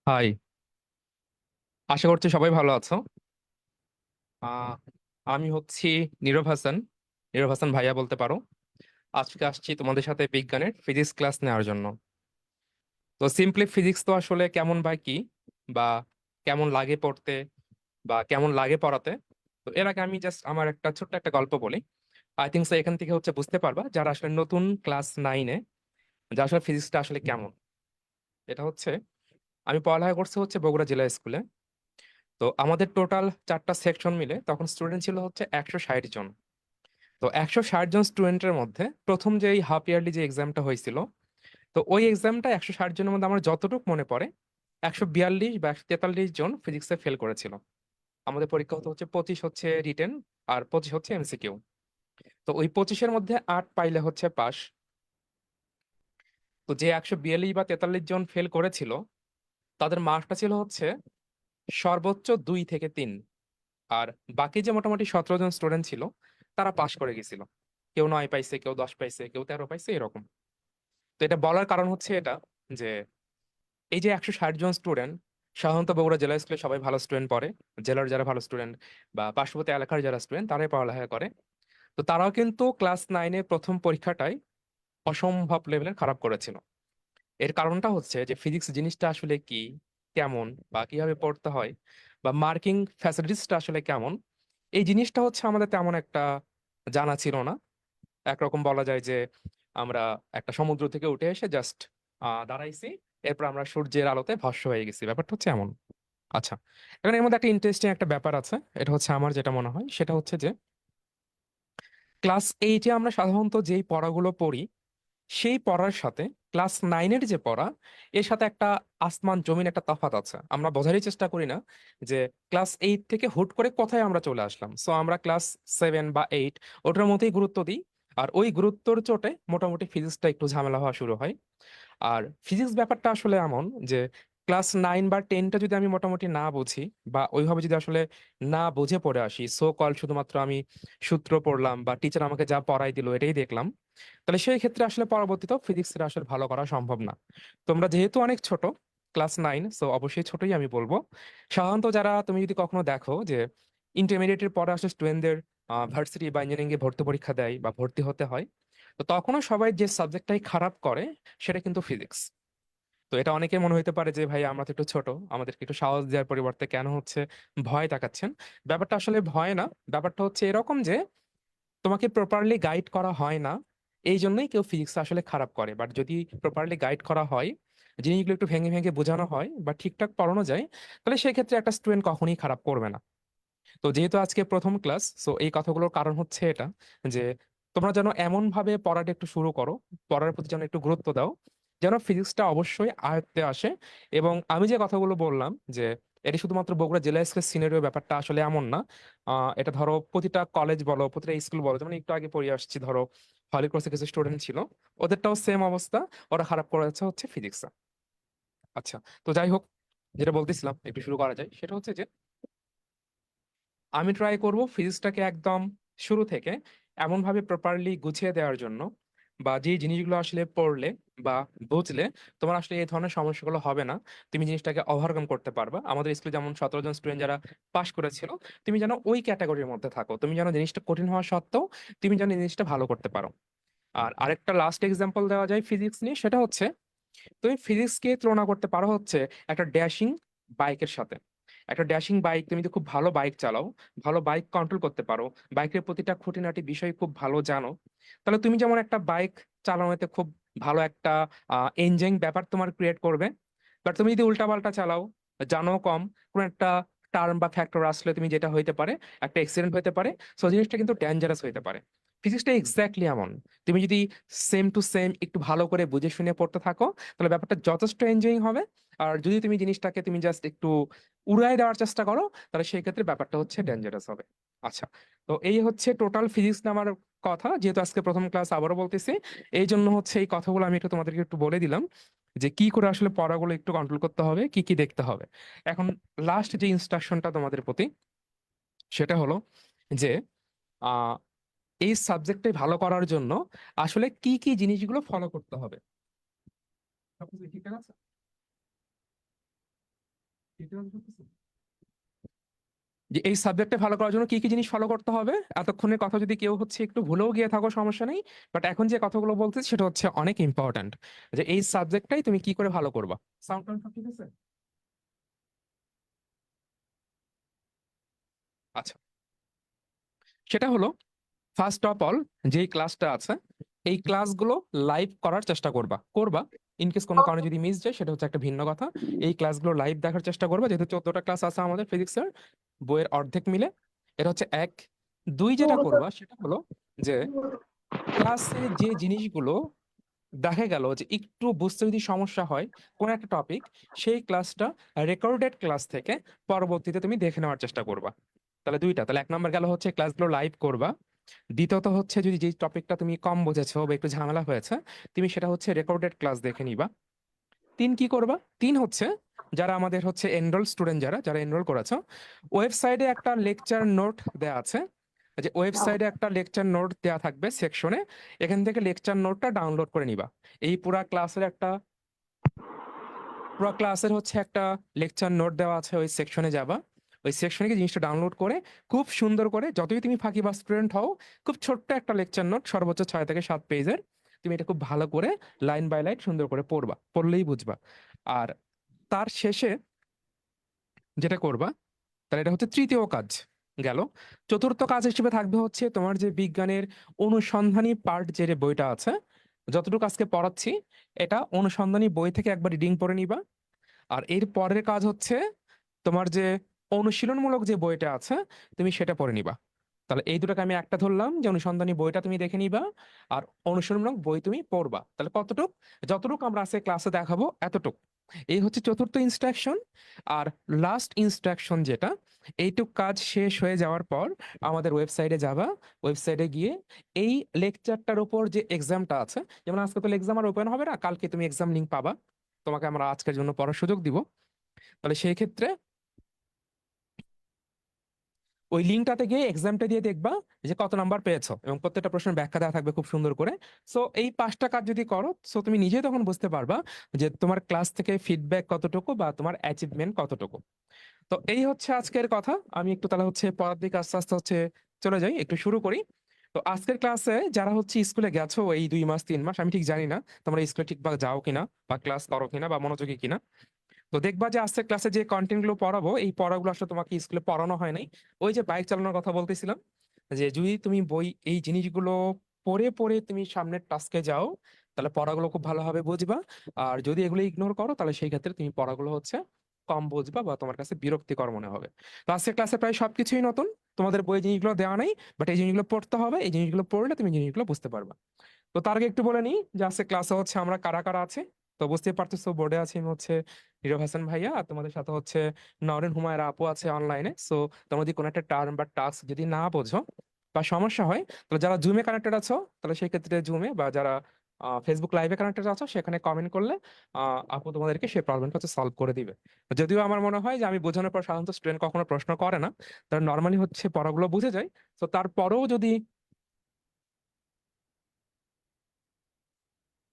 High, আশা করছি সবাই ভালো আছো। আহ, আমি হচ্ছি নীরব হাসান। নীরব হাসান ভাইয়া বলতে পারো। আজকে আসছি তোমাদের সাথে বিজ্ঞানের ফিজিক্স ক্লাস নেওয়ার জন্য। তো সিম্পলি ফিজিক্স তো আসলে কেমন বা কি, বা কেমন লাগে পড়তে, বা কেমন লাগে পড়াতে। তো এর আগে আমি জাস্ট আমার একটা ছোট্ট একটা গল্প বলি। আই থিঙ্ক এখান থেকে হচ্ছে বুঝতে পারবা যারা আসলে নতুন ক্লাস 9-এ, যে আসলে ফিজিক্সটা আসলে কেমন। এটা হচ্ছে, আমি পড়ালেখা করছি হচ্ছে বগুড়া জেলা স্কুলে। তো আমাদের টোটাল 4টা সেকশন মিলে তখন স্টুডেন্ট ছিল হচ্ছে 160 জন। তো 160 জন স্টুডেন্টের মধ্যে প্রথম যে এই হাফ ইয়ারলি যে এক্সামটা হয়েছিল, তো ওই এক্সামটা 160 জনের মধ্যে আমার যতটুকু মনে পড়ে 142 বা 143 জন ফিজিক্সে ফেল করেছিল। আমাদের পরীক্ষা হতো হচ্ছে 25 হচ্ছে রিটেন, আর 25 হচ্ছে এমসিকিউ। তো ওই 25-এর মধ্যে 8 পাইলে হচ্ছে পাস। তো যে 142 বা 43 জন ফেল করেছিল, তাদের মার্কটা ছিল হচ্ছে সর্বোচ্চ 2 থেকে 3। আর বাকি যে মোটামুটি 17 জন স্টুডেন্ট ছিল, তারা পাশ করে গেছিল। কেউ 9 পাইছে, কেউ 10 পাইছে, কেউ 13 পাইছে, এরকম। তো এটা বলার কারণ হচ্ছে এটা, যে এই যে 160 জন স্টুডেন্ট, সাধারণত বগুড়া জেলা স্কুলে সবাই ভালো স্টুডেন্ট পড়ে। জেলার যারা ভালো স্টুডেন্ট বা পার্শ্ববর্তী এলাকার যারা স্টুডেন্ট, তারাই পড়ালেখা করে। তো তারাও কিন্তু ক্লাস 9-এ প্রথম পরীক্ষাটাই অসম্ভব লেভেলের খারাপ করেছিল। এর কারণটা হচ্ছে যে ফিজিক্স জিনিসটা আসলে কি, কেমন, বা কিভাবে পড়তে হয়, বা মার্কিং ফ্যাসিলিটিসটা আসলে কেমন, এই জিনিসটা হচ্ছে আমাদের তেমন একটা জানা ছিল না। একরকম বলা যায় যে আমরা একটা সমুদ্র থেকে উঠে এসে জাস্ট দাঁড়াইছি, এরপর আমরা সূর্যের আলোতে ভস্ম হয়ে গেছি, ব্যাপারটা হচ্ছে এমন। আচ্ছা, এখন এর মধ্যে একটা ইন্টারেস্টিং একটা ব্যাপার আছে। এটা হচ্ছে আমার যেটা মনে হয় সেটা হচ্ছে যে ক্লাস 8-এ আমরা সাধারণত যেই পড়াগুলো পড়ি, সেই পড়ার সাথে ক্লাস 9-এর যে পড়া, এর সাথে একটা আসমান জমিন একটা তফাৎ আছে। আমরা বোঝারই চেষ্টা করি না যে ক্লাস 8 থেকে হুট করে কোথায় আমরা চলে আসলাম। সো আমরা ক্লাস 7 বা 8 ওটার মধ্যেই গুরুত্ব দিই। আর ওই গুরুত্বর চোটে মোটামুটি ফিজিক্সটা একটু ঝামেলা হওয়া শুরু হয়। আর ফিজিক্স ব্যাপারটা আসলে এমন যে ক্লাস 9 বা 10টা যদি আমি মোটামুটি না বুঝি, বা ওইভাবে যদি আসলে না বুঝে পড়ে আসি, সো কল শুধুমাত্র আমি সূত্র পড়লাম বা টিচার আমাকে যা পড়াই দিল এটাই দেখলাম, তাহলে সেই ক্ষেত্রে আসলে পরবর্তীতেও ফিজিক্সের আসলে ভালো করা সম্ভব না। তোমরা যেহেতু অনেক ছোট, ক্লাস 9, সো অবশ্যই ছোটই আমি বলবো। সাধারণত যারা, তুমি যদি কখনো দেখো যে ইন্টারমিডিয়েটের পরে আসলে স্টুডেন্টদের ভার্সিটি বা ইঞ্জিনিয়ারিং এ ভর্তি পরীক্ষা দেয় বা ভর্তি হতে হয়, তো তখনও সবাই যে সাবজেক্টটাই খারাপ করে সেটা কিন্তু ফিজিক্স। তো এটা অনেকে মনে হইতে পারে যে ভাই আমরা তো একটু ছোট, আমাদেরকে একটু সাহস দেওয়ার পরিবর্তে কেন হচ্ছে ভয় দেখাচ্ছেন। ব্যাপারটা আসলে ভয় না, ব্যাপারটা হচ্ছে এরকম যে তোমাকে প্রপারলি গাইড করা হয় না। এই জন্যই কেউ ফিজিক্স আসলে খারাপ করে। বাট যদি প্রপারলি গাইড করা হয়, জিনিসগুলো একটু ভেঙে ভেঙে বোঝানো হয় বা ঠিকঠাক পড়ানো যায়, তাহলে সেক্ষেত্রে একটা স্টুডেন্ট কখনোই খারাপ করবে না। তো যেহেতু আজকে প্রথম ক্লাস, সো এই কথাগুলোর কারণ হচ্ছে এটা, যে তোমরা যেন এমন ভাবে পড়াটা একটু শুরু করো, পড়ার প্রতি যেন একটু গুরুত্ব দাও, যেন ফিজিক্সটা অবশ্যই আয়ত্তে আসে। এবং আমি যে কথাগুলো বললাম যে এটা শুধুমাত্র বগুড়া জেলা স্কুলের সিনারিও, ব্যাপারটা আসলে এমন না। এটা ধরো প্রতিটা কলেজ বলো, প্রতিটা স্কুল বলো, যেমন একটু আগে পড়ে আসছি, ধরো হলিক্রসে কিছু স্টুডেন্ট ছিল, ওদেরটাও সেম অবস্থা, ওরা খারাপ করেছে হচ্ছে ফিজিক্সে। আচ্ছা, তো যাই হোক, যেটা বলতেছিলাম একটু শুরু করা যায়, সেটা হচ্ছে যে আমি ট্রাই করব ফিজিক্সটাকে একদম শুরু থেকে এমন ভাবে প্রপারলি গুছিয়ে দেওয়ার জন্য, বা যে জিনিসগুলো আসলে পড়লে বা বুঝলে তোমার আসলে এই ধরনের সমস্যাগুলো হবে না, তুমি জিনিসটাকে ওভারকাম করতে পারবা। আমাদের স্কুলে যেমন 17 জন স্টুডেন্ট যারা পাশ করেছিল, তুমি যেন ওই ক্যাটাগরির মধ্যে থাকো, তুমি যেন জিনিসটা কঠিন হওয়া সত্ত্বেও তুমি যেন এই জিনিসটা ভালো করতে পারো। আর আরেকটা লাস্ট এক্সাম্পল দেওয়া যায় ফিজিক্স নিয়ে, সেটা হচ্ছে তুমি ফিজিক্সকে তুলনা করতে পারো হচ্ছে একটা ড্যাশিং বাইকের সাথে। একটা ড্যাশিং বাইক, তুমি যদি খুব ভালো বাইক চালাও, ভালো বাইক কন্ট্রোল করতে পারো, বাইকের প্রতিটা খুঁটিনাটি বিষয় খুব ভালো জানো, তাহলে তুমি যেমন একটা বাইক চালানোতে খুব ভালো একটা এনজিং ব্যাপার তোমার ক্রিয়েট করবে। বাট তুমি যদি উল্টাপাল্টা চালাও, জানো কম, কোন একটা টার্ম বা ফ্যাক্টর আসলে তুমি যেটা হইতে পারে, একটা অ্যাক্সিডেন্ট হইতে পারে। সো জিনিসটা কিন্তু ডেঞ্জারাস হইতে পারে। ফিজিক্সটা এক্স্যাক্টলি এমন। তুমি যদি সেম টু সেম একটু ভালো করে বুঝে শুনে পড়তে থাকো, তাহলে ব্যাপারটা যথেষ্ট এনজয়িং হবে। আর যদি তুমি জিনিসটাকে তুমি জাস্ট একটু উড়াই দেওয়ার চেষ্টা করো, তাহলে সেই ক্ষেত্রে ব্যাপারটা হচ্ছে ডেঞ্জারাস হবে। আচ্ছা, তো এই হচ্ছে টোটাল ফিজিক্স নামার কথা। যেহেতু আজকে প্রথম ক্লাস, আবারও বলতেছি, এই জন্য হচ্ছে এই কথাগুলো আমি একটু তোমাদেরকে একটু বলে দিলাম, যে কি করে আসলে পড়াগুলো একটু কন্ট্রোল করতে হবে, কি কি দেখতে হবে। এখন লাস্ট যে ইনস্ট্রাকশনটা তোমাদের প্রতি, সেটা হলো যে আহ এই সাবজেক্টে ভালো করার জন্য আসলে কি কি জিনিসগুলো ফলো করতে হবে। সবকিছু ঠিকঠাক আছে? যে এই সাবজেক্টে ভালো করার জন্য কি কি জিনিস ফলো করতে হবে। এতক্ষণের কথা যদি কেউ হচ্ছে একটু ভুলেও গিয়ে থাকো সমস্যা নেই, বাট এখন যে কথাগুলো বলতেছি সেটা হচ্ছে অনেক ইম্পর্ট্যান্ট, যে এই সাবজেক্টটাই তুমি কি করে ভালো করবা। সাউন্ড টাউন্ড সব ঠিক আছে? আচ্ছা, সেটা হলো ফার্স্ট অফ অল, যেই ক্লাসটা আছে এই ক্লাসগুলো লাইভ করার চেষ্টা করবা করবা। ইনকেস কোনো কারণে যদি মিস যায় সেটা হচ্ছে একটা ভিন্ন কথা। এই ক্লাসগুলো লাইভ দেখার চেষ্টা করবা, যেহেতু 14টা ক্লাস আছে আমাদের ফিজিক্সের বইয়ের অর্ধেক মিলে। এটা হচ্ছে এক। দুই, যেটা করবা সেটা হলো যে ক্লাসে যে জিনিসগুলো দেখা গেল যে একটু বুঝতে যদি সমস্যা হয় কোন একটা টপিক, সেই ক্লাসটা রেকর্ডেড ক্লাস থেকে পরবর্তীতে তুমি দেখে নেওয়ার চেষ্টা করবা। তাহলে দুইটা, তাহলে এক নম্বর গেল হচ্ছে ক্লাসগুলো লাইভ করবা। দ্বিতীয়ত হচ্ছে যদি যে টপিকটা তুমি কম বুঝেছো বা একটু ঝামেলা হয়েছে, তুমি সেটা হচ্ছে রেকর্ডেড ক্লাস দেখে নিবা। তিন, কি করবা? তিন হচ্ছে যারা আমাদের হচ্ছে এনরোল স্টুডেন্ট, যারা যারা এনরোল করেছো, ওয়েবসাইটে একটা লেকচার নোট দেয়া আছে, যে ওয়েবসাইটে একটা লেকচার নোট দেয়া থাকবে সেকশনে, এখান থেকে লেকচার নোটটা ডাউনলোড করে নিবা। এই পুরা ক্লাসের হচ্ছে একটা লেকচার নোট দেওয়া আছে, ওই সেকশনে যাবা। ওই সেকশনে গিয়ে জিনিসটা ডাউনলোড করে খুব সুন্দর করে, যতই তুমি ফাঁকি বা স্টুডেন্ট হও, খুব ছোট্ট একটা লেকচার নোট, সর্বোচ্চ 6 থেকে 7 পেজের, তুমি এটা খুব ভালো করে লাইন বাই লাইন সুন্দর করে পড়বা, পড়লেই বুঝবা। আর তার শেষে যেটা করবা, তাহলে এটা হচ্ছে তৃতীয় কাজ গেল। চতুর্থ কাজ হিসেবে থাকবে হচ্ছে তোমার যে বিজ্ঞানের অনুসন্ধানী পার্ট, যে বইটা আছে, যতটুকু আজকে পড়াচ্ছি, এটা অনুসন্ধানী বই থেকে একবার রিডিং পড়ে নিবা। আর এর পরের কাজ হচ্ছে তোমার যে অনুশীলনমূলক যে বইটা আছে, তুমি সেটা পড়ে নিবা। তাহলে এই দুটোকে আমি একটা ধরলাম, যে অনুসন্ধানী বইটা তুমি দেখে নিবা আর অনুশীলনমূলক বই তুমি পড়বা। তাহলে কতটুক? যতটুকু আমরা আজকে ক্লাসে দেখাবো এতটুক। এই হচ্ছে চতুর্থ ইনস্ট্রাকশন। আর লাস্ট ইনস্ট্রাকশন যেটা, এইটুক কাজ শেষ হয়ে যাওয়ার পর আমাদের ওয়েবসাইটে যাবা। ওয়েবসাইটে গিয়ে এই লেকচারটার উপর যে এক্সামটা আছে, যেমন আজকে তো এক্সাম আর ওপেন হবে না, কালকে তুমি এক্সাম লিঙ্ক পাবা, তোমাকে আমরা আজকের জন্য পড়ার সুযোগ দিব। তাহলে সেই ক্ষেত্রে ওই লিঙ্কটাতে গিয়ে এক্সামটা দিয়ে দেখবা যে কত নাম্বার পেয়েছো, এবং প্রত্যেকটা প্রশ্নের ব্যাখ্যা দেওয়া থাকবে খুব সুন্দর করে। সো এই 5টা কাজ যদি করো, সো তুমি নিজেই তখন বুঝতে পারবা যে তোমার ক্লাস থেকে ফিডব্যাক কতটুকু বা তোমার অ্যাচিভমেন্ট কতটুকু। তো এই হচ্ছে আজকের কথা। আমি একটু তাহলে হচ্ছে পড়ার দিকে আস্তে আস্তে হচ্ছে চলে যাই, একটু শুরু করি। তো আজকের ক্লাসে যারা হচ্ছে স্কুলে গেছো এই 2 মাস 3 মাস, আমি ঠিক জানি না তোমরা স্কুলে ঠিকভাবে যাও কিনা বা ক্লাস করো কিনা বা মনোযোগী কিনা, তো দেখবা যে আজকে ক্লাসে যে কন্টেন্ট গুলো পড়াবো, এই পড়াগুলো আসলে তোমাকে স্কুলে পড়ানো হয় নাই। ওই যে বাইক চালানোর কথা বলতেছিলাম, যে যদি তুমি বই এই জিনিসগুলো পড়ে পড়ে তুমি সামনের টাস্কে যাও, তাহলে পড়াগুলো খুব ভালোভাবে বুঝবা। আর যদি এগুলো ইগনোর করো, তাহলে সেই ক্ষেত্রে তুমি পড়াগুলো হচ্ছে কম বুঝবা বা তোমার কাছে বিরক্তিকর মনে হবে। তো আজকের ক্লাসে প্রায় সবকিছুই নতুন, তোমাদের বই জিনিসগুলো দেওয়া নাই, বাট এই জিনিসগুলো পড়তে হবে, এই জিনিসগুলো পড়লে তুমি জিনিসগুলো বুঝতে পারবা। তো তার আগে একটু বলে নিই যে আজকে ক্লাসে হচ্ছে আমরা কারা কারা আছে। তো বুঝতেই পারতেছো, বোর্ডে আছি আমি হচ্ছে নীরব হাসান ভাইয়া, আর তোমাদের সাথে হচ্ছে নরেন হুমায়রা আপু আছে অনলাইনে। সো তোমরা যদি কোনো একটা টার্ম বা টাস্ক যদি না বোঝো বা সমস্যা হয়, তাহলে যারা জুমে কানেক্টেড আছো, তাহলে সেই ক্ষেত্রে জুমে, বা যারা ফেসবুক লাইভে কানেক্টেড আছো সেখানে কমেন্ট করলে আপু তোমাদেরকে সেই প্রবলেমটা হচ্ছে সলভ করে দিবে। যদিও আমার মনে হয় যে আমি বোঝানোর পর সাধারণত স্টুডেন্ট কখনো প্রশ্ন করে না, তারা নর্মালি হচ্ছে পড়াগুলো বুঝে যায়। তো তারপরেও যদি,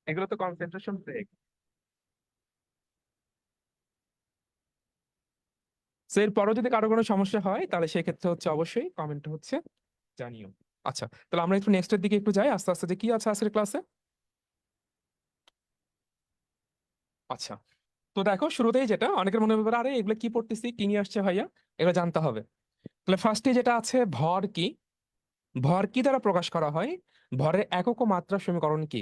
এগুলো তো কনসেন্ট্রেশন ব্রেক। সো এরপরও যদি কারো কোনো সমস্যা হয়, তাহলে সেক্ষেত্রে হচ্ছে অবশ্যই কমেন্ট হচ্ছে জানিও। আচ্ছা, তাহলে আমরা একটু নেক্সটের দিকে একটু যাই আস্তে আস্তে, যে কি আছে আজকের ক্লাসে। আচ্ছা, তো দেখো শুরুতেই যেটা অনেকের মনে হবে, আরে এগুলো কি পড়তেছি, কি নিয়ে আসছে ভাইয়া, এগুলো জানতে হবে। তাহলে ফার্স্টে যেটা আছে, ভর কি? ভর কি দ্বারা প্রকাশ করা হয়? ভরের একক ও মাত্রা সমীকরণ কি?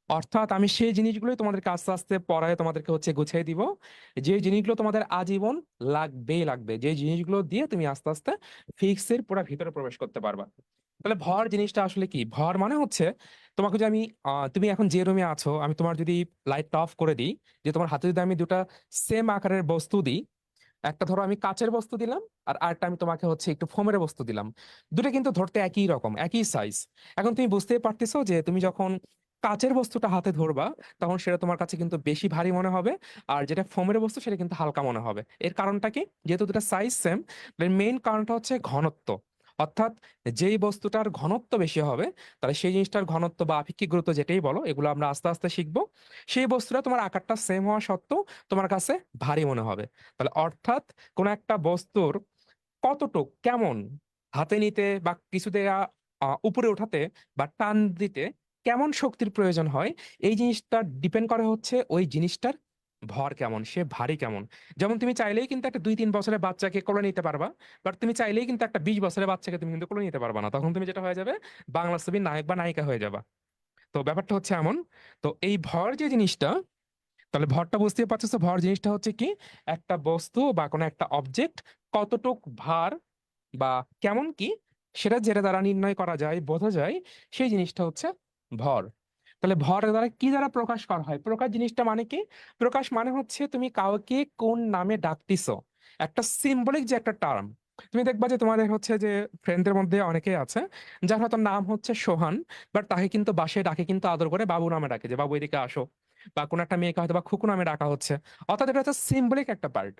অর্থাৎ আমি সেই জিনিসগুলোই তোমাদেরকে আস্তে আস্তে পড়ায় তোমাদেরকে হচ্ছে গুছিয়ে দিব, যে জিনিসগুলো তোমাদের আজীবন লাগবেই লাগবে, যে জিনিসগুলো দিয়ে তুমি আস্তে আস্তে ফিজিক্সের পুরো ভিতরে প্রবেশ করতে পারবা। তাহলে ভর জিনিসটা আসলে কি? ভর মানে হচ্ছে, তোমাকে যদি আমি তুমি এখন যে রুমে আছো, আমি তোমার যদি লাইটটা অফ করে দিই, যে তোমার হাতে যদি আমি দুটা সেম আকারের বস্তু দিই, একটা ধরো আমি কাচের বস্তু দিলাম, আর আরেকটা আমি তোমাকে হচ্ছে একটু ফোমের বস্তু দিলাম, দুটো কিন্তু ধরতে একই রকম, একই সাইজ। এখন তুমি বুঝতেই পারতেছো যে তুমি যখন কাচের বস্তুটা হাতে ধরবা, তখন সেটা তোমার কাছে কিন্তু বেশি ভারী মনে হবে, আর যেটা ফোমের বস্তু সেটা কিন্তু হালকা মনে হবে। এর কারণটা কি? যেহেতু দুটা সাইজ সেম, মেইন কারণটা হচ্ছে ঘনত্ব। অর্থাৎ যেই বস্তুটার ঘনত্ব বেশি হবে, তাহলে সেই জিনিসটার ঘনত্ব বা আপেক্ষিক গুরুত্ব যেটাই বলো, এগুলো আমরা আস্তে আস্তে শিখবো। সেই বস্তুটা তোমার আকারটা সেম হওয়া সত্ত্বেও তোমার কাছে ভারী মনে হবে। তাহলে অর্থাৎ কোন একটা বস্তুর কতটুক কেমন হাতে নিতে বা কিছুতে উপরে ওঠাতে বা টান দিতে কেমন শক্তির প্রয়োজন হয়, এই জিনিসটা ডিপেন্ড করে হচ্ছে ওই জিনিসটার ভর কেমন, সে ভারী কেমন। যেমন তুমি চাইলেই কিন্তু একটা 2-3 বছরের বাচ্চাকে কোলে নিতে পারবা, বাট তুমি চাইলেই কিন্তু একটা 20 বছরের বাচ্চাকে তুমি কিন্তু কোলে নিতে পারবা না, তখন তুমি যেটা হয়ে যাবে, বাংলা ছবির নায়ক বা নায়িকা হয়ে যাবা। তো ব্যাপারটা হচ্ছে এমন। তো এই ভর যে জিনিসটা, তাহলে ভরটা বুঝতে পারছো, ভর জিনিসটা হচ্ছে কি, একটা বস্তু বা কোনো একটা অবজেক্ট কতটুক ভার বা কেমন কি, সেটা যেটা দ্বারা নির্ণয় করা যায়, বোঝা যায়, সেই জিনিসটা হচ্ছে ভর। তাহলে ভর দ্বারা কি দ্বারা প্রকাশ করা হয়? প্রকাশ জিনিসটা মানে কি? প্রকাশ মানে হচ্ছে তুমি কাউকে কোন নামে ডাকতেছো, একটা সিম্বলিক যে একটা টার্ম। তুমি দেখবা যে তোমাদের হচ্ছে যে ফ্রেন্ডদের মধ্যে অনেকেই আছে যার হয়তো নাম হচ্ছে সোহান, বাট তাকে কিন্তু বাসায় ডাকে কিন্তু আদর করে বাবু নামে ডাকে, যে বাবু এদিকে আসো। বা কোন একটা মেয়েকে হয়তো বা খুকু নামে ডাকা হচ্ছে। অর্থাৎ এটা হচ্ছে সিম্বলিক একটা পার্ট।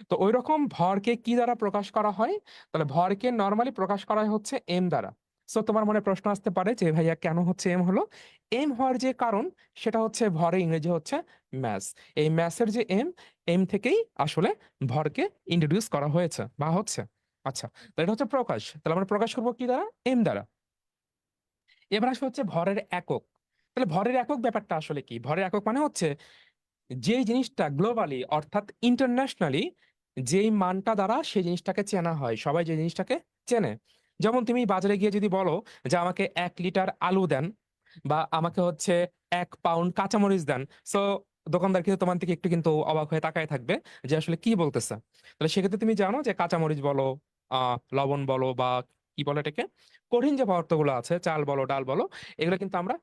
তো ওই রকম ভরকে কি দ্বারা প্রকাশ করা হয়? তাহলে ভরকে নর্মালি প্রকাশ করা হয় হচ্ছে এম দ্বারা। সো তোমার মনে প্রশ্ন আসতে পারে যে ভাইয়া কেন হচ্ছে এম হলো? এম হওয়ার যে কারণ, সেটা হচ্ছে ভরের ইংরেজি হচ্ছে ম্যাস। এই ম্যাসের যে এম, এম থেকেই আসলে ভরকে ইন্ট্রোডিউস করা হয়েছে বা হচ্ছে। আচ্ছা, তাহলে এটা হচ্ছে প্রকাশ। তাহলে আমরা প্রকাশ করবো কি দ্বারা? এম দ্বারা। এবার আসলে হচ্ছে ভরের একক। তাহলে ভরের একক ব্যাপারটা আসলে কি? ভরের একক মানে হচ্ছে যে জিনিসটা গ্লোবালি অর্থাৎ ইন্টারন্যাশনালি যেই মানটা দ্বারা সেই জিনিসটাকে চেনা হয়, সবাই যে জিনিসটাকে চেনে। যেমন তুমি বাজারে গিয়ে যদি বলো যে আমাকে 1 লিটার আলু দেন, বা আমাকে হচ্ছে 1 পাউন্ড কাঁচামরিচ দেন, সো দোকানদার কিন্তু তোমার থেকে একটু কিন্তু অবাক হয়ে তাকায় থাকবে যে আসলে কি বলতেছে। তাহলে সেক্ষেত্রে তুমি জানো যে কাঁচামরিচ বলো, লবণ বলো, বা কি বলে এটাকে, কঠিন যে পদার্থগুলো আছে, চাল বলো, ডাল বলো, এগুলো কিন্তু আমরা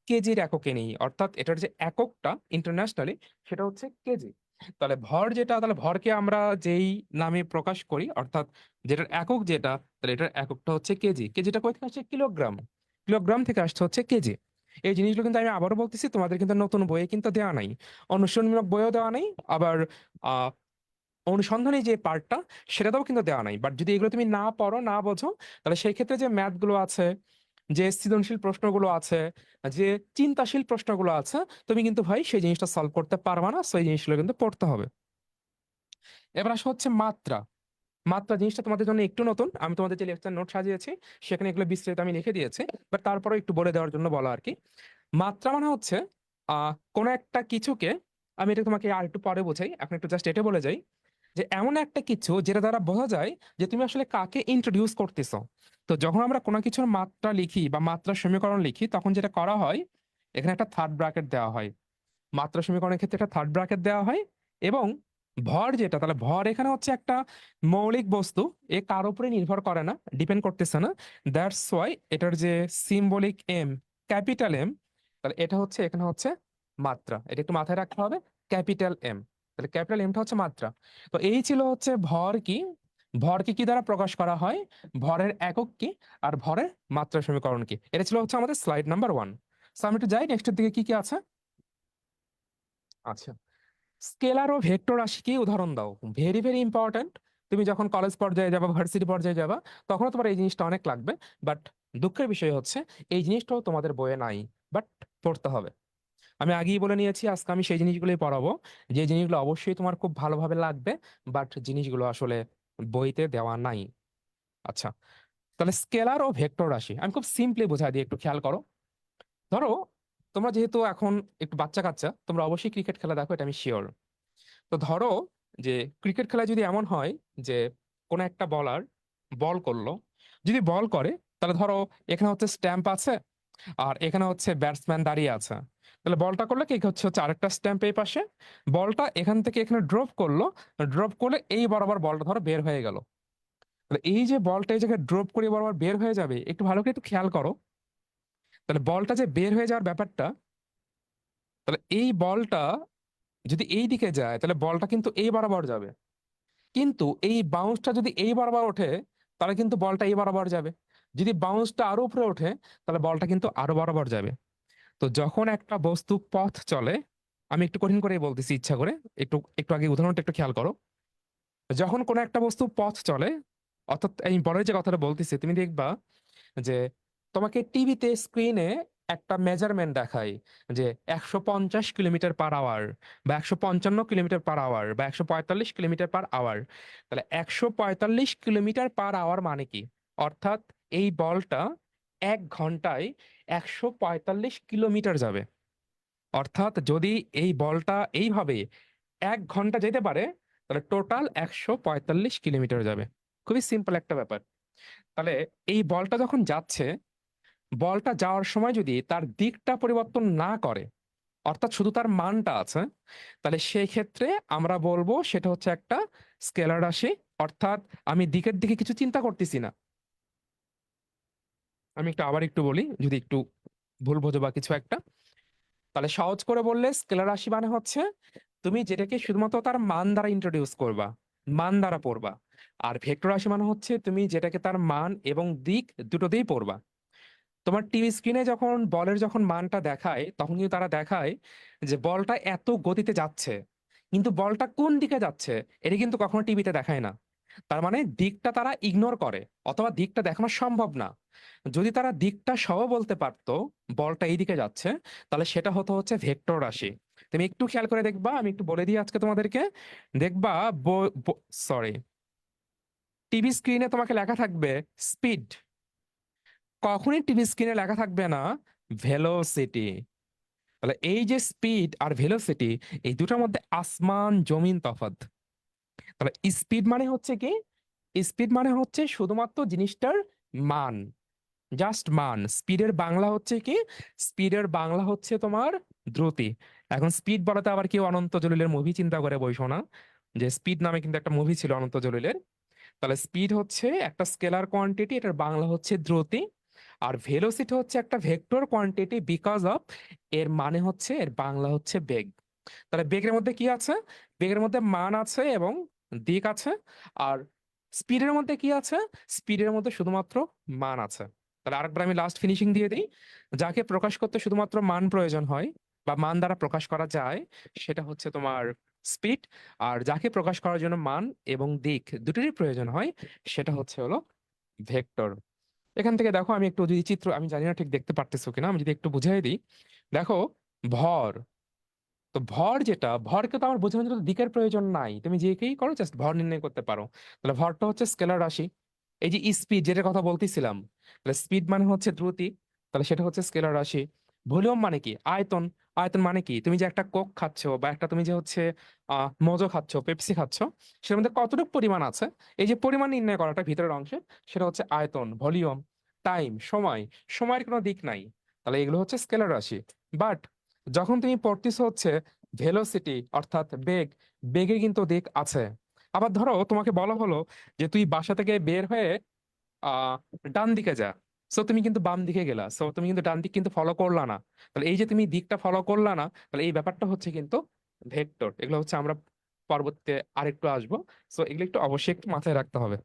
কেজির এককে নেই। অর্থাৎ এটার যে এককটা ইন্টারন্যাশনালি, সেটা হচ্ছে কেজি। তাহলে ভর যেটা, তাহলে ভরকে আমরা যেই নামে প্রকাশ করি, অর্থাৎ যেটার একক যেটা, তাহলে এটার এককটা হচ্ছে কেজি। কেজিটা কোথা থেকে আসছে? কিলোগ্রাম। কিলোগ্রাম থেকে আসছে হচ্ছে কেজি। এই জিনিসগুলো কিন্তু আমি আবারও বলতেছি, তোমাদের কিন্তু নতুন বইয়ে কিন্তু দেওয়া নাই, অনুশীলনমূলক বইও দেওয়া নাই, আবার আহ অনুসন্ধানী যে পার্টটা, সেটাতেও কিন্তু দেওয়া নাই। বাট যদি এগুলো তুমি না পড়ো, না বোঝো, তাহলে সেই ক্ষেত্রে যে ম্যাথ গুলো আছে, যে সৃজনশীল প্রশ্নগুলো আছে, যে চিন্তাশীল প্রশ্নগুলো আছে, তুমি কিন্তু ভাই সেই জিনিসটা সলভ করতে পারবা না। সেই জিনিসগুলো কিন্তু পড়তে হবে। এবার আসা হচ্ছে মাত্রা। মাত্রা জিনিসটা তোমাদের জন্য একটু নতুন, আমি তোমাদের যে লেকচার নোট সাজিয়েছি সেখানে এগুলো বিস্তারিত আমি লিখে দিয়েছি, বাট তারপরে একটু বলে দেওয়ার জন্য বলা আর কি। মাত্রা মানে হচ্ছে কোনো একটা কিছুকে, আমি এটা তোমাকে আর একটু পরে বোঝাই, এখন একটু জাস্ট এটা বলে যাই, যে এমন একটা কিছু যেটা দ্বারা বোঝা যায় যে তুমি আসলে কাকে ইন্ট্রোডিউস করতেছো। তো যখন আমরা কোনো কিছুর মাত্রা লিখি বা মাত্রা সমীকরণ লিখি, তখন যেটা করা হয়, এখানে একটা থার্ড ব্র্যাকেট দেওয়া হয়। মাত্রা সমীকরণের ক্ষেত্রে একটা থার্ড ব্র্যাকেট দেওয়া হয়। এবং ভর যেটা, তাহলে ভর এখানে হচ্ছে একটা মৌলিক বস্তু, এ কার উপরে নির্ভর করে না, ডিপেন্ড করতেছে না। দ্যাটস ওয়াই এটার যে সিম্বলিক এম, ক্যাপিটাল এম, তাহলে এটা হচ্ছে এখানে হচ্ছে মাত্রা। এটা একটু মাথায় রাখতে হবে, ক্যাপিটাল এম। তাহলে ক্যাপিটাল এমটা হচ্ছে মাত্রা। তো এই ছিল হচ্ছে ভর কি, ভরকে কি দ্বারা প্রকাশ করা হয়, ভরের একক কি, আর ভরের মাত্রা সমীকরণ কি। এটা ছিল হচ্ছে আমাদের স্লাইড নাম্বার 1। সো আমি একটু যাই নেক্সটের দিকে, কি কি আছে। আচ্ছা, স্কেলার ও ভেক্টর রাশিকে উদাহরণ দাও। Very very important. তুমি যখন কলেজ পর্যায়ে যাবা, ভার্সিটি পর্যায়ে যাবা, তখন তোমার এই জিনিসটা অনেক লাগবে। বাট দুঃখের বিষয় হচ্ছে এই জিনিসটাও তোমাদের বইয়ে নাই, বাট পড়তে হবে। আমি আগেই বলে নিয়েছি আজকে আমি সেই জিনিসগুলোই পড়াবো, যে জিনিসগুলো অবশ্যই তোমার খুব ভালোভাবে লাগবে, বাট জিনিসগুলো আসলে বইতে দেওয়া নাই। আচ্ছা, তাহলে স্কেলার ও ভেক্টর রাশি আমি খুব সিম্পলি বোঝাই দিই, একটু খেয়াল করো। ধরো তোমরা যেহেতু এখন একটু বাচ্চা কাচ্চা, তোমরা অবশ্যই ক্রিকেট খেলা দেখো, এটা আমি শিওর। তো ধরো যে ক্রিকেট খেলায় যদি এমন হয় যে কোনো একটা বলার বল করলো, যদি বল করে, তাহলে ধরো এখানে হচ্ছে স্ট্যাম্প আছে, আর এখানে হচ্ছে ব্যাটসম্যান দাঁড়িয়ে আছে। তাহলে বলটা করলে কি হচ্ছে, হচ্ছে আরেকটা স্ট্যাম্প এই পাশে, বলটা এখান থেকে এখানে ড্রপ করলো, ড্রপ করলে এই বরাবর বলটা ধরো বের হয়ে গেল। তাহলে এই যে বলটা এই জায়গায় ড্রপ করে বরাবর বের হয়ে যাবে, একটু ভালো করে একটু খেয়াল করো। তাহলে বলটা যে বের হয়ে যাওয়ার ব্যাপারটা, তাহলে এই বলটা যদি এই দিকে যায়, তাহলে বলটা কিন্তু এই বরাবর যাবে। কিন্তু এই বাউন্সটা যদি এই বরাবর ওঠে, তাহলে কিন্তু বলটা এই বরাবর যাবে। যদি বাউন্সটা আরো উপরে ওঠে, তাহলে বলটা কিন্তু আরো বরাবর যাবে। তো যখন একটা বস্তু পথ চলে, আমি একটু কঠিন করে বলতেছি ইচ্ছা করে, একটু একটু আগে উদাহরণটা একটু খেয়াল করো। যখন কোনো একটা বস্তু পথ চলে, অর্থাৎ এই বলের যে কথাটা বলতেছি, তুমি দেখবা যে তোমাকে টিভিতে স্ক্রিনে একটা মেজারমেন্ট দেখায় যে 150 কিলোমিটার পার আওয়ার, বা 155 কিলোমিটার পার আওয়ার, বা 145 কিলোমিটার পার আওয়ার। তাহলে 145 কিলোমিটার পার আওয়ার মানে কি? অর্থাৎ এই বলটা 1 ঘন্টায় 145 কিলোমিটার যাবে। অর্থাৎ যদি এই বলটা এইভাবে 1 ঘন্টা যেতে পারে, তাহলে টোটাল 145 কিলোমিটার যাবে। খুবই সিম্পল একটা ব্যাপার। তাহলে এই বলটা যখন যাচ্ছে, বলটা যাওয়ার সময় যদি তার দিকটা পরিবর্তন না করে, অর্থাৎ শুধু তার মানটা আছে, তাহলে সেই ক্ষেত্রে আমরা বলবো সেটা হচ্ছে একটা স্কেলার রাশি। অর্থাৎ আমি দিকের দিকে কিছু চিন্তা করতেছি না। আমি একটু আবার একটু বলি, যদি একটু ভুল বোঝো বা কিছু একটা, তাহলে সহজ করে বললে স্কেলার রাশি মানে হচ্ছে তুমি যেটাকে শুধুমাত্র তার মান দ্বারা ইন্ট্রোডিউস করবা, মান দ্বারা পড়বা। আর ভেক্টর রাশি মানে হচ্ছে তুমি যেটাকে তার মান এবং দিক দুটোতেই পড়বা। তোমার টিভি স্ক্রিনে যখন বলের যখন মানটা দেখায়, তখন কিন্তু তারা দেখায় যে বলটা এত গতিতে যাচ্ছে, কিন্তু বলটা কোন দিকে যাচ্ছে এটা কিন্তু কখনো টিভিতে দেখায় না। তার মানে দিকটা তারা ইগনোর করে, অথবা দিকটা দেখানো সম্ভব না। যদি তারা দিকটা সহ বলতে পারতো বলটা এই দিকে যাচ্ছে, তাহলে সেটা হতো হচ্ছে ভেক্টর রাশি। তুমি একটু খেয়াল করে দেখবা, আমি একটু বলে দিই আজকে তোমাদেরকে। দেখবা, সরি, টিভি স্ক্রিনে তোমাকে লেখা থাকবে স্পিড, কখনই টিভি স্ক্রিনে লেখা থাকবে না ভেলোসিটি। তাহলে এই যে স্পিড আর ভেলোসিটি, এই দুটার মধ্যে আসমান জমিন তফাৎ। তাহলে স্পিড মানে হচ্ছে কি? স্পিড মানে হচ্ছে শুধুমাত্র জিনিসটার মান, জাস্ট মান। স্পিডের বাংলা হচ্ছে কি? স্পিডের বাংলা হচ্ছে তোমার দ্রুতি। এখন স্পিড বলাতে আবার কেউ অনন্ত জলিলের মুভি চিন্তা করে বইসো না, যে স্পিড নামে কিন্তু একটা মুভি ছিল অনন্ত জলিলের। তাহলে স্পিড হচ্ছে একটা স্কেলার কোয়ান্টিটি, এটার বাংলা হচ্ছে দ্রুতি। আর ভেলোসিটি হচ্ছে একটা ভেক্টর কোয়ান্টিটি, বিকজ অফ এর মানে হচ্ছে, এর বাংলা হচ্ছে বেগ। তাহলে বেগের মধ্যে কি আছে? বেগের মধ্যে মান আছে এবং দিক আছে। আর স্পিডের মধ্যে কি আছে? স্পিডের মধ্যে শুধুমাত্র মান আছে। তাহলে আরেকবার আমি লাস্ট ফিনিশিং দিয়ে দিই। যাকে প্রকাশ করতে শুধুমাত্র মান প্রয়োজন হয়, বা মান দ্বারা প্রকাশ করা যায়, সেটা হচ্ছে তোমার স্পিড। আর যাকে প্রকাশ করার জন্য মান এবং দিক দুটোরই প্রয়োজন হয়, সেটা হচ্ছে হলো ভেক্টর। এখান থেকে দেখো, আমি একটু যদি চিত্র, আমি জানি না ঠিক দেখতে পারতেছো কিনা, আমি যদি একটু বুঝাই দিই। দেখো, ভর, তো ভর যেটা, ভরকে তো আমার বোঝানোর জন্য তো দিকের প্রয়োজন নাই, তুমি যে কেই করো জাস্ট ভর নির্ণয় করতে পারো। তাহলে ভরটা হচ্ছে স্কেলার রাশি। এই যে স্পিড যেটার কথা বলতেছিলাম, তাহলে স্পিড মানে হচ্ছে দ্রুতি, তাহলে সেটা হচ্ছে স্কেলার রাশি। ভলিউম মানে কি? আয়তন। আয়তন মানে কি? তুমি যে একটা কোক খাচ্ছ, বা একটা তুমি যে হচ্ছে মজো খাচ্ছ, পেপসি খাচ্ছ, সেটার মধ্যে কতটুকু পরিমাণ আছে, এই যে পরিমাণ নির্ণয় করাটা ভিতরের অংশে, সেটা হচ্ছে আয়তন, ভলিউম। টাইম, সময়, সময়ের কোনো দিক নাই। তাহলে এগুলো হচ্ছে স্কেলার রাশি। বাট যখন তুমি পড়তেছো হচ্ছে ভেলোসিটি, অর্থাৎ বেগ, বেগে কিন্তু দিক আছে। আবার ধরো তোমাকে বলা হলো যে তুই বাসা থেকে বের হয়ে আহ ডান দিকে যা, সো তুমি কিন্তু বাম দিকে গেলা, সো তুমি কিন্তু ডান দিক কিন্তু ফলো করলা না। তাহলে এই যে তুমি দিকটা ফলো করলা না, তাহলে এই ব্যাপারটা হচ্ছে কিন্তু ভেক্টর। এগুলো হচ্ছে আমরা পরবর্তীতে আরেকটু আসবো। সো এগুলো একটু অবশ্যই একটু মাথায় রাখতে হবে।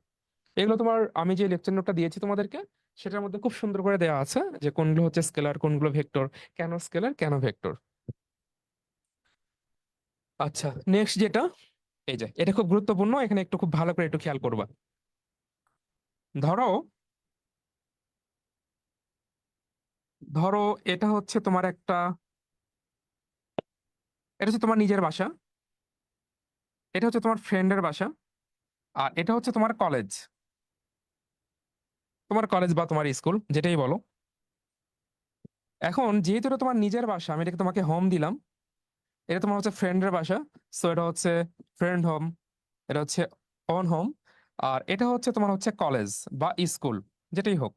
এগুলো তোমার, আমি যে লেকচার নোটটা দিয়েছি তোমাদেরকে, সেটার মধ্যে খুব সুন্দর করে দেওয়া আছে যে কোনগুলো হচ্ছে স্কেলার, কোনগুলো ভেক্টর, কেন স্কেলার কেন ভেক্টর। আচ্ছা, নেক্সট যেটা, এই যে এটা খুব গুরুত্বপূর্ণ, এখানে একটু খুব ভালো করে একটু খেয়াল করবা। ধরো, ধরো এটা হচ্ছে তোমার একটা, এটা হচ্ছে তোমার নিজের বাসা, এটা হচ্ছে তোমার ফ্রেন্ডের বাসা, আর এটা হচ্ছে তোমার কলেজ। তোমার কলেজ বা তোমার স্কুল যেটাই বলো। এখন যেহেতু এটা তোমার নিজের বাসা, আমি এটাকে তোমাকে হোম দিলাম। এটা তোমার হচ্ছে ফ্রেন্ডের বাসা, সো এটা হচ্ছে ফ্রেন্ড হোম। এটা হচ্ছে অন হোম। আর এটা হচ্ছে তোমার হচ্ছে কলেজ বা স্কুল, যেটাই হোক।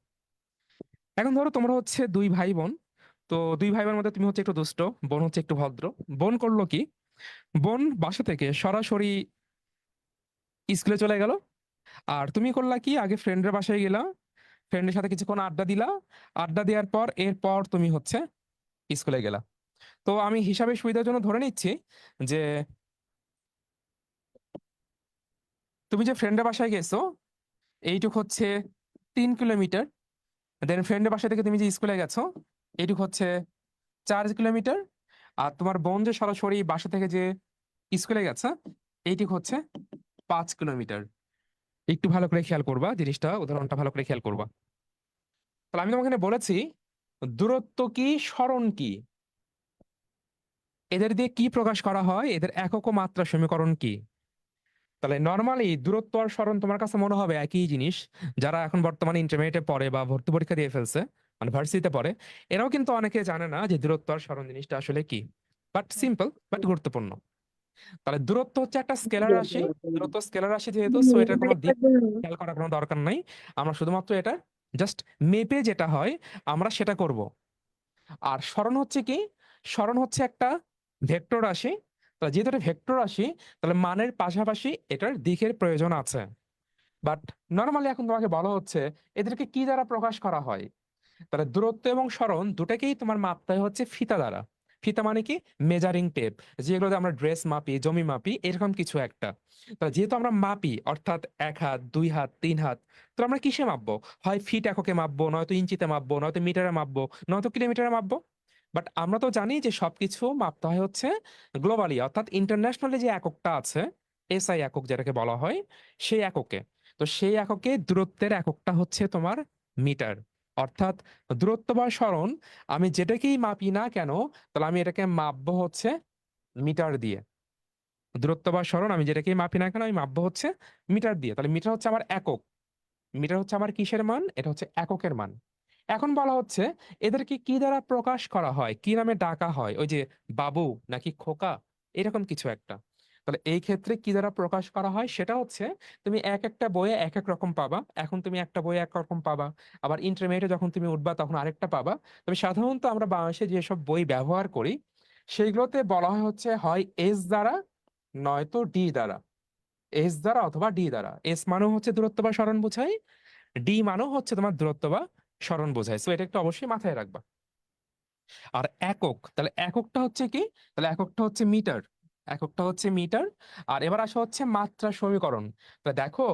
এখন ধরো তোমরা হচ্ছে দুই ভাই বোন। তো দুই ভাই বোনের মধ্যে তুমি হচ্ছে একটু দুষ্ট, বোন হচ্ছে একটু ভদ্র। বোন করলো কি? বোন বাসা থেকে সরাসরি স্কুলে চলে গেল। আর তুমি করলা কি? আগে ফ্রেন্ডের বাসায় গেলা, ফ্রেন্ডের সাথে কিছুক্ষণ আড্ডা দিলা। আড্ডা দেওয়ার পর এরপর তুমি হচ্ছে স্কুলে গেলা। তো আমি হিসাবে সুবিধার জন্য ধরে নিচ্ছি যে তুমি যে ফ্রেন্ডের বাসায় গেছো, এইটুক হচ্ছে 3 কিলোমিটার। দেন ফ্রেন্ডের বাসা থেকে তুমি যে স্কুলে গেছো, এইটুক হচ্ছে 4 কিলোমিটার। আর তোমার বোন যে সরাসরি বাসা থেকে যে স্কুলে গেছে, এইটুক হচ্ছে 5 কিলোমিটার। একটু ভালো করে খেয়াল করবা জিনিসটা, উদাহরণটা ভালো করে খেয়াল করবা। তাহলে আমি তোমাকে এখানে বলেছি দূরত্ব কি, সরণ কি, এদের দিয়ে কি প্রকাশ করা হয়, এদের একক ও মাত্রা সমীকরণ কি। তাহলে নর্মালি দূরত্ব আর সরণ তোমার কাছে মনে হবে একই জিনিস। যারা এখন বর্তমানে ইন্টারমিডিয়েটে পড়ে বা ভর্তি পরীক্ষা দিয়ে ফেলছে, মানে ভার্সিটিতে পড়ে, এরাও কিন্তু অনেকে জানে না যে দূরত্ব আর সরণ জিনিসটা আসলে কি। বাট সিম্পল, বাট গুরুত্বপূর্ণ। তাহলে দূরত্ব হচ্ছে একটা স্কেলার রাশি। দূরত্ব স্কেলার রাশি যেহেতু, সো এটার কোনো দিক খেয়াল করার কোনো দরকার নাই। আমরা শুধুমাত্র এটা জাস্ট মেপে যেটা হয় আমরা সেটা করব। আর সরণ হচ্ছে কি, সরণ হচ্ছে একটা ভেক্টর রাশি। তাহলে যেহেতু এটা ভেক্টর রাশি, তাহলে মানের পাশাপাশি এটার দিকের প্রয়োজন আছে। বাট নর্মালি এখন তোমাকে বলা হচ্ছে এদেরকে কি দ্বারা প্রকাশ করা হয়। তাহলে দূরত্ব এবং সরণ দুটাকেই তোমার মাপতে হয় হচ্ছে ফিতা দ্বারা। ফিতা মানে কি, মেজারিং টেপ, যেগুলোতে আমরা ড্রেস মাপি, জমি মাপি, এরকম কিছু একটা। তাহলে যেহেতু আমরা মাপি, অর্থাৎ 1 হাত, 2 হাত, 3 হাত, তো আমরা কিসে মাপবো? হয় ফিট এককে মাপবো, নয়তো ইঞ্চিতে মাপবো, নয়তো মিটারে মাপবো, নয়তো কিলোমিটারে মাপবো। বাট আমরা তো জানি যে সবকিছু মাপতে হয় হচ্ছে গ্লোবালি, অর্থাৎ ইন্টারন্যাশনালি যে এককটা আছে, এসআই একক যেটাকে বলা হয়, সেই এককে। তো সেই এককে দূরত্বের এককটা হচ্ছে তোমার মিটার। অর্থাৎ দূরত্ব বা সরণ আমি যেটাকেই মাপি না কেন, তাহলে আমি এটাকে মাপবো হচ্ছে মিটার দিয়ে। দূরত্ব বা সরণ আমি যেটাকেই মাপি না কেন আমি মাপবো হচ্ছে মিটার দিয়ে। তাহলে মিটার হচ্ছে আমার একক। মিটার হচ্ছে আমার কিসের মান? এটা হচ্ছে এককের মান। এখন বলা হচ্ছে এদেরকে কি দ্বারা প্রকাশ করা হয়, কি নামে ডাকা হয়, ওই যে বাবু নাকি খোকা, এরকম কিছু একটা। তাহলে এই ক্ষেত্রে কি দ্বারা প্রকাশ করা হয় সেটা হচ্ছে, তুমি এক একটা বইয়ে এক এক রকম পাবা। এখন তুমি একটা বইয়ে এক রকম পাবা, আবার ইন্টারমিডিয়েটে যখন তুমি উঠবা তখন আরেকটা পাবা। তবে সাধারণত আমরা বাংলাদেশে যেসব বই ব্যবহার করি সেইগুলোতে বলা হয় হচ্ছে হয় এস দ্বারা, নয়তো ডি দ্বারা। এস দ্বারা অথবা ডি দ্বারা। এস মানে হচ্ছে দূরত্ব বা সরণ বোঝায়, ডি মানেও হচ্ছে তোমার দূরত্ব বা সরণ বোঝায়। সো এটা একটু অবশ্যই মাথায় রাখবা। আর একক, তাহলে এককটা হচ্ছে কি? তাহলে এককটা হচ্ছে মিটার। এককটা হচ্ছে মিটার। আর এবার আসা হচ্ছে মাত্রা সমীকরণ। তা দেখো,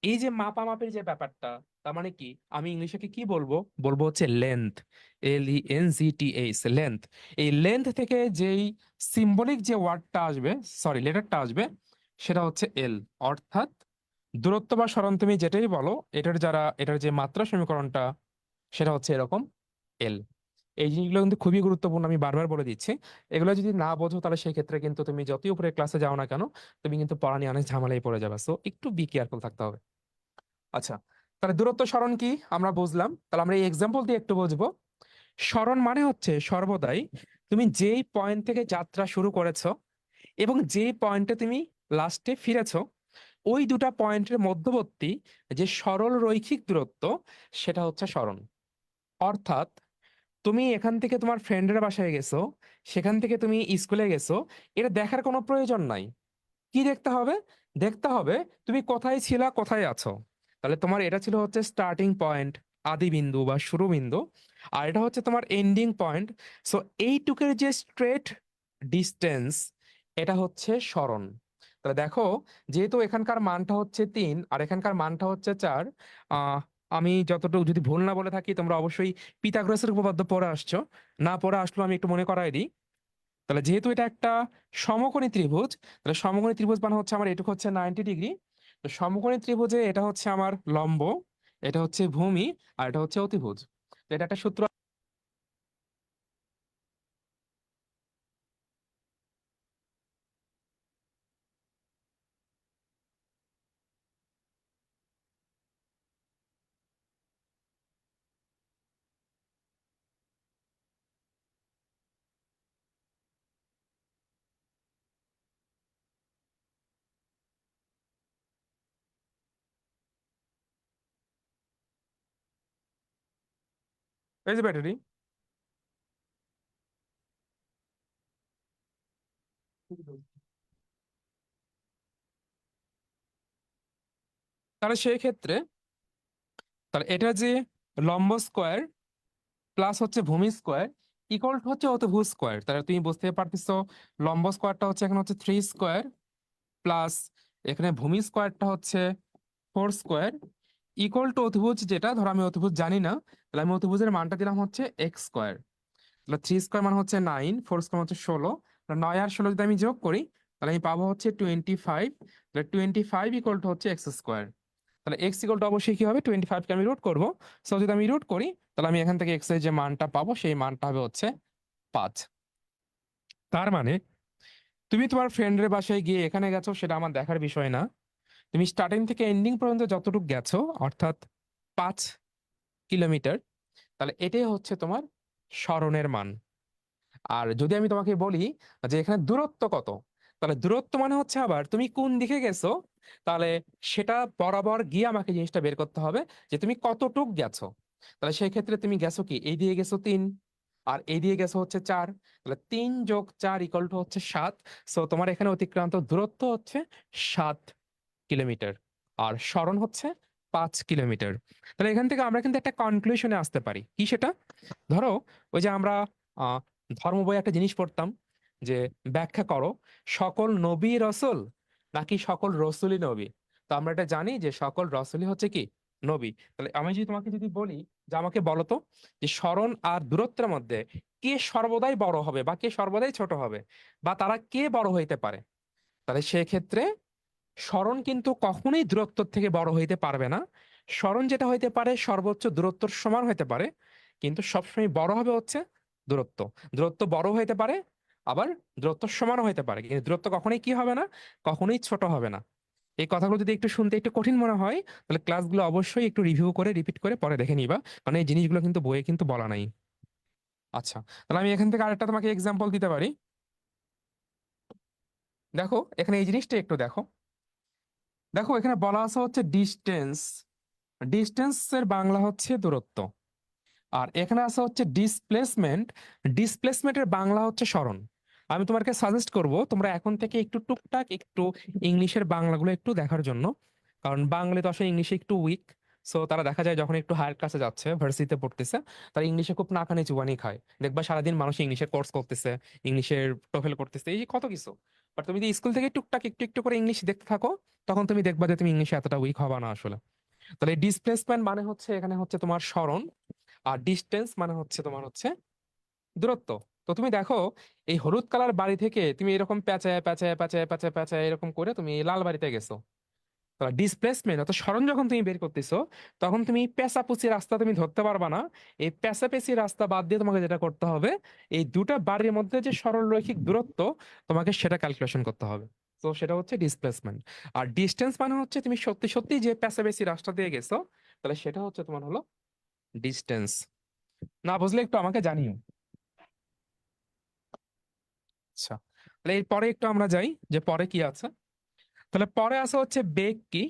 এই যে মাপামাপির যে ব্যাপারটা, তার মানে কি, আমি ইংলিশে কি বলবো? বলবো হচ্ছে লেন্থ। LENGTH, length. এই লেন্থ থেকে যেই সিম্বলিক যে ওয়ার্ডটা আসবে, সরি লেটারটা আসবে, সেটা হচ্ছে এল। অর্থাৎ দূরত্ব বা সরণ তুমি যেটাই বলো, এটার যে মাত্রা সমীকরণটা সেটা হচ্ছে এরকম এল। এই জিনিসগুলো কিন্তু খুবই গুরুত্বপূর্ণ, আমি বারবার বলে দিচ্ছি। এগুলো যদি না বোঝো তাহলে সেক্ষেত্রে কিন্তু তুমি যতই উপরে ক্লাসে যাও না কেন, তুমি কিন্তু পড়া নিয়ে অনেক ঝামেলায় পড়ে যাবে। সো একটু বি কেয়ারফুল থাকতে হবে। আচ্ছা, তাহলে দূরত্ব সরণ কি আমরা বুঝলাম। তাহলে আমরা এই এক্সাম্পল দিয়ে একটু বুঝবো। সরণ মানে হচ্ছে সর্বদাই তুমি যেই পয়েন্ট থেকে যাত্রা শুরু করেছো এবং যেই পয়েন্টে তুমি লাস্টে ফিরেছো, ওই দুটা পয়েন্টের মধ্যবর্তী যে সরল রৈখিক দূরত্ব, সেটা হচ্ছে সরণ। অর্থাৎ তুমি এখান থেকে তোমার ফ্রেন্ডের বাসায় গেছো, সেখান থেকে তুমি স্কুলে গেছো, এটা দেখার কোনো প্রয়োজন নাই। কি দেখতে হবে? দেখতে হবে তুমি কোথায় ছিলা, কোথায় আছো। তাহলে তোমার এটা ছিল হচ্ছে স্টার্টিং পয়েন্ট, আদি বিন্দু বা শুরু বিন্দু। আর এটা হচ্ছে তোমার এন্ডিং পয়েন্ট। সো এইটুকের যে স্ট্রেট ডিস্টেন্স, এটা হচ্ছে সরণ। তাহলে দেখো, যেহেতু এখানকার মানটা হচ্ছে 3 আর এখানকার মানটা হচ্ছে 4, আমি যতটুকু যদি ভুল না বলে থাকি, তোমরা অবশ্যই পিথাগোরাসের উপপাদ্য পড়ে আসছো। না পড়ে আসলেও আমি একটু মনে করাই দিই। তাহলে যেহেতু এটা একটা সমকোণী ত্রিভুজ, তাহলে সমকোণী ত্রিভুজ মানে হচ্ছে আমার এটুকু হচ্ছে 90 ডিগ্রি। তো সমকোণী ত্রিভুজে এটা হচ্ছে আমার লম্ব, এটা হচ্ছে ভূমি, আর এটা হচ্ছে অতিভুজ। তো এটা একটা সূত্র। এই যে ব্যাটারি। তাহলে সেই ক্ষেত্রে, তাহলে এটা যে লম্ব স্কোয়ার প্লাস হচ্ছে ভূমি স্কোয়ার ইকুয়াল টু হচ্ছে অতিভুজ স্কোয়ার। তাহলে তুমি বুঝতে পারতেছো, লম্ব স্কোয়ারটা হচ্ছে এখানে হচ্ছে 3 স্কোয়ার, প্লাস এখানে ভূমি স্কোয়ারটা হচ্ছে 4 স্কোয়ার, ইকুয়াল টু অতিভুজ যেটা, ধরো আমি অতিভুজ জানি না, তাহলে আমি অতিভুজের মানটা দিলাম হচ্ছে x স্কোয়ার। তাহলে 3 স্কোয়ার মানে হচ্ছে 9, 4 স্কোয়ার হচ্ছে 16। 9 আর 16 যদি আমি যোগ করি, তাহলে আমি পাবো হচ্ছে 25। তাহলে 25 ইকুয়াল টু হচ্ছে x স্কোয়ার। তাহলে এক্স ইকুয়াল টু অবশ্যই কি হবে, 25 কে আমি রুট করবো। সো যদি আমি রুট করি, তাহলে আমি এখান থেকে এক্স এর যে মানটা পাবো সেই মানটা হবে হচ্ছে 5। তার মানে তুমি তোমার ফ্রেন্ডের বাসায় গিয়ে এখানে গেছো সেটা আমার দেখার বিষয় না, তুমি স্টার্টিং থেকে এন্ডিং পর্যন্ত যতটুকু গেছো, অর্থাৎ 5 কিলোমিটার, তাহলে এটাই হচ্ছে তোমার সরণের মান। আর যদি আমি তোমাকে বলি যে এখানে দূরত্ব কত, তাহলে দূরত্ব মানে হচ্ছে আবার তুমি কোন দিকে গেছো, তাহলে সেটা বরাবর গিয়ে আমাকে জিনিসটা বের করতে হবে যে তুমি কতটুক গেছো। তাহলে সেই ক্ষেত্রে তুমি গেছো কি, এই দিয়ে গেছো 3, আর এই দিয়ে গেছো হচ্ছে 4, তাহলে 3 + 4 = হচ্ছে 7। সো তোমার এখানে অতিক্রান্ত দূরত্ব হচ্ছে 7 কিলোমিটার, আর সরণ হচ্ছে 5 কিলোমিটার। তাহলে এখান থেকে আমরা কিন্তু একটা কনক্লুশনে আসতে পারি, কি সেটা, ধরো ওই যে আমরা আহ ধর্ম বই একটা জিনিস পড়তাম যে ব্যাখ্যা করো সকল নবী রসুল নাকি সকল রসুলই নবী। তো আমরা এটা জানি যে সকল রসুলই হচ্ছে কি, নবী। তাহলে আমি যদি তোমাকে যদি বলি যে আমাকে বলো তো যে স্মরণ আর দূরত্বের মধ্যে কে সর্বদাই বড় হবে বা কে সর্বদাই ছোট হবে, বা তারা কে বড় হইতে পারে, তাহলে সেক্ষেত্রে স্মরণ কিন্তু কখনোই দূরত্ব থেকে বড় হইতে পারবে না। স্মরণ যেটা হইতে পারে সর্বোচ্চ দূরত্বর সমান হইতে পারে, কিন্তু সবসময় বড় হবে হচ্ছে দূরত্ব। দূরত্ব বড় হইতে পারে, আবার দূরত্ব সমানও হইতে পারে, কিন্তু দূরত্ব কখনোই কি হবে না, কখনোই ছোট হবে না। এই কথাগুলো যদি একটু শুনতে একটু কঠিন মনে হয়, তাহলে ক্লাসগুলো অবশ্যই একটু রিভিউ করে রিপিট করে পরে দেখে নিবা, কারণ এই জিনিসগুলো কিন্তু বইয়ে কিন্তু বলা নাই। আচ্ছা, তাহলে আমি এখান থেকে আরেকটা তোমাকে এক্সাম্পল দিতে পারি। দেখো এখানে এই জিনিসটা একটু দেখো। দেখো এখানে বলা আছে হচ্ছে ডিস্টেন্স, ডিস্টেন্সের বাংলা হচ্ছে দূরত্ব। আর এখানে আছে হচ্ছে ডিসপ্লেসমেন্ট, ডিসপ্লেসমেন্টের বাংলা হচ্ছে সরণ। আমি তোমাকে সাজেস্ট করব তোমরা এখন থেকে একটু টুকটাক একটু ইংলিশের বাংলাগুলো একটু দেখার জন্য, কারণ বাংলা তো আসলে ইংলিশে একটু উইক। সো তারা দেখা যায় যখন একটু হায়ার ক্লাসে যাচ্ছে, ভার্সিটিতে পড়তেছে, তারা ইংলিশে খুব নাকানি চুবানি খায়। দেখবা সারাদিন মানুষ ইংলিশের কোর্স করতেছে, ইংলিশের টোফেল করতেছে, এই যে কত কিছু। বাট তুমি যদি স্কুল থেকে টুকটাক একটু একটু করে ইংলিশ দেখতে থাকো, তখন তুমি দেখবা যে তুমি ইংলিশে এতটা উইক হবা না আসলে। তাহলে ডিসপ্লেসমেন্ট মানে হচ্ছে এখানে হচ্ছে তোমার সরণ, আর ডিস্টেন্স মানে হচ্ছে তোমার হচ্ছে দূরত্ব। তো তুমি দেখো এই হলুদ কালার বাড়ি থেকে তুমি এরকম প্যাচায় প্যাচায় প্যাচায় প্যাচায় প্যাচায় এরকম করে তুমি এই লাল বাড়িতে গেছো। তাহলে ডিসপ্লেসমেন্ট অর্থাৎ সরণ যখন তুমি বের করতেছো, তখন তুমি পেঁচাপুচি রাস্তা তুমি ধরতে পারবা না। এই পেঁচাপেচি রাস্তা বাদ দিয়ে তোমাকে যেটা করতে হবে, এই দুটা বাড়ির মধ্যে যে সরল রৈখিক দূরত্ব, তোমাকে সেটা ক্যালকুলেশন করতে হবে। তো সেটা হচ্ছে ডিসপ্লেসমেন্ট। আর ডিস্টেন্স মানে হচ্ছে তুমি সত্যি সত্যি যে পেঁচাপেচি রাস্তা দিয়ে গেছো, তাহলে সেটা হচ্ছে তোমার হলো ডিস্টেন্স। না বুঝলে একটু আমাকে জানিও। আচ্ছা, তাহলে এরপরে একটু আমরা যাই যে পরে কি আছে। তাহলে পরে আছে হচ্ছে বেগ কি,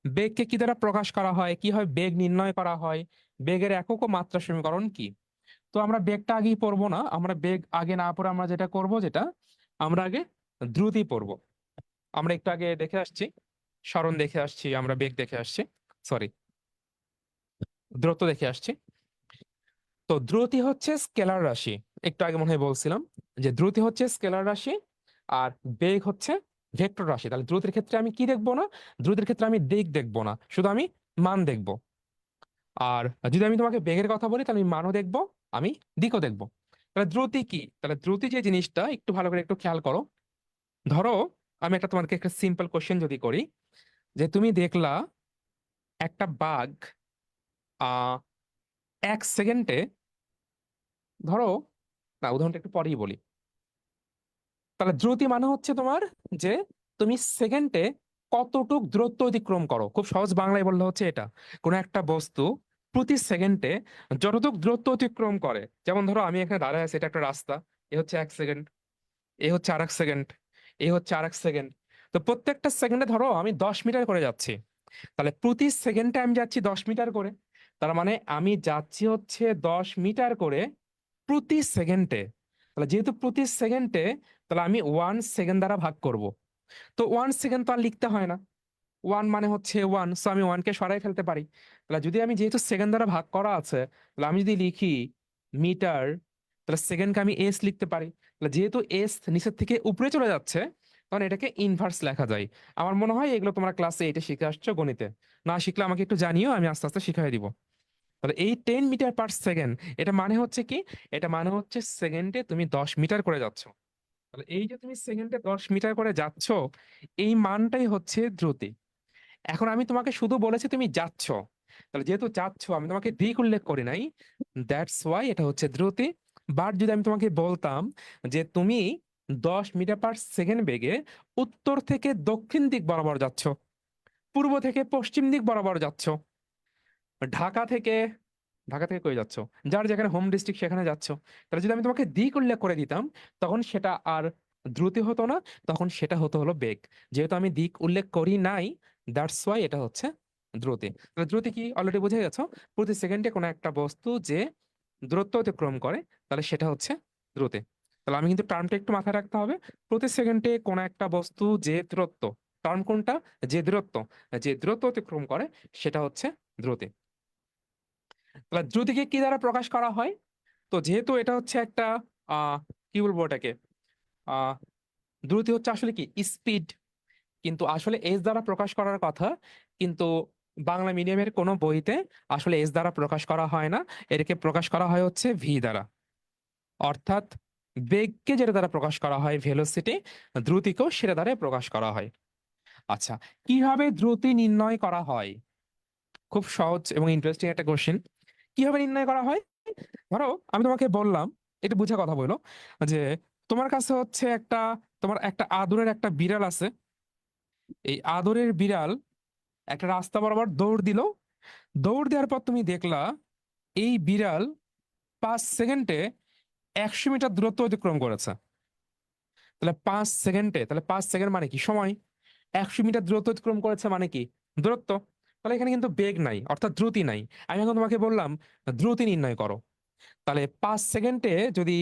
বেগকে কি দ্বারা প্রকাশ করা হয়, কি হয় বেগ নির্ণয় করা হয়, বেগের একক ও মাত্রা সমীকরণ কি। তো আমরা বেগটা আগেই পড়বো না, আমরা বেগ আগে না পড়ে আমরা যেটা করব, যেটা আমরা আগে দ্রুতি পড়বো। আমরা একটু আগে দেখে আসছি, সরণ দেখে আসছি, আমরা বেগ দেখে আসছি, সরি দ্রুত দেখে আসছি। তো দ্রুতি হচ্ছে স্কেলার রাশি, একটু আগে মনে হয় বলছিলাম যে দ্রুতি হচ্ছে স্কেলার রাশি, আর বেগ হচ্ছে ভেক্টর রাশি। তাহলে দ্রুতির ক্ষেত্রে আমি কি দেখবো না, দ্রুতির ক্ষেত্রে আমি দিক দেখবো না, শুধু আমি মান দেখবো। আর যদি আমি তোমাকে বেগের কথা বলি, তাহলে আমি মানও দেখবো, আমি দিকও দেখবো। তাহলে দ্রুতি কি, তাহলে দ্রুতি যে জিনিসটা একটু ভালো করে একটু খেয়াল করো। ধরো আমি একটা তোমাকে একটা সিম্পল কোশ্চেন যদি করি, যে তুমি দেখলা একটা বাঘ 1 সেকেন্ডে, ধরো, না উদাহরণটা একটু পরেই বলি। তাহলে দ্রুতি মানে হচ্ছে তোমার যে তুমি সেকেন্ডে কতটুক দূরত্ব অতিক্রম করো। খুব সহজ বাংলায় বললে হচ্ছে এটা, কোন একটা বস্তু প্রতি সেকেন্ডে যতটুক দূরত্ব অতিক্রম করে। যেমন ধরো আমি এখানে দাঁড়ায় আছি, এটা একটা রাস্তা, এ হচ্ছে 1 সেকেন্ড, এ হচ্ছে আর 1 সেকেন্ড, এ হচ্ছে আর 1 সেকেন্ড। তো প্রত্যেকটা সেকেন্ডে ধরো আমি 10 মিটার করে যাচ্ছি, তাহলে প্রতি সেকেন্ডে আমি যাচ্ছি 10 মিটার করে। তার মানে আমি যাচ্ছি হচ্ছে 10 মিটার করে প্রতি সেকেন্ডে। তাহলে যেহেতু প্রতি সেকেন্ডে, তাহলে আমি 1 সেকেন্ড দ্বারা ভাগ করব। তো 1 সেকেন্ড তো আর লিখতে হয় না, ওয়ান মানে হচ্ছে ওয়ান, সো আমি ওয়ানকে সরাই ফেলতে পারি। তাহলে যদি আমি যেহেতু সেকেন্ড দ্বারা ভাগ করা আছে, তাহলে আমি যদি লিখি মিটার, তাহলে সেকেন্ডকে আমি এস লিখতে পারি। তাহলে যেহেতু এস নিচের থেকে উপরে চলে যাচ্ছে, তখন এটাকে ইনভার্স লেখা যায়। আমার মনে হয় এগুলো তোমরা ক্লাসে এটা শিখে আসছো গণিতে, না শিখলে আমাকে একটু জানিও, আমি আস্তে আস্তে শিখিয়ে দিব। তাহলে এই 10 মিটার পার সেকেন্ড, এটা মানে হচ্ছে কি, এটা মানে হচ্ছে সেকেন্ডে তুমি 10 মিটার করে যাচ্ছ। তাহলে এই যে তুমি সেকেন্ডে 10 মিটার করে যাচ্ছ, এই মানটাই হচ্ছে দ্রুতি। এখন আমি তোমাকে শুধু বলেছি তুমি যাচ্ছ, তাহলে যেহেতু যাচ্ছ আমি তোমাকে দিক উল্লেখ করি নাই, দ্যাটস ওয়াই এটা হচ্ছে দ্রুতি। বাট যদি আমি তোমাকে বলতাম যে তুমি 10 মিটার পার সেকেন্ড বেগে উত্তর থেকে দক্ষিণ দিক বরাবর যাচ্ছ, পূর্ব থেকে পশ্চিম দিক বরাবর যাচ্ছ, ঢাকা থেকে ঢাকা থেকে কই যাচ্ছ, যার যেখানে হোম ডিস্ট্রিক্ট সেখানে যাচ্ছ, তাহলে যদি আমি তোমাকে দিক উল্লেখ করে দিতাম তখন সেটা আর দ্রুতি হতো না, তখন সেটা হতো হলো বেগ। যেহেতু আমি দিক উল্লেখ করি নাই, দ্যাটস ওয়াই এটা হচ্ছে দ্রুতি। তাহলে দ্রুতি কি অলরেডি বুঝে গেছো, প্রতি সেকেন্ডে কোনো একটা বস্তু যে দূরত্ব অতিক্রম করে তাহলে সেটা হচ্ছে দ্রুতি। তাহলে আমি কিন্তু টার্মটা একটু মাথায় রাখতে হবে, প্রতি সেকেন্ডে কোনো একটা বস্তু যে দূরত্ব, টার্ম কোনটা, যে দূরত্ব অতিক্রম করে সেটা হচ্ছে দ্রুতি। তাহলে দ্রুতিকে কি দ্বারা প্রকাশ করা হয়? তো যেহেতু এটা হচ্ছে একটা আহ কি বলবো এটাকে, আহ দ্রুতি হচ্ছে আসলে কি স্পিড, কিন্তু আসলে এস দ্বারা প্রকাশ করার কথা, কিন্তু বাংলা মিডিয়ামের কোনো বইতে আসলে এস দ্বারা প্রকাশ করা হয় না, এটাকে প্রকাশ করা হয় হচ্ছে ভি দ্বারা। অর্থাৎ বেগকে যেটা দ্বারা প্রকাশ করা হয় ভেলোসিটি, দ্রুতিকেও সেটা দ্বারা প্রকাশ করা হয়। আচ্ছা, কিভাবে দ্রুতি নির্ণয় করা হয়? খুব সহজ এবং ইন্টারেস্টিং একটা কোশ্চেন। কিভাবে নির্ণয় করা হয়? ধরো আমি তোমাকে বললাম, একটু বুঝে কথা বলো, যে তোমার কাছে হচ্ছে একটা, তোমার একটা আদরের একটা বিড়াল আছে, এই আদরের বিড়াল একটা রাস্তা বরাবর দৌড় দিল, দৌড় দেওয়ার পর তুমি দেখলা এই বিড়াল 5 সেকেন্ডে 100 মিটার দূরত্ব অতিক্রম করেছে। তাহলে 5 সেকেন্ডে, তাহলে 5 সেকেন্ড মানে কি সময়, 100 মিটার দূরত্ব অতিক্রম করেছে মানে কি দূরত্ব। তাহলে এখানে কিন্তু বেগ নাই, অর্থাৎ দ্রুতি নাই। আমি এখন তোমাকে বললাম দ্রুতি নির্ণয় করো, তাহলে 5 সেকেন্ডে যদি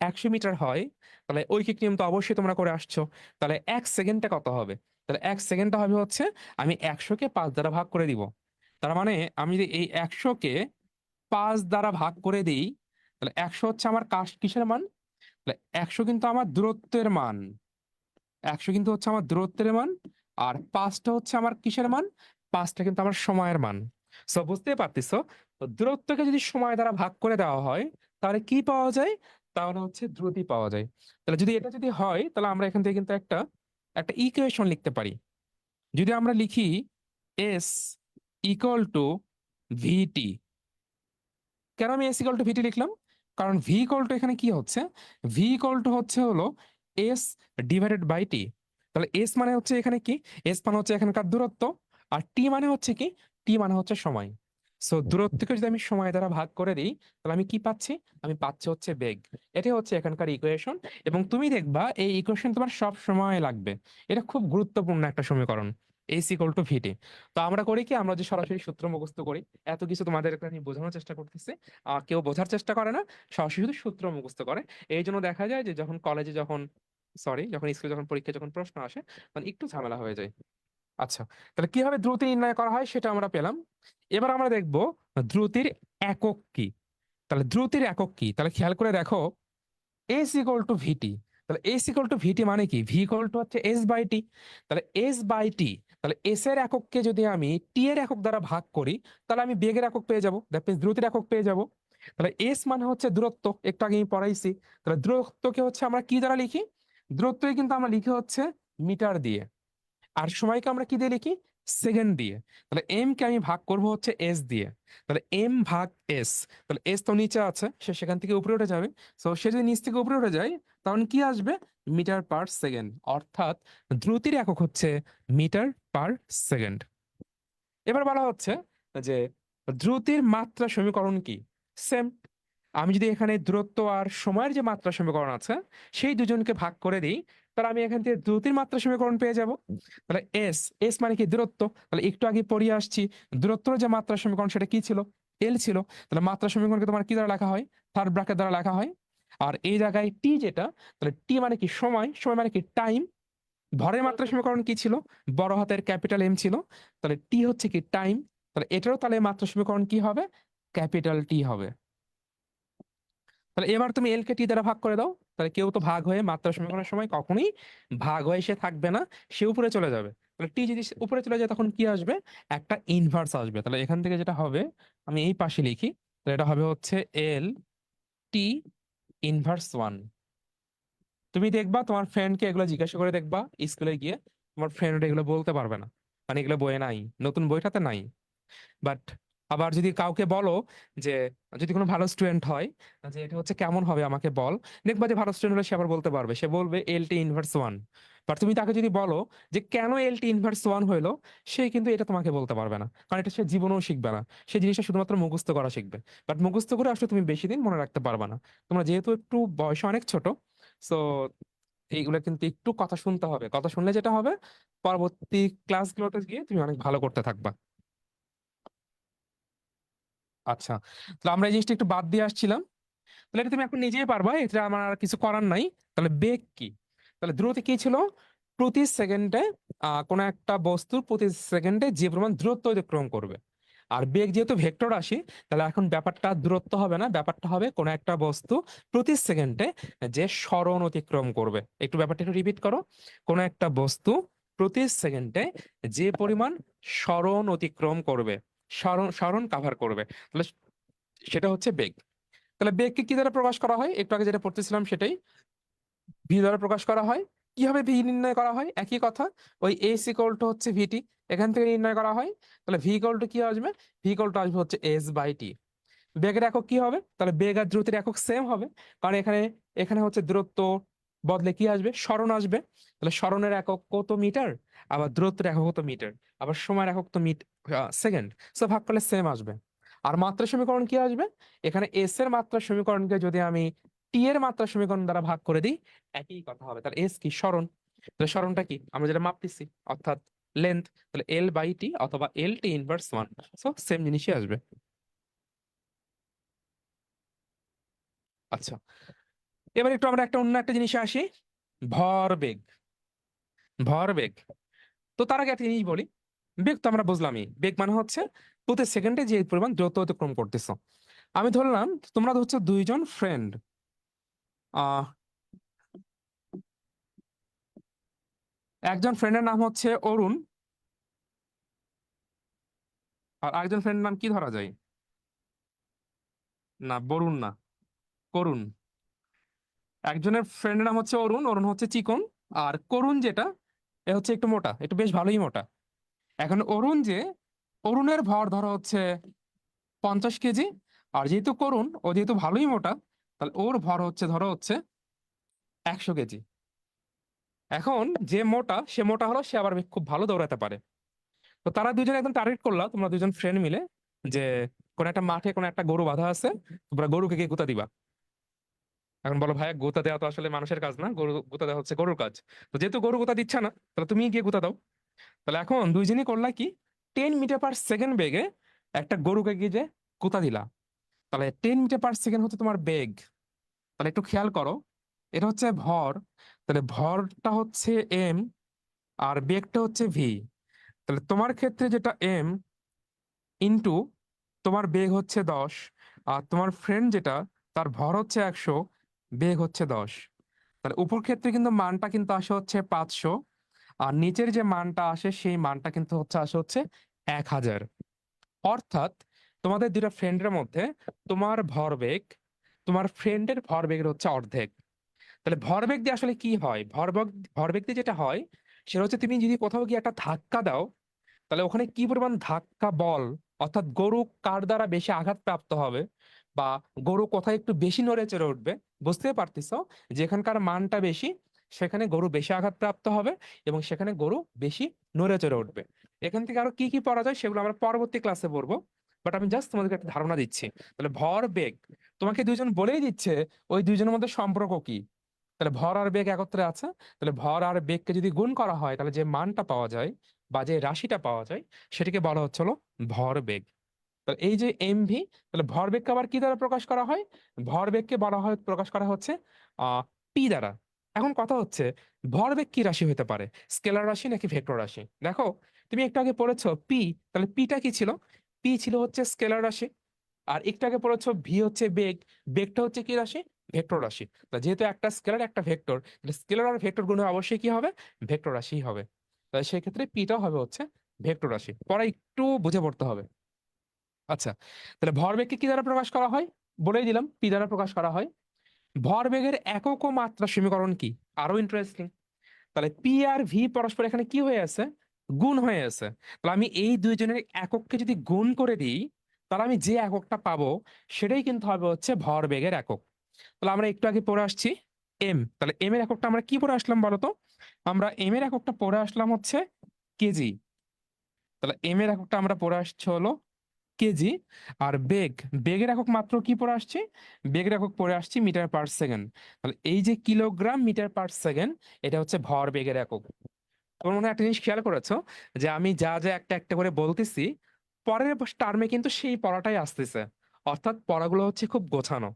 100 মিটার হয়, তাহলে ঐকিক নিয়ম তো অবশ্যই তোমরা করে আসছো, তাহলে 1 সেকেন্ডটা কত হবে? তাহলে 1 সেকেন্ডটা হবে হচ্ছে, আমি 100কে 5 দ্বারা ভাগ করে দিব। তার মানে আমি যদি এই 100কে 5 দ্বারা ভাগ করে দিই, তাহলে 100 হচ্ছে আমার কিসের মান? তাহলে 100 কিন্তু আমার দূরত্বের মান, 100 কিন্তু হচ্ছে আমার দূরত্বের মান, আর 5টা হচ্ছে আমার কিসের মান? 5টা কিন্তু আমার সময়ের মান। সো বুঝতেই পারতেছো, তো দূরত্বকে যদি সময় দ্বারা ভাগ করে দেওয়া হয় তাহলে কি পাওয়া যায়? তাহলে হচ্ছে দ্রুতি পাওয়া যায়। তাহলে যদি এটা যদি হয় তাহলে আমরা এখান থেকে কিন্তু একটা একটা ইকুয়েশন লিখতে পারি। যদি আমরা লিখি এস ইকুয়াল টু ভিটি। কেন আমি এস ইকুয়াল টু ভিটি লিখলাম? কারণ ভি ইকুয়াল টু এখানে কি হচ্ছে, ভি ইকুয়াল টু হচ্ছে হলো এস ডিভাইডেড বাই টি। তাহলে এস মানে হচ্ছে এখানে কি, এস মানে হচ্ছে এখানকার দূরত্ব, আর টি মানে হচ্ছে কি, টি মানে হচ্ছে সময়। সো দূরত্বকে যদি আমি সময় দ্বারা ভাগ করে দিই তাহলে আমি কি পাচ্ছি? আমি পাচ্ছি হচ্ছে বেগ। এটাই হচ্ছে এখানকার ইকুয়েশন, এবং তুমি দেখবা এই ইকুয়েশন তোমার সব সময় লাগবে। এটা খুব গুরুত্বপূর্ণ একটা সমীকরণ, এস ইকুয়াল টু ভিটি। তো আমরা করি কি, আমরা যে সরাসরি সূত্র মুখস্থ করি, এত কিছু তোমাদের আমি বোঝানোর চেষ্টা করতেছি, কেউ বোঝার চেষ্টা করে না, সরাসরি শুধু সূত্র মুখস্থ করে। এই জন্য দেখা যায় যে যখন কলেজে যখন, সরি যখন স্কুলে যখন পরীক্ষায় যখন প্রশ্ন আসে তখন একটু ঝামেলা হয়ে যায়। আচ্ছা, তাহলে কিভাবে দ্রুতি নির্ণয় করা হয় সেটা আমরা পেলাম। এবার আমরা দেখব দ্রুতির একক কি। তাহলে দ্রুতির একক কি, তাহলে খেয়াল করে দেখো, এস ইকুয়াল টু ভিটি। তাহলে এস ইকুয়াল টু ভিটি মানে কি, ভি ইকুয়াল টু হচ্ছে এস বাই টি। তাহলে এস বাই টি, তাহলে এস এর একককে যদি আমি টি এর একক দ্বারা ভাগ করি তাহলে আমি বেগের একক পেয়ে যাবো, দ্যাট মিন্স দ্রুতির একক পেয়ে যাব। তাহলে এস মানে হচ্ছে দূরত্ব, একটু আগে আমি পড়াইছি। তাহলে দূরত্বকে হচ্ছে আমরা কি দ্বারা লিখি? দূরত্বকে কিন্তু আমরা লিখি হচ্ছে মিটার দিয়ে, আর সময়কে আমরা কি দিয়ে লিখি? সেকেন্ড দিয়ে। তাহলে এম কে আমি ভাগ করব হচ্ছে এস দিয়ে, তাহলে এম ভাগ এস। তাহলে এস তো নিচে আছে, সে সেখান থেকে উপরে উঠে যাবে। সো সে যদি নিচ থেকে উপরে উঠে যায় তখন কি আসবে? Metre per second. অর্থাৎ দ্রুতির একক হচ্ছে মিটার পার সেকেন্ড। এবার বলা হচ্ছে যে দ্রুতির মাত্রা সমীকরণ কি? সেম, আমি যদি এখানে দূরত্ব আর সময়ের যে মাত্রা সমীকরণ আছে সেই দুজনকে ভাগ করে দিই, তাহলে আমি এখান থেকে দ্রুতির মাত্রা সমীকরণ পেয়ে যাব। তাহলে এস, এস মানে কি দূরত্ব, তাহলে একটু আগে পড়িয়ে আসছি দূরত্বের যে মাত্রা সমীকরণ সেটা কি ছিল? এল ছিল। তাহলে মাত্রা সমীকরণকে তোমার কি দ্বারা লেখা হয়? থার্ড ব্র্যাকেট দ্বারা লেখা হয়। আর এই জায়গায় টি যেটা, তাহলে টি মানে কি সময়, সময় মানে কি টাইম। ভরের মাত্রা সমীকরণ কি ছিল? বড় হাতের ক্যাপিটাল এম ছিল। তাহলে টি হচ্ছে কি টাইম, তাহলে এটারও তাহলে মাত্রা সমীকরণ কি হবে? ক্যাপিটাল টি হবে। তাহলে এবার তুমি এল কে টি দ্বারা ভাগ করে দাও, তাহলে কেউ তো ভাগ হয়ে মাত্রা সমীকরণের সময় কখনোই ভাগ হয়ে সে থাকবে না, সে উপরে চলে যাবে। তাহলে টি যদি উপরে চলে যায় তখন কি আসবে? একটা ইনভার্স আসবে। তাহলে এখান থেকে যেটা হবে, আমি এই পাশে লিখি, তাহলে এটা হবে হচ্ছে এল টি ইনভার্স ওয়ান। তুমি দেখবা তোমার ফ্রেন্ডকে এগুলো জিজ্ঞাসা করে দেখবা স্কুলে গিয়ে, তোমার ফ্রেন্ড এগুলো বলতে পারবে না। মানে এগুলো বইয়ে নাই, নতুন বইটাতে নাই। বাট আবার যদি কাউকে বলো যে, যদি কোনো ভালো স্টুডেন্ট হয়, যে এটা হচ্ছে কেমন হবে আমাকে বল, দেখবা যে ভালো স্টুডেন্ট হলে সে আবার বলতে পারবে, সে বলবে LT−1। বাট তুমি তাকে যদি বলো যে কেন LT−1 হইলো, সে কিন্তু এটা তোমাকে বলতে পারবে না, কারণ এটা সে জীবনেও শিখবে না। সে জিনিসটা শুধুমাত্র মুখস্থ করা শিখবে। বাট মুখস্থ করে আসলে তুমি বেশি দিন মনে রাখতে পারবে না। তোমরা যেহেতু একটু বয়স অনেক ছোট, সো এইগুলো কিন্তু একটু কথা শুনতে হবে। কথা শুনলে যেটা হবে, পরবর্তী ক্লাসগুলোতে গিয়ে তুমি অনেক ভালো করতে থাকবা। আচ্ছা, তো আমরা এই জিনিসটা একটু বাদ দিয়ে আসছিলাম। তাহলে এটা তুমি এখন নিজেই পারবা, এটা আমার আর কিছু করার নাই। তাহলে বেগ কি? তাহলে দ্রুতি কি ছিল? প্রতি সেকেন্ডে কোনো একটা বস্তুর প্রতি সেকেন্ডে যে পরিমাণ দূরত্ব অতিক্রম করবে। আর বেগ যেহেতু ভেক্টর রাশি, তাহলে এখন ব্যাপারটা দূরত্ব হবে না, ব্যাপারটা হবে কোনো একটা বস্তু প্রতি সেকেন্ডে যে সরণ অতিক্রম করবে। একটু ব্যাপারটা একটু রিপিট করো। কোনো একটা বস্তু প্রতি সেকেন্ডে যে পরিমাণ সরণ অতিক্রম করবে, সরণ সরণ কাভার করবে, তাহলে সেটা হচ্ছে বেগ। তাহলে বেগকে কি দ্বারা প্রকাশ করা হয়? একটু আগে যেটা পড়তেছিলাম সেটাই, ভি দ্বারা প্রকাশ করা হয়। কিভাবে ভি নির্ণয় করা হয়? একই কথা, ওই এস হচ্ছে ভিটি, এখান থেকে নির্ণয় করা হয়। তাহলে ভি কি আসবে? ভি আসবে হচ্ছে S/T। বেগের একক কি হবে? তাহলে বেগ আর দ্রুতির একক সেম হবে, কারণ এখানে এখানে হচ্ছে দূরত্ব বদলে কি আসবে? সরণ আসবে। তাহলে সরণের একক কত? মিটার। আবার দূরত্বের একক কত? মিটার। আবার সময়ের একক তো সেকেন্ড। সো ভাগ করলে সেম আসবে। আর মাত্রা সমীকরণ কি আসবে? এখানে এস এর মাত্রা সমীকরণকে যদি আমি টি এর মাত্রা সমীকরণ দ্বারা ভাগ করে দিই, একই কথা হবে। তাহলে এস কি? সরণ। তাহলে সরণটা কি? আমরা যেটা মাপতেছি, অর্থাৎ লেন্থ। তাহলে L/T অথবা LT−1। সো সেম জিনিসই আসবে। আচ্ছা, এবার একটু আমরা অন্য একটা জিনিসে আসি, ভরবেগ। ভরবেগ, তো তার আগে একটা জিনিস বলি। বেগ তো আমরা বুঝলামই, বেগ মানে হচ্ছে প্রতি সেকেন্ডে যে পরিমাণ দ্রুত অতিক্রম করতেছো। আমি ধরলাম তোমরা হচ্ছে দুইজন ফ্রেন্ড। আহ একজন ফ্রেন্ডের নাম হচ্ছে অরুণ, আর আরেকজন ফ্রেন্ডের নাম কি ধরা যায়? না, বরুণ না, করুণ। একজনের ফ্রেন্ডের নাম হচ্ছে অরুণ, অরুণ হচ্ছে চিকন। আর করুণ যেটা, এ হচ্ছে একটু মোটা, একটু বেশ ভালোই মোটা। এখন অরুণ যে, অরুণের ভর ধরো হচ্ছে 50 কেজি। আর যেহেতু করুণ, ও যেহেতু ভালোই মোটা, তাহলে ওর ভর হচ্ছে ধরো হচ্ছে 100 কেজি। এখন যে মোটা, সে মোটা হলো, সে আবার খুব ভালো দৌড়াতে পারে। তো তারা দুজনে একদম টার্গেট করলা, তোমরা দুজন ফ্রেন্ড মিলে, যে কোন একটা মাঠে কোন একটা গরু বাঁধা আছে, তোমরা গরুকে গিয়ে গুতা দিবা। এখন বলো ভাই, গুতা দেওয়া তো আসলে মানুষের কাজ না, গরু গুতা দেওয়া হচ্ছে গরুর কাজ। তো যেহেতু গরু গুতা দিচ্ছে না, তাহলে তুমি গিয়ে গুতা দাও। তাহলে এখন দুইজনই করলা কি, 10 মিটার পার সেকেন্ড বেগে একটা গরুকে গিয়ে যে গুতা দিলা। তাহলে 10 মিটার পার সেকেন্ড হচ্ছে তোমার বেগ। তাহলে একটু খেয়াল করো, এটা হচ্ছে ভর। তাহলে ভরটা হচ্ছে এম, আর বেগটা হচ্ছে ভি। তাহলে তোমার ক্ষেত্রে যেটা এম ইন্টু তোমার বেগ হচ্ছে 10, আর তোমার ফ্রেন্ড যেটা, তার ভর হচ্ছে 100, বেগ হচ্ছে 10। তাহলে উপর ক্ষেত্রে কিন্তু মানটা কিন্তু আসে হচ্ছে 500, আর নিচের যে মানটা আসে সেই মানটা কিন্তু আসে হচ্ছে 1000। অর্থাৎ তোমাদের দুটা ফ্রেন্ডের মধ্যে তোমার ভরবেগ তোমার ফ্রেন্ডের ভরবেগের হচ্ছে অর্ধেক। তাহলে ভরবেগ দিয়ে আসলে কি হয়? ভরবেগ ভরবেগ দিয়ে যেটা হয়, সেটা হচ্ছে তুমি যদি কোথাও গিয়ে একটা ধাক্কা দাও, তাহলে ওখানে কি পরিমাণ ধাক্কা বল, অর্থাৎ গরু কার দ্বারা বেশি আঘাতপ্রাপ্ত হবে, বা গরু কোথায় একটু বেশি নড়ে চড়ে উঠবে, বুঝতে পারতেছ? যেখানকার মানটা বেশি, সেখানে গরু বেশি আঘাতপ্রাপ্ত হবে, এবং সেখানে গরু বেশি নড়ে চড়ে উঠবে। এখান থেকে আরো কি কি পড়া যায় সেগুলো আমরা পরবর্তী ক্লাসে পড়বো। বাট আমি জাস্ট তোমাদেরকে একটা ধারণা দিচ্ছি। তাহলে ভর বেগ তোমাকে দুইজন বলেই দিচ্ছে ওই দুইজনের মধ্যে সম্পর্ক কি। তাহলে ভর আর বেগ একত্রে আছে। তাহলে ভর আর বেগকে যদি গুণ করা হয়, তাহলে যে মানটা পাওয়া যায় বা যে রাশিটা পাওয়া যায়, সেটাকে বলা হচ্ছে হলো ভর বেগ। তাহলে এই যে এমভি, তাহলে ভরবেগকে আবার কি দ্বারা প্রকাশ করা হয়? ভরবেগকে বলা হয়, প্রকাশ করা হচ্ছে পি দ্বারা। এখন কথা হচ্ছে, ভরবেগ কি রাশি হতে পারে? স্কেলার রাশি নাকি ভেক্টর রাশি? দেখো, তুমি একটু আগে পড়েছো পি, তাহলে পিটা কি ছিল? পি ছিল হচ্ছে স্কেলার রাশি। আর একটু আগে পড়েছো ভি হচ্ছে বেগ, বেগটা হচ্ছে কি রাশি? ভেক্টর রাশি। তা যেহেতু একটা স্কেলার একটা ভেক্টর, স্কেলার আর ভেক্টর গুণ অবশ্যই কি হবে? ভেক্টর রাশি হবে। তাই সেই ক্ষেত্রে পিটা হবে হচ্ছে ভেক্টর রাশি। পড়া একটু বুঝে পড়তে হবে। আচ্ছা, তাহলে ভরবেগকে কি দ্বারা প্রকাশ করা হয়? বলেই দিলাম, পি দ্বারা প্রকাশ করা হয়। ভরবেগের একক ও মাত্রা সমীকরণ কি? আরো ইন্টারেস্টিং। তাহলে পি আর ভি পরস্পর এখানে কি হয়ে আছে? গুণ হয়ে আছে। তাহলে আমি এই দুইজনের একককে যদি গুণ করে দিই, তাহলে আমি যে এককটা পাবো সেটাই কিন্তু হবে হচ্ছে ভরবেগের একক। তাহলে আমরা একটু আগে পড়ে আসছি এম, তাহলে এম এর এককটা আমরা কি পড়ে আসলাম বলতো? আমরা এম এর এককটা পড়ে আসলাম হচ্ছে কেজি। তাহলে এম এর এককটা আমরা পড়ে আসছে হলো কেজি। আর বেগ, বেগের একক মাত্র কি পড়ে আসছে? বেগের একক পড়ে আসছে মিটার পার সেকেন্ড। তাহলে এই যে কিলোগ্রাম মিটার পার সেকেন্ড, এটা হচ্ছে ভর বেগের একক। তোমার মনে হয় একটা জিনিস খেয়াল করেছো যে আমি যা যা একটা একটা করে বলতেছি, পরের টার্মে কিন্তু সেই পড়াটাই আসতেছে। অর্থাৎ পড়াগুলো হচ্ছে খুব গোছানো।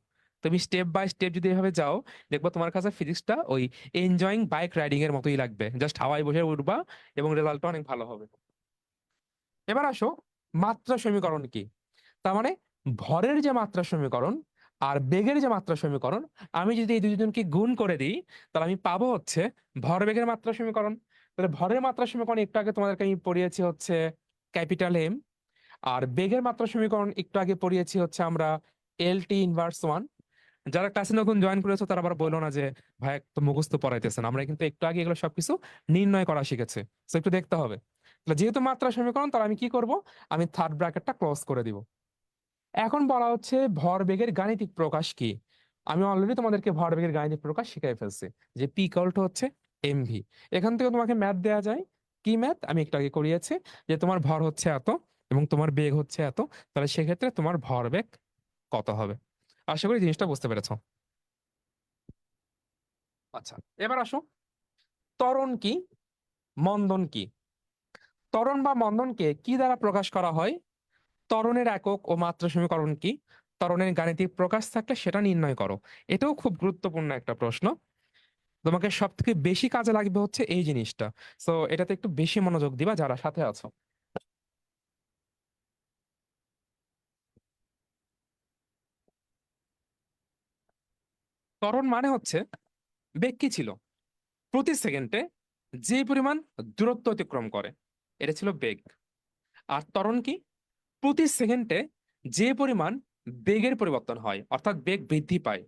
তুমি স্টেপ বাই স্টেপ যদি এভাবে যাও, দেখবো তোমার কাছে ফিজিক্সটা ওই এনজয়িং বাইক রাইডিং এর মতোই লাগবে, জাস্ট হাওয়ায় বসে উঠবা এবং রেজাল্টটা অনেক ভালো হবে। এবার আসো মাত্রা সমীকরণ কি। তার মানে ভরের যে মাত্রা সমীকরণ আর বেগের যে মাত্রা সমীকরণ, আমি যদি এই দুজনকে গুণ করে দিই, তাহলে আমি পাবো হচ্ছে ভরবেগের মাত্রা সমীকরণ। তাহলে ভরের মাত্রা সমীকরণ একটু আগে তোমাদেরকে আমি পড়িয়েছি হচ্ছে ক্যাপিটাল এম। আর বেগের মাত্রা সমীকরণ একটু আগে পড়িয়েছি হচ্ছে আমরা LT−1। যারা ক্লাসে নতুন জয়েন করেছো তারা আবার বললো না যে ভাই তো মুখস্থ পড়াইতেছেন, আমরা কিন্তু একটু আগে এগুলো সবকিছু নির্ণয় করা শিখেছে। তো একটু দেখতে হবে। তাহলে যেহেতু মাত্রা সমীকরণ, তাহলে আমি কি করব? আমি থার্ড ব্র্যাকেটটা ক্লোজ করে দিব। এখন বলা হচ্ছে ভরবেগের গাণিতিক প্রকাশ কি। আমি অলরেডি তোমাদেরকে ভরবেগের গাণিতিক প্রকাশ শিখাই ফেলছি, যে পি ইকুয়াল টু হচ্ছে এমভি। এখান থেকে তোমাকে ম্যাথ দেওয়া যায়। কি ম্যাথ? আমি একটু আগে করিয়েছি যে তোমার ভর হচ্ছে এত এবং তোমার বেগ হচ্ছে এত, তাহলে সেক্ষেত্রে তোমার ভরবেগ কত হবে। আশা করি জিনিসটা বুঝতে পেরেছো। আচ্ছা, এবার আসো ত্বরণ কি, মন্দন কি। ত্বরণ বা মন্দনকে কি দ্বারা প্রকাশ করা হয়? ত্বরণের একক ও মাত্রা সমীকরণ কি? ত্বরণের গাণিতিক প্রকাশ থাকলে সেটা নির্ণয় করো। এটাও খুব গুরুত্বপূর্ণ একটা প্রশ্ন। তোমাকে সব থেকে বেশি কাজে লাগবে হচ্ছে এই জিনিসটা। সো এটাতে একটু বেশি মনোযোগ দিবা যারা সাথে আছো। ত্বরণ মানে হচ্ছে, বেগ কি ছিল? প্রতি সেকেন্ডে যে পরিমাণ দূরত্ব অতিক্রম করে, এটা ছিল বেগ। আর ত্বরণ কি? প্রতি সেকেন্ডে যে পরিমাণ বেগের পরিবর্তন হয়, অর্থাৎ বেগ বৃদ্ধি পায়।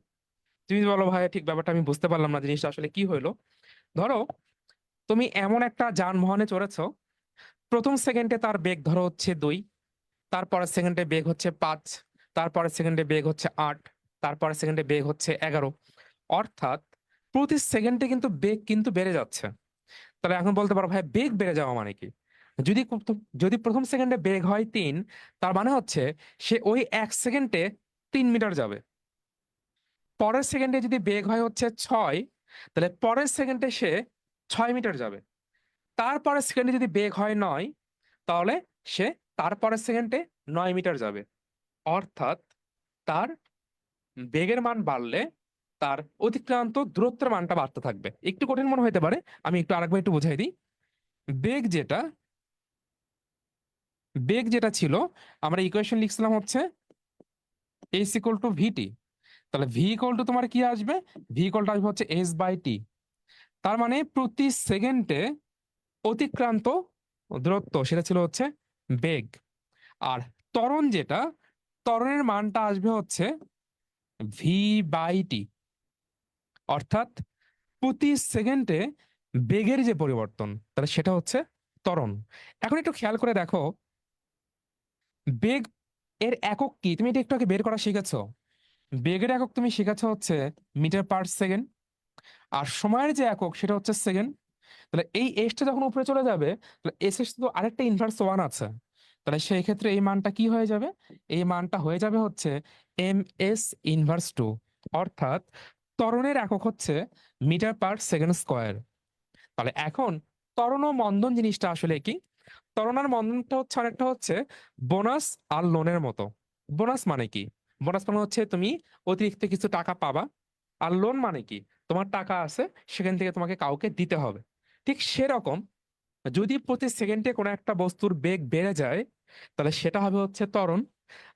তুমি বলো ভাই ঠিক ব্যাপারটা আমি বুঝতে পারলাম না, জিনিসটা আসলে কি হইলো। ধরো তুমি এমন একটা যানবাহনে চড়েছো, প্রথম সেকেন্ডে তার বেগ ধরো হচ্ছে 2, তারপরের সেকেন্ডে বেগ হচ্ছে 5, তারপরের সেকেন্ডে বেগ হচ্ছে 8, তারপরের সেকেন্ডে বেগ হচ্ছে 11। অর্থাৎ প্রতি সেকেন্ডে কিন্তু বেগ কিন্তু বেড়ে যাচ্ছে। তাহলে এখন বলতে পারো ভাই বেগ বেড়ে যাওয়া মানে কি? যদি যদি প্রথম সেকেন্ডে বেগ হয় 3, তার মানে হচ্ছে সে ওই 1 সেকেন্ডে 3 মিটার যাবে। পরের সেকেন্ডে যদি বেগ হয় হচ্ছে 6, তাহলে পরের সেকেন্ডে সে 6 মিটার যাবে। তারপরের সেকেন্ডে যদি বেগ হয় 9, তাহলে সে তারপরের সেকেন্ডে 9 মিটার যাবে। অর্থাৎ তার বেগের মান বাড়লে তার অতিক্রান্ত দূরত্বের মানটা বাড়তে থাকবে। একটু কঠিন মনে হতে পারে, আমি একটু আরেকবার একটু বুঝাই দিই। বেগ যেটা বেগ যেটা ছিল, আমরা ইকুয়েশন লিখছিলাম হচ্ছে এস ইকুয়াল টু ভিটি। তাহলে ভি ইকুয়াল টু তোমার কি আসবে? ভি ইকুয়াল টু আসবে হচ্ছে S/T। তার মানে প্রতি সেকেন্ডে অতিক্রান্ত দূরত্ব সেটা ছিল হচ্ছে বেগ। আর ত্বরণ যেটা, ত্বরণের মানটা আসবে হচ্ছে V/T। অর্থাৎ প্রতি সেকেন্ডে বেগের যে পরিবর্তন, তাহলে সেটা হচ্ছে ত্বরণ। এখন একটু খেয়াল করে দেখো, বেগ এর একক কি তুমি এটা একটু আগে বের করা শিখেছো। বেগের একক তুমি শিখেছো হচ্ছে মিটার পার সেকেন্ড। আর সময়ের যে একক সেটা হচ্ছে সেকেন্ড। তাহলে এই এসটা যখন উপরে চলে যাবে, তাহলে এস এর শুধু আরেকটা ইনভার্স 1 আছে। তাহলে সেই ক্ষেত্রে এই মানটা কি হয়ে যাবে? এই মানটা হয়ে যাবে হচ্ছে MS−2। অর্থাৎ ত্বরণের একক হচ্ছে মিটার পার সেকেন্ড স্কোয়ার। তাহলে এখন ত্বরণ ও মন্দন জিনিসটা আসলে কি? ত্বরণ আর মন্দনটা হচ্ছে অনেকটা হচ্ছে বোনাস আর লোনের মতো। বোনাস মানে কি? বোনাস মানে হচ্ছে তুমি অতিরিক্ত কিছু টাকা পাবা। আর লোন মানে কি? তোমার টাকা আছে, সেখান থেকে তোমাকে কাউকে দিতে হবে। ঠিক সেরকম, যদি প্রতি সেকেন্ডে কোনো একটা বস্তুর বেগ বেড়ে যায়, তাহলে সেটা হবে হচ্ছে ত্বরণ।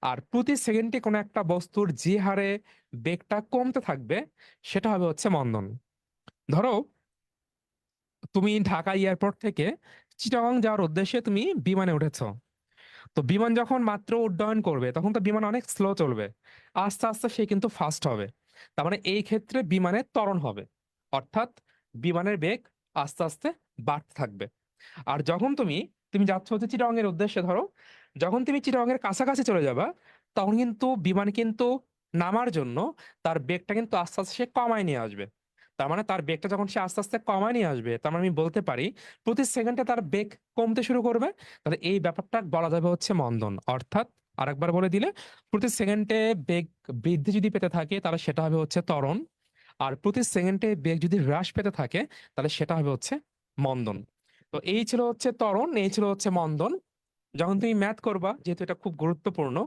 আর প্রতি সেকেন্ডে কোনো একটা বস্তুর যে হারে বেগটা কমতে থাকবে, সেটা হবে হচ্ছে মন্দন। ধরো তুমি ঢাকা এয়ারপোর্ট থেকে চিটাগং যাওয়ার উদ্দেশ্যে তুমি বিমানে উঠেছো। তো বিমান যখন মাত্র উড্ডয়ন করবে, তখন তো বিমান অনেক স্লো চলবে। আস্তে আস্তে সে কিন্তু ফাস্ট হবে। তার মানে এই ক্ষেত্রে বিমানের ত্বরণ হবে। অর্থাৎ বিমানের বেগ আস্তে আস্তে বাড়তে থাকবে। আর যখন তুমি তুমি যাচ্ছ হচ্ছে চিটাগং এর উদ্দেশ্যে, ধরো যখন তুমি চিটাগং এর কাছাকাছি চলে যাবা, তখন কিন্তু বিমান কিন্তু নামার জন্য তার বেগটা কিন্তু আস্তে আস্তে সে কমায় নিয়ে আসবে। তার মানে তার বেগটা যখন সে আস্তে আস্তে কমায় নিয়ে আসবে, তার মানে আমি বলতে পারি প্রতি সেকেন্ডে তার বেগ কমতে শুরু করবে। তাহলে এই ব্যাপারটা বলা যাবে হচ্ছে মন্দন। অর্থাৎ আরেকবার বলে দিলে, প্রতি সেকেন্ডে বেগ বৃদ্ধি যদি পেতে থাকে তাহলে সেটা হবে হচ্ছে ত্বরণ। আর প্রতি সেকেন্ডে বেগ যদি হ্রাস পেতে থাকে তাহলে সেটা হবে হচ্ছে মন্দন। তো এই ছিল হচ্ছে ত্বরণ, এই ছিল হচ্ছে মন্দন। যখন তুমি ম্যাথ করবা, যেহেতু এটা খুব গুরুত্বপূর্ণ,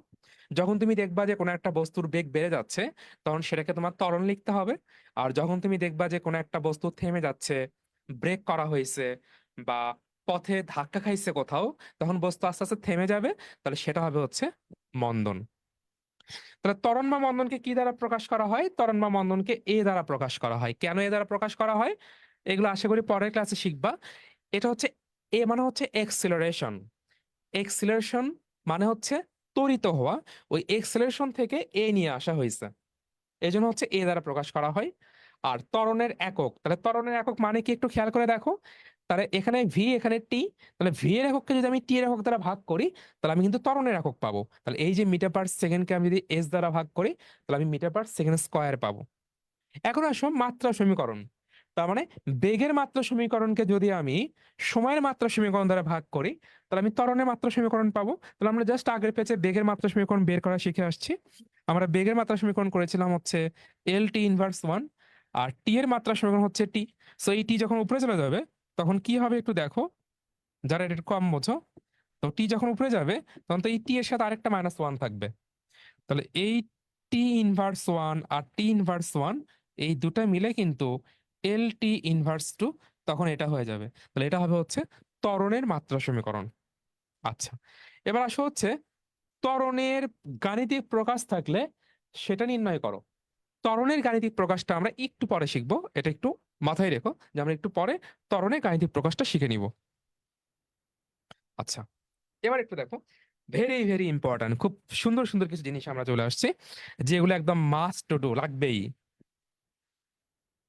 যখন তুমি দেখবা যে কোনো একটা বস্তুর বেগ বেড়ে যাচ্ছে, তখন সেটাকে তোমার ত্বরণ লিখতে হবে। আর যখন তুমি দেখবা যে কোনো একটা বস্তু থেমে যাচ্ছে, ব্রেক করা হয়েছে, বা পথে ধাক্কা খাইছে কোথাও, তখন বস্তু আস্তে আস্তে থেমে যাবে, তাহলে সেটা হবে হচ্ছে মন্দন। তাহলে ত্বরণ বা মন্দনকে কি দ্বারা প্রকাশ করা হয়? ত্বরণ বা মন্দনকে এ দ্বারা প্রকাশ করা হয়। কেন এ দ্বারা প্রকাশ করা হয় এগুলো আশা করি পরের ক্লাসে শিখবা। এটা হচ্ছে এ মানে হচ্ছে এক্সিলারেশন। এক্সিলারেশন মানে হচ্ছে ত্বরিত হওয়া। ওই এক্সিলারেশন থেকে এ নিয়ে আসা হয়েছে, এই জন্য হচ্ছে এ দ্বারা প্রকাশ করা হয়। আর ত্বরণের একক, তাহলে ত্বরণের একক মানে কি একটু খেয়াল করে দেখো। তাহলে এখানে ভি, এখানে টি, তাহলে ভি এর একককে যদি আমি টি এর একক দ্বারা ভাগ করি, তাহলে আমি কিন্তু ত্বরণের একক পাবো। তাহলে এই যে মিটার পার সেকেন্ডকে আমি যদি এস দ্বারা ভাগ করি, তাহলে আমি মিটার পার সেকেন্ড স্কয়ার পাবো। এখন আসো মাত্রা সমীকরণ। তার মানে বেগের মাত্রা সমীকরণকে যদি আমি সময়ের মাত্রা সমীকরণ দ্বারা ভাগ করি, তাহলে আমি ত্বরণের মাত্রা সমীকরণ পাবো। তাহলে আমরা জাস্ট আগের পেজে বেগের মাত্রা সমীকরণ বের করা শিখে আসছি। আমরা বেগের মাত্রা সমীকরণ করেছিলাম হচ্ছে এল টি ইনভার্স ওয়ান, আর টি এর মাত্রা সমীকরণ হচ্ছে টি। সো এই টি যখন উপরে চলে যাবে, তখন কি হবে একটু দেখো, যারা এটা একটু কম বোঝো। তো টি যখন উপরে যাবে, তখন তো এই টি এর সাথে আরেকটা মাইনাস ওয়ান থাকবে। তাহলে এই টি ইনভার্স ওয়ান আর টি ইনভার্স ওয়ান, এই দুটা মিলে কিন্তু এল টি ইনভার্স টু, তখন এটা হয়ে যাবে। তাহলে এটা হবে হচ্ছে ত্বরণের মাত্রা সমীকরণ। আচ্ছা, এবার আসো হচ্ছে ত্বরণের গাণিতিক প্রকাশ থাকলে সেটা নির্ণয় করো। ত্বরণের গাণিতিক প্রকাশটা আমরা একটু পরে শিখবো, এটা একটু মাথায় রেখো যে আমরা একটু পরে ত্বরণের গাণিতিক প্রকাশটা শিখে নিব। আচ্ছা, এবার একটু দেখো, ভেরি ভেরি ইম্পর্ট্যান্ট, খুব সুন্দর সুন্দর কিছু জিনিস আমরা চলে আসছে, যেগুলো একদম মাস্ট টু ডু, লাগবেই।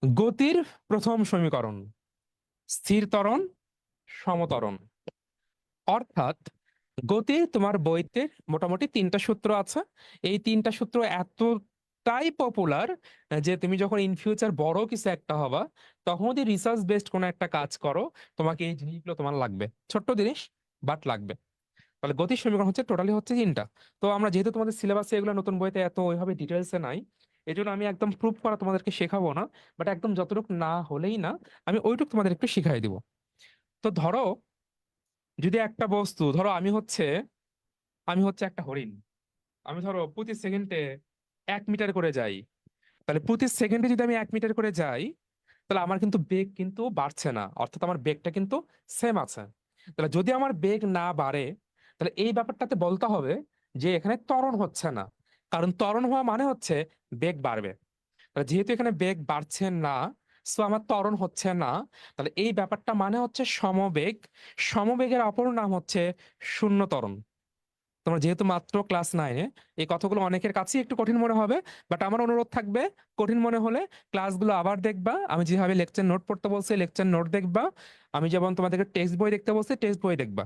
গতির প্রথম সমীকরণ, স্থির ত্বরণ, সমত্বরণ। অর্থাৎ গতির তোমার বইতে মোটামুটি তিনটা সূত্র আছে। এই তিনটা সূত্র এতটাই পপুলার যে তুমি যখন ইন ফিউচার বড় কিছু একটা হবা, তখন যদি রিসার্চ বেসড কোনো একটা কাজ করো, তোমাকে এই জিনিসগুলো তোমার লাগবে। ছোট্ট জিনিস, বাট লাগবে। তাহলে গতির সমীকরণ হচ্ছে টোটালি হচ্ছে তিনটা। তো আমরা যেহেতু তোমাদের সিলেবাসে এগুলো নতুন বইতে এত ওইভাবে ডিটেলসে নাই, এই জন্য আমি একদম প্রুফ করা তোমাদেরকে শেখাবো না, বাট একদম যতটুকু না হলেই না, আমি ওইটুকু তোমাদের একটু শিখাই দিব। তো ধরো, যদি একটা বস্তু, ধরো আমি হচ্ছে একটা হরিণ, আমি ধরো প্রতি সেকেন্ডে 1 মিটার করে যাই। তাহলে প্রতি সেকেন্ডে যদি আমি 1 মিটার করে যাই, তাহলে আমার কিন্তু বেগ কিন্তু বাড়ছে না, অর্থাৎ আমার বেগটা কিন্তু সেম আছে। তাহলে যদি আমার বেগ না বাড়ে, তাহলে এই ব্যাপারটাতে বলতে হবে যে এখানে ত্বরণ হচ্ছে না। কারণ ত্বরণ হওয়া মানে হচ্ছে বেগ বাড়বে। তাহলে যেহেতু এখানে বেগ বাড়ছে না, সো আমার ত্বরণ হচ্ছে না। তাহলে এই ব্যাপারটা মানে হচ্ছে সমবেগ। সমবেগের অপর নাম হচ্ছে শূন্য ত্বরণ। তোমরা যেহেতু মাত্র ক্লাস 9-এ, এই কথাগুলো অনেকের কাছেই একটু কঠিন মনে হবে, বাট আমার অনুরোধ থাকবে, কঠিন মনে হলে ক্লাসগুলো আবার দেখবা। আমি যেভাবে লেকচার নোট পড়তে বলছি লেকচার নোট দেখবা। আমি যেমন তোমাদেরকে টেক্সট বই দেখতে বলছি টেক্সট বই দেখবা।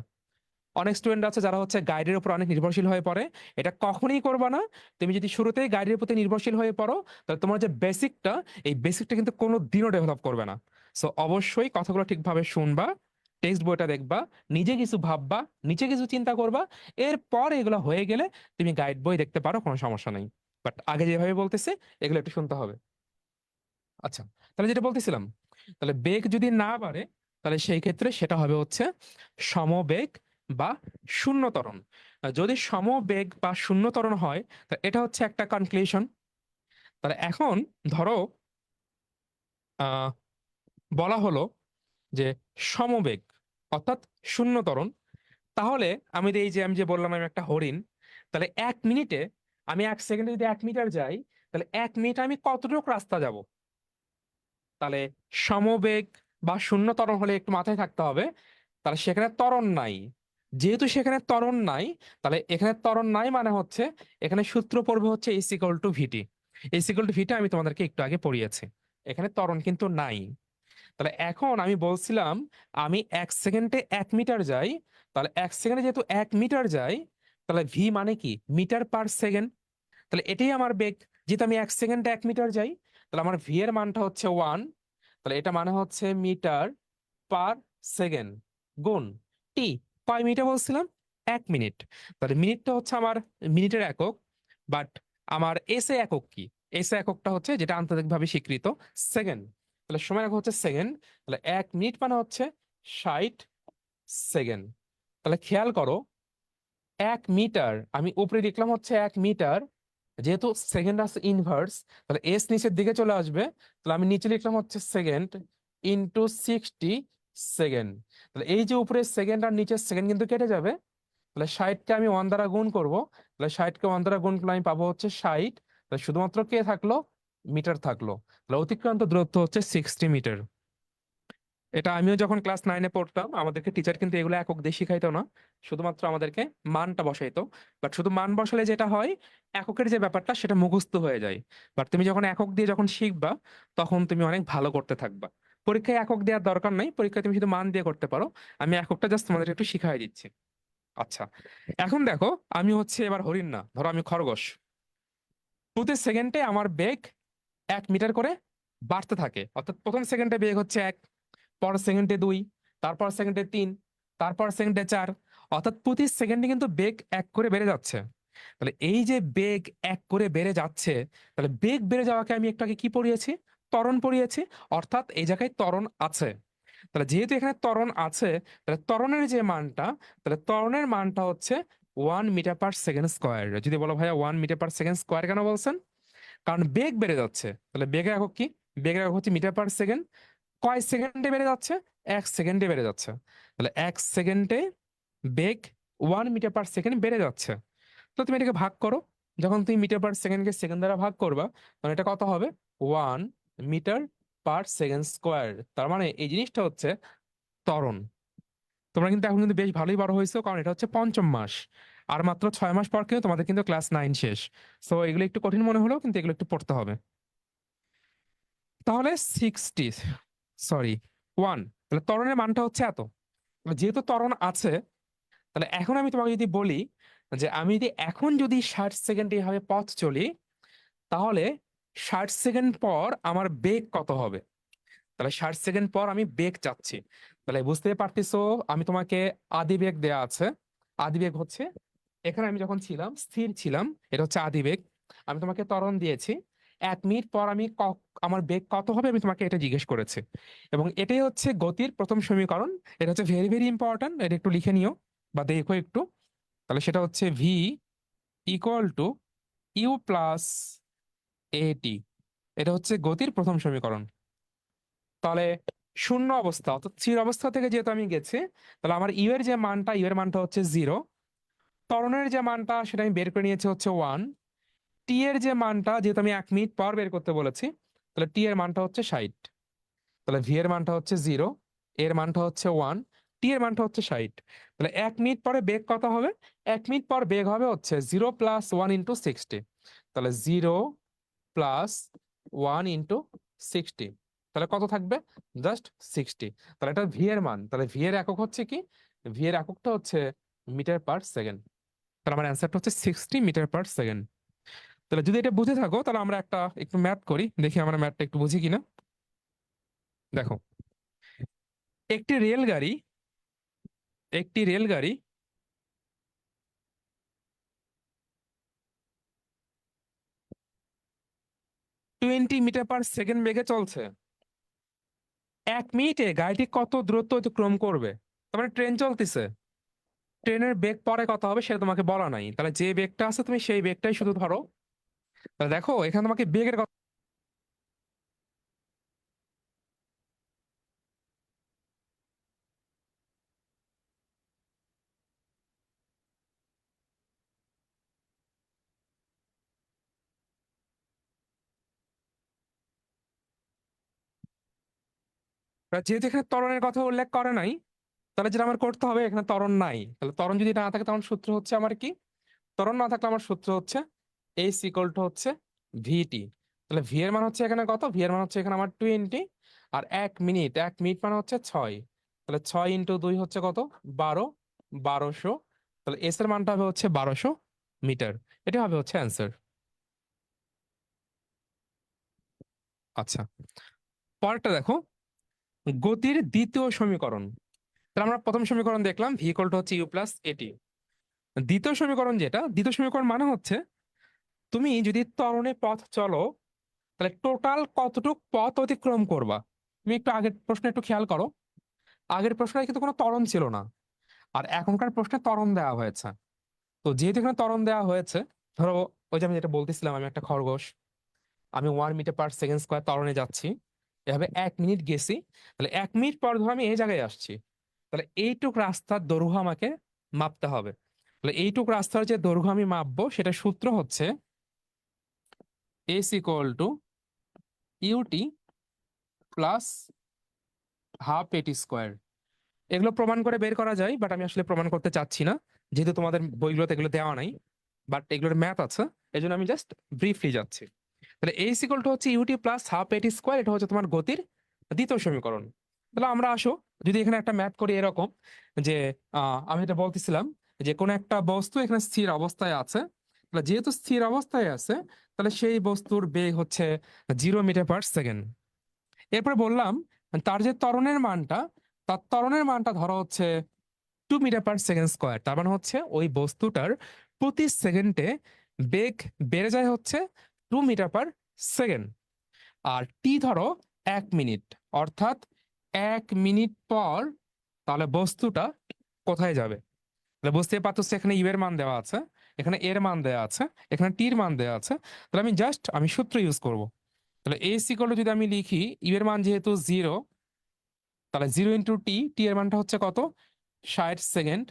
অনেক স্টুডেন্ট আছে যারা হচ্ছে গাইডের উপর অনেক নির্ভরশীল হয়ে পড়ে। এটা কখনোই করবা না। তুমি যদি শুরুতেই গাইডের প্রতি নির্ভরশীল হয়ে পড়ো, তাহলে তোমার যে বেসিকটা, এই বেসিকটা কিন্তু কোনো দিনও ডেভেলপ করবে না। সো অবশ্যই কথাগুলো ঠিকভাবে শুনবা, টেক্সট বইটা দেখবা, নিজে কিছু ভাববা, নিজে কিছু চিন্তা করবা। এরপর এগুলো হয়ে গেলে তুমি গাইড বই দেখতে পারো, কোনো সমস্যা নেই। বাট আগে যেভাবে বলতেছে এগুলো একটু শুনতে হবে। আচ্ছা, তাহলে যেটা বলতেছিলাম, তাহলে বেগ যদি না বাড়ে, তাহলে সেই ক্ষেত্রে সেটা হবে হচ্ছে সমবেগ বা শূন্য ত্বরণ। যদি সমবেগ বা শূন্য ত্বরণ হয়, তা এটা হচ্ছে একটা কনক্লুশন। তাহলে এখন ধরো, আহ বলা হলো যে সমবেগ অর্থাৎ শূন্য ত্বরণ। তাহলে আমি যে বললাম আমি একটা হরিণ, তাহলে 1 মিনিটে, আমি 1 সেকেন্ডে যদি 1 মিটার যাই, তাহলে 1 মিনিটে আমি কতটুকু রাস্তা যাব? তাহলে সমবেগ বা শূন্য ত্বরণ হলে একটু মাথায় থাকতে হবে, তাহলে সেখানে ত্বরণ নাই। যেহেতু সেখানে ত্বরণ নাই, তাহলে এখানে ত্বরণ নাই মানে হচ্ছে এখানে সূত্র পড়বে হচ্ছে S equal to VT. S equal to VT আমি তোমাদেরকে একটু আগে পড়িয়েছি। এখানে ত্বরণ কিন্তু নাই। তাহলে এখন আমি বলছিলাম আমি 1 সেকেন্ডে 1 মিটার যাই, তাহলে 1 সেকেন্ডে যেহেতু 1 মিটার যাই, তাহলে ভি মানে কি মিটার পার সেকেন্ড। তাহলে এটাই আমার বেগ, যেহেতু আমি 1 সেকেন্ডে 1 মিটার যাই, তাহলে আমার ভি এর মানটা হচ্ছে 1। তাহলে এটা মানে হচ্ছে মিটার পার সেকেন্ড গুণ টি। কয় মিনিটে বলছিলাম? 1 মিনিট। তাহলে মিনিটটা হচ্ছে আমার মিনিটের একক, বাট আমার এস এ একক কি? এস এ এককটা হচ্ছে যেটা আন্তর্জাতিকভাবে স্বীকৃত, সেকেন্ড। তাহলে সময় একক হচ্ছে সেকেন্ড। তাহলে 1 মিনিট মানে হচ্ছে 60 সেকেন্ড। তাহলে খেয়াল করো, 1 মিটার আমি উপরে লিখলাম হচ্ছে 1 মিটার, যেহেতু সেকেন্ড আছে ইনভার্স, তাহলে এস নিচের দিকে চলে আসবে। তাহলে আমি নিচে লিখলাম হচ্ছে সেকেন্ড ইন্টু 60 সেকেন্ড। তাহলে এই যে উপরে সেকেন্ড আর নিচের সেকেন্ড কিন্তু কেটে যাবে। তাহলে 60কে আমি 1 দ্বারা গুণ করব। তাহলে 60কে 1 দ্বারা গুণ করলে আমি পাবো হচ্ছে 60। তাহলে শুধুমাত্র কে থাকলো? মিটার থাকলো। তাহলে অতিক্রান্ত দূরত্ব হচ্ছে 60 মিটার। এটা আমিও যখন ক্লাস 9-এ পড়তাম, আমাদেরকে টিচার কিন্তু এগুলো একক দিয়ে শিখাইতো না, শুধুমাত্র আমাদেরকে মানটা বসাইতো। বাট শুধু মান বসালে যেটা হয়, এককের যে ব্যাপারটা সেটা মুখস্থ হয়ে যায়। বাট তুমি যখন একক দিয়ে যখন শিখবা, তখন তুমি অনেক ভালো করতে থাকবা। পরীক্ষায় একক দেওয়ার দরকার নাই, পরীক্ষায় তুমি শুধু মান দিয়ে করতে পারো। আমি এককটা জাস্ট তোমাদের একটু শিখাই দিচ্ছি। আচ্ছা, এখন দেখো, আমি হচ্ছে এবার হরিণ না, ধরো আমি খরগোশ। প্রতি সেকেন্ডে আমার বেগ 1 মিটার করে বাড়তে থাকে। অর্থাৎ প্রথম সেকেন্ডে বেগ হচ্ছে 1, পর সেকেন্ডে 2, তারপর সেকেন্ডে 3, তারপর সেকেন্ডে 4। অর্থাৎ প্রতি সেকেন্ডে কিন্তু বেগ 1 করে বেড়ে যাচ্ছে। তাহলে এই যে বেগ 1 করে বেড়ে যাচ্ছে, তাহলে বেগ বেড়ে যাওয়াকে আমি একটু আগে কি পড়িয়েছি? ত্বরণ পড়িয়েছি। অর্থাৎ এই জায়গায় ত্বরণ আছে। তাহলে যেহেতু এখানে ত্বরণ আছে, তাহলে ত্বরণের যে মানটা, তাহলে ত্বরণের মানটা হচ্ছে 1 মিটার পার সেকেন্ড স্কোয়ার। যদি বলো ভাইয়া 1 মিটার পার সেকেন্ড স্কোয়ার কেন বলছেন? কারণ বেগ বেড়ে যাচ্ছে। তাহলে বেগের একক কি? বেগের একক হচ্ছে মিটার পার সেকেন্ড। কয় সেকেন্ডে বেড়ে যাচ্ছে? 1 সেকেন্ডে বেড়ে যাচ্ছে। তাহলে 1 সেকেন্ডে বেগ 1 মিটার পার সেকেন্ড বেড়ে যাচ্ছে। তো তুমি এটাকে ভাগ করো। যখন তুমি মিটার পার সেকেন্ডকে সেকেন্ড দ্বারা ভাগ করবা, তখন এটা কত হবে? 1 মিটার পার সেকেন্ড স্কোয়ার। তার মানে এই জিনিসটা হচ্ছে ত্বরণ। তোমরা কিন্তু এখন কিন্তু বেশ ভালোই বড় হয়েছো, কারণ এটা হচ্ছে পঞ্চম মাস। আর মাত্র 6 মাস পর কিন্তু তোমাদের কিন্তু ক্লাস 9 শেষ। সো এগুলো একটু কঠিন মনে হলেও কিন্তু এগুলো একটু পড়তে হবে। তাহলে 60, সরি, 1। তাহলে ত্বরণের মানটা হচ্ছে এত। যেহেতু ত্বরণ আছে, তাহলে এখন আমি তোমাকে যদি বলি যে আমি যদি এখন যদি 60 সেকেন্ড এইভাবে পথ চলি, তাহলে 60 সেকেন্ড পর আমার বেগ কত হবে? তাহলে 60 সেকেন্ড পর আমি বেগ চাচ্ছি। তাহলে বুঝতে পারতেছো, আমি তোমাকে আদি বেগ দেয়া আছে। আদি বেগ হচ্ছে, এখানে আমি যখন ছিলাম স্থির ছিলাম, এটা হচ্ছে আদি বেগ। আমি তোমাকে ত্বরণ দিয়েছি, 1 মিনিট পর আমি আমার বেগ কত হবে আমি তোমাকে এটা জিজ্ঞেস করেছি। এবং এটাই হচ্ছে গতির প্রথম সমীকরণ। এটা হচ্ছে ভেরি ভেরি ইম্পর্ট্যান্ট, এটা একটু লিখে নিও বা দেখো একটু। তাহলে সেটা হচ্ছে V equal to U plus A T. এটা হচ্ছে গতির প্রথম সমীকরণ। তাহলে শূন্য অবস্থা অর্থাৎ স্থির অবস্থা থেকে যেহেতু আমি গেছি, তাহলে আমার ইউ এর যে মানটা, ইউ এর মানটা হচ্ছে 0। ত্বরণের যে মানটা সেটা আমি বের করে নিয়েছি হচ্ছে 1। টি এর যে মানটা, যেহেতু আমি 1 মিনিট পর বের করতে বলেছি, তাহলে টি এর মানটা হচ্ছে 60। তাহলে ভি এর মানটা হচ্ছে 0, এর মানটা হচ্ছে 1, টি এর মানটা হচ্ছে 60। তাহলে 1 মিনিট পরে বেগ কত হবে? 1 মিনিট পর বেগ হবে হচ্ছে 0 + 1 × 60। তাহলে 0 + 1 × 60। তাহলে কত থাকবে? জাস্ট 60। তাহলে এটা ভি এর মান। তাহলে ভি এর একক হচ্ছে কি? ভি এর এককটা হচ্ছে মিটার পার সেকেন্ড। তাহলে আমার অ্যান্সারটা হচ্ছে 60 মিটার পার সেকেন্ড। তাহলে যদি এটা বুঝে থাকো, তাহলে আমরা একটা একটু ম্যাথ করি, দেখি আমরা ম্যাথটা একটু বুঝি কিনা। দেখো, একটি রেলগাড়ি একটি রেলগাড়ি 20 মিটার পার সেকেন্ড বেগে চলছে। 1 মিনিটে গাড়িটি কত দূরত্ব অতিক্রম করবে? তার মানে ট্রেন চলতেছে, ট্রেনের বেগ পরে কত হবে সেটা তোমাকে বলা নাই। তাহলে যে বেগটা আছে তুমি সেই বেগটাই শুধু ধরো। তাহলে দেখো, এখানে তোমাকে বেগের কথা যেহেতু এখানে ত্বরণের কথা উল্লেখ করে নাই, তাহলে যেটা আমার করতে হবে, এখানে ত্বরণ নাই। তাহলে ত্বরণ যদি না থাকে, তখন সূত্র হচ্ছে আমার কি? ত্বরণ না থাকলে আমার সূত্র হচ্ছে এইচ ইকুয়াল টু হচ্ছে ভিটি। তাহলে ভি এর মান হচ্ছে এখানে কত? ভি এর মান হচ্ছে এখানে আমার 20। আর 1 মিনিট, 1 মিনিট মানে হচ্ছে 6, তাহলে 6 × 2 হচ্ছে কত? 12, 1200। তাহলে এস এর মানটা হবে হচ্ছে 1200 মিটার। এটা হবে হচ্ছে অ্যান্সার। আচ্ছা, পরেরটা দেখো, গতির দ্বিতীয় সমীকরণ। তাহলে আমরা প্রথম সমীকরণ দেখলাম, ভি ইকুয়াল টু হচ্ছে ইউ প্লাস এটি। দ্বিতীয় সমীকরণ যেটা, দ্বিতীয় সমীকরণ মানে হচ্ছে তুমি যদি ত্বরণে পথ চলো, তাহলে টোটাল কতটুক পথ অতিক্রম করবা। তুমি একটু আগের প্রশ্ন একটু খেয়াল করো, আগের প্রশ্নে কিন্তু কোনো ত্বরণ ছিল না, আর এখনকার প্রশ্নে ত্বরণ দেওয়া হয়েছে। তো যেহেতু এখানে ত্বরণ দেওয়া হয়েছে, ধরো ওই যে আমি যেটা বলতেছিলাম, আমি একটা খরগোশ, আমি 1 মিটার/সেকেন্ড স্কোয়ার ত্বরণে যাচ্ছি, এভাবে 1 মিনিট গেছি, তাহলে 1 মিনিট পর ধরো আমি এই জায়গায় আসছি, তাহলে এইটুক রাস্তার দৈর্ঘ্য আমাকে মাপতে হবে। তাহলে এইটুক রাস্তার যে দৈর্ঘ্য আমি মাপবো, সেটা সূত্র হচ্ছে S equal to U T plus half A T square. এগুলো প্রমাণ করে বের করা যায়, বাট আমি আসলে প্রমাণ করতে চাচ্ছি না, যেহেতু তোমাদের বইগুলোতে এগুলো দেওয়া নাই, বাট এগুলোর ম্যাথ আছে, এই জন্য আমি জাস্ট ব্রিফলি যাচ্ছি। তাহলে এস ইকুয়াল টু হচ্ছে UT plus half A T square, এটা হচ্ছে তোমার গতির দ্বিতীয় সমীকরণ। তাহলে আমরা আসো, যদি এখানে একটা ম্যাথ করি এরকম, যে আমি এটা বলতেছিলাম যে কোন একটা বস্তু এখানে স্থির অবস্থায় আছে, তাহলে যেহেতু স্থির অবস্থায় আছে, তাহলে সেই বস্তুর বেগ হচ্ছে 0 মিটার/সেকেন্ড। এরপরে বললাম তার যে ত্বরণের মানটা, তার ত্বরণের মানটা ধরো হচ্ছে 2 মিটার/সেকেন্ড স্কোয়ার। তার মানে হচ্ছে ওই বস্তুটার প্রতি সেকেন্ডে বেগ বেড়ে যায় হচ্ছে 2 মিটার/সেকেন্ড। আর টি ধরো 1 মিনিট, অর্থাৎ 1 মিনিট পর তাহলে বস্তুটা কোথায় যাবে। তাহলে বুঝতে পারছো, এখানে ইউ এর মান দেওয়া আছে, এখানে এর মান দেওয়া আছে, এখানে টির মান দেওয়া আছে। তাহলে আমি সূত্র ইউজ করব। তাহলে এস ইকুয়াল টু যদি আমি লিখি, ইউ এর মান যেহেতু 0, তাহলে 0 × টি, টি এর মানটা হচ্ছে কত? 60 সেকেন্ড,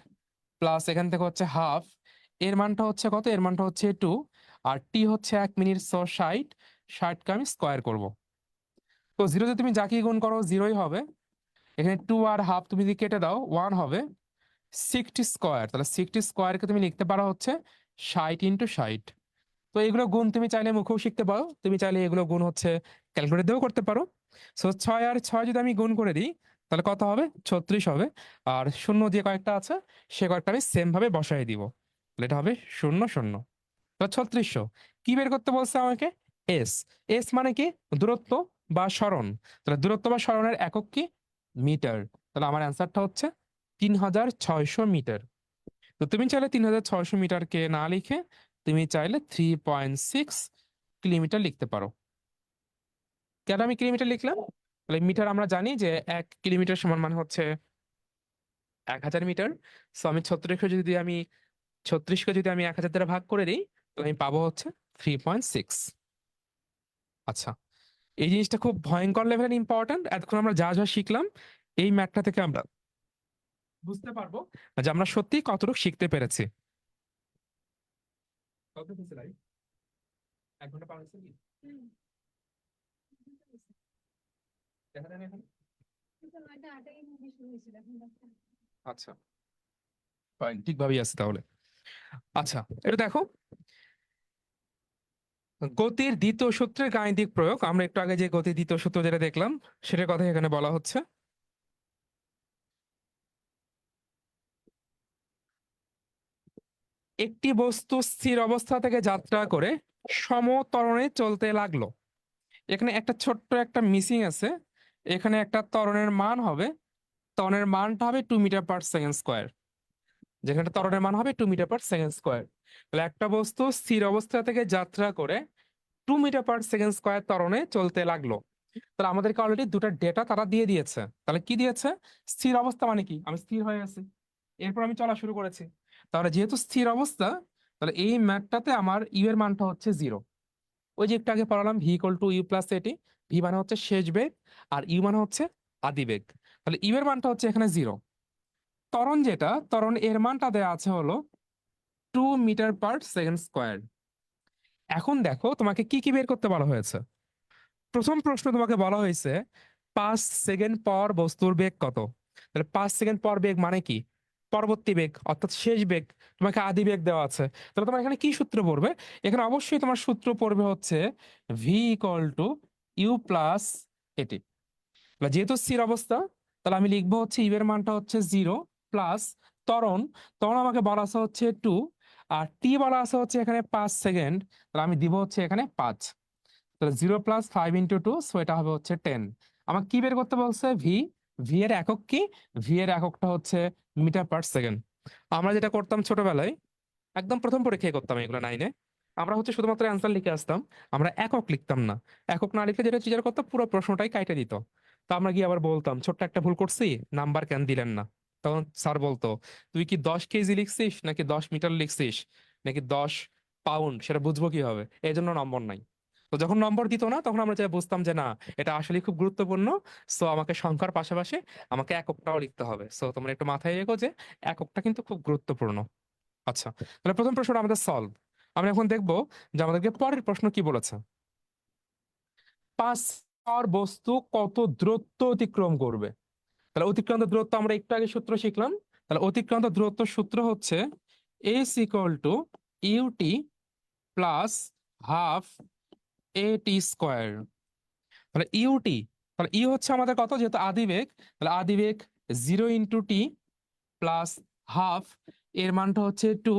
প্লাস এখান থেকে হচ্ছে হাফ, এর মানটা হচ্ছে কত? এর মানটা হচ্ছে 2, আর টি হচ্ছে 1 মিনিট, সো 60, 60কে আমি স্কোয়ার করব। তো 0 যদি তুমি যাকে গুণ করো 0ই হবে। এখানে 2 আর হাফ তুমি যদি কেটে দাও 1 হবে। 60 স্কোয়ার, তাহলে 60 স্কোয়ারকে তুমি লিখতে পারো হচ্ছে 60 × 60। তো এগুলো গুণ তুমি চাইলে মুখেও শিখতে পারো, তুমি চাইলে এগুলো গুণ হচ্ছে ক্যালকুলেটর দিয়েও করতে পারো। সো 6 আর 6 যদি আমি গুণ করে দিই, তাহলে কত হবে? 36 হবে। আর শূন্য যে কয়েকটা আছে, সে কয়েকটা আমি সেম ভাবে বসাই দিব, তাহলে এটা হবে 0, 0। তাহলে 3600 কি বের করতে বলছে আমাকে? এস। এস মানে কি? দূরত্ব বা সরণ। তাহলে দূরত্ব বা সরণের একক কি? মিটার। তাহলে আমার অ্যান্সারটা হচ্ছে 3600 মিটার। তো তুমি চাইলে 3600 মিটারকে না লিখে তুমি চাইলে 3.6 কিলোমিটার লিখতে পারো। কেন আমি কিলোমিটার লিখলাম? তাহলে মিটার আমরা জানি যে 1 কিলোমিটার সমান মানে হচ্ছে 1000 মিটার। সো আমি 36কে যদি আমি 1000 দ্বারা ভাগ করে দিই, তাহলে আমি পাবো হচ্ছে 3.6। আচ্ছা, এই জিনিসটা খুব ভয়ঙ্কর লেভেলের ইম্পর্ট্যান্ট। এতক্ষণ আমরা যা যা শিখলাম, এই ম্যাথটা থেকে আমরা বুঝতে পারবো যে আমরা সত্যি কতটুকু শিখতে পেরেছি। কত হয়েছে ভাই? 1 ঘন্টা পার হয়েছে কি? দেখা যায় না এখন? আচ্ছা, ফাইন, ঠিকভাবেই আছে তাহলে। আচ্ছা, এটা দেখো, গতির দ্বিতীয় সূত্রের গাণিতিক প্রয়োগ। আমরা একটু আগে যে গতির দ্বিতীয় সূত্র যেটা দেখলাম, সেটার কথা এখানে বলা হচ্ছে। একটি বস্তু স্থির অবস্থা থেকে যাত্রা করে সমত্বরণে চলতে লাগলো। এখানে একটা ছোট্ট একটা মিসিং আছে, এখানে একটা ত্বরণের মান হবে, ত্বরণের মানটা হবে 2 মিটার/সেকেন্ড স্কোয়ার। যেখানে ত্বরণের মান হবে 2 মিটার/সেকেন্ড স্কোয়ার। তাহলে একটা বস্তু স্থির অবস্থা থেকে যাত্রা করে 2 মিটার/সেকেন্ড স্কোয়ার ত্বরণে চলতে লাগলো। তাহলে আমাদেরকে অলরেডি দুটো ডেটা তারা দিয়ে দিয়েছে। তাহলে কি দিয়েছে? স্থির অবস্থা মানে কি? আমি স্থির হয়ে আছি, এরপর আমি চলা শুরু করেছি। তাহলে যেহেতু স্থির অবস্থা, তাহলে এই ম্যাথটাতে আমার ইউ এর মানটা হচ্ছে 0। ওই যে একটু আগে পড়ালাম V equal to U plus AT. V মানে হচ্ছে শেষ বেগ, আর ইউ মানে হচ্ছে আদি বেগ। তাহলে ইউ এর মানটা হচ্ছে এখানে 0। ত্বরণ যেটা, ত্বরণ এর মানটা দেওয়া আছে হলো 2 মিটার/সেকেন্ড স্কোয়ার। এখন দেখো তোমাকে কি কি বের করতে বলা হয়েছে। প্রথম প্রশ্ন তোমাকে বলা হয়েছে 5 সেকেন্ড পর বস্তুর বেগ কত। তাহলে 5 সেকেন্ড পর বেগ মানে কি? পরবর্তী বেগ অর্থাৎ শেষ বেগ। তোমাকে আদি বেগ দেওয়া আছে, তাহলে তোমার এখানে কি সূত্র পড়বে? এখানে অবশ্যই তোমার সূত্র পড়বে হচ্ছে V equal to U plus A T. যেহেতু স্থির অবস্থা, তাহলে আমি লিখবো হচ্ছে ইউ এর মানটা হচ্ছে 0 প্লাস ত্বরণ। ত্বরণ আমাকে বলা আছে হচ্ছে 2, আর টি বলা আছে হচ্ছে এখানে 5 সেকেন্ড। তাহলে আমি দিব হচ্ছে এখানে 5। তাহলে 0 + 5 × 2, সো এটা হবে হচ্ছে 10। আমাকে কি বের করতে বলছে? ভি। ভি এর একক কি? ভি এর এককটা হচ্ছে মিটার/সেকেন্ড। আমরা যেটা করতাম ছোটবেলায়, একদম প্রথম পরীক্ষায় করতাম এগুলো 9-এ, আমরা হচ্ছে শুধুমাত্র অ্যান্সার লিখে আসতাম, আমরা একক লিখতাম না। একক না লিখে যেটা টিচার করতো, পুরো প্রশ্নটাই কাইটে দিত। তো আমরা গিয়ে আবার বলতাম ছোট্ট একটা ভুল করছি, নাম্বার কেন দিলেন না? তখন স্যার বলতো, তুই কি 10 কেজি লিখছিস, নাকি 10 মিটার লিখছিস, নাকি 10 পাউন্ড, সেটা বুঝবো কি হবে? এই জন্য নম্বর নাই। তো যখন নম্বর দিত না, তখন আমরা যেটা বুঝতাম যে না, এটা আসলে খুব গুরুত্বপূর্ণ। সো আমাকে সংখ্যার পাশাপাশি আমাকে এককটাও লিখতে হবে। সো তোমরা একটু মাথায় রেখো যে এককটা কিন্তু খুব গুরুত্বপূর্ণ। আচ্ছা, তাহলে প্রথম প্রশ্নটা আমাদের সলভ। আমরা এখন দেখব যে আমাদেরকে পরের প্রশ্ন কি বলেছে। 5 বস্তু কত দূরত্ব অতিক্রম করবে? তাহলে অতিক্রান্ত দূরত্ব আমরা একটু আগে সূত্র শিখলাম। তাহলে অতিক্রান্ত দূরত্ব সূত্র হচ্ছে S equal to U T plus half A T square. তাহলে ইউটি, তাহলে ইউ হচ্ছে আমাদের কত, যেহেতু আদিবেগ, তাহলে আদিবেগ 0 × টি প্লাস হাফ, এর মানটা হচ্ছে 2।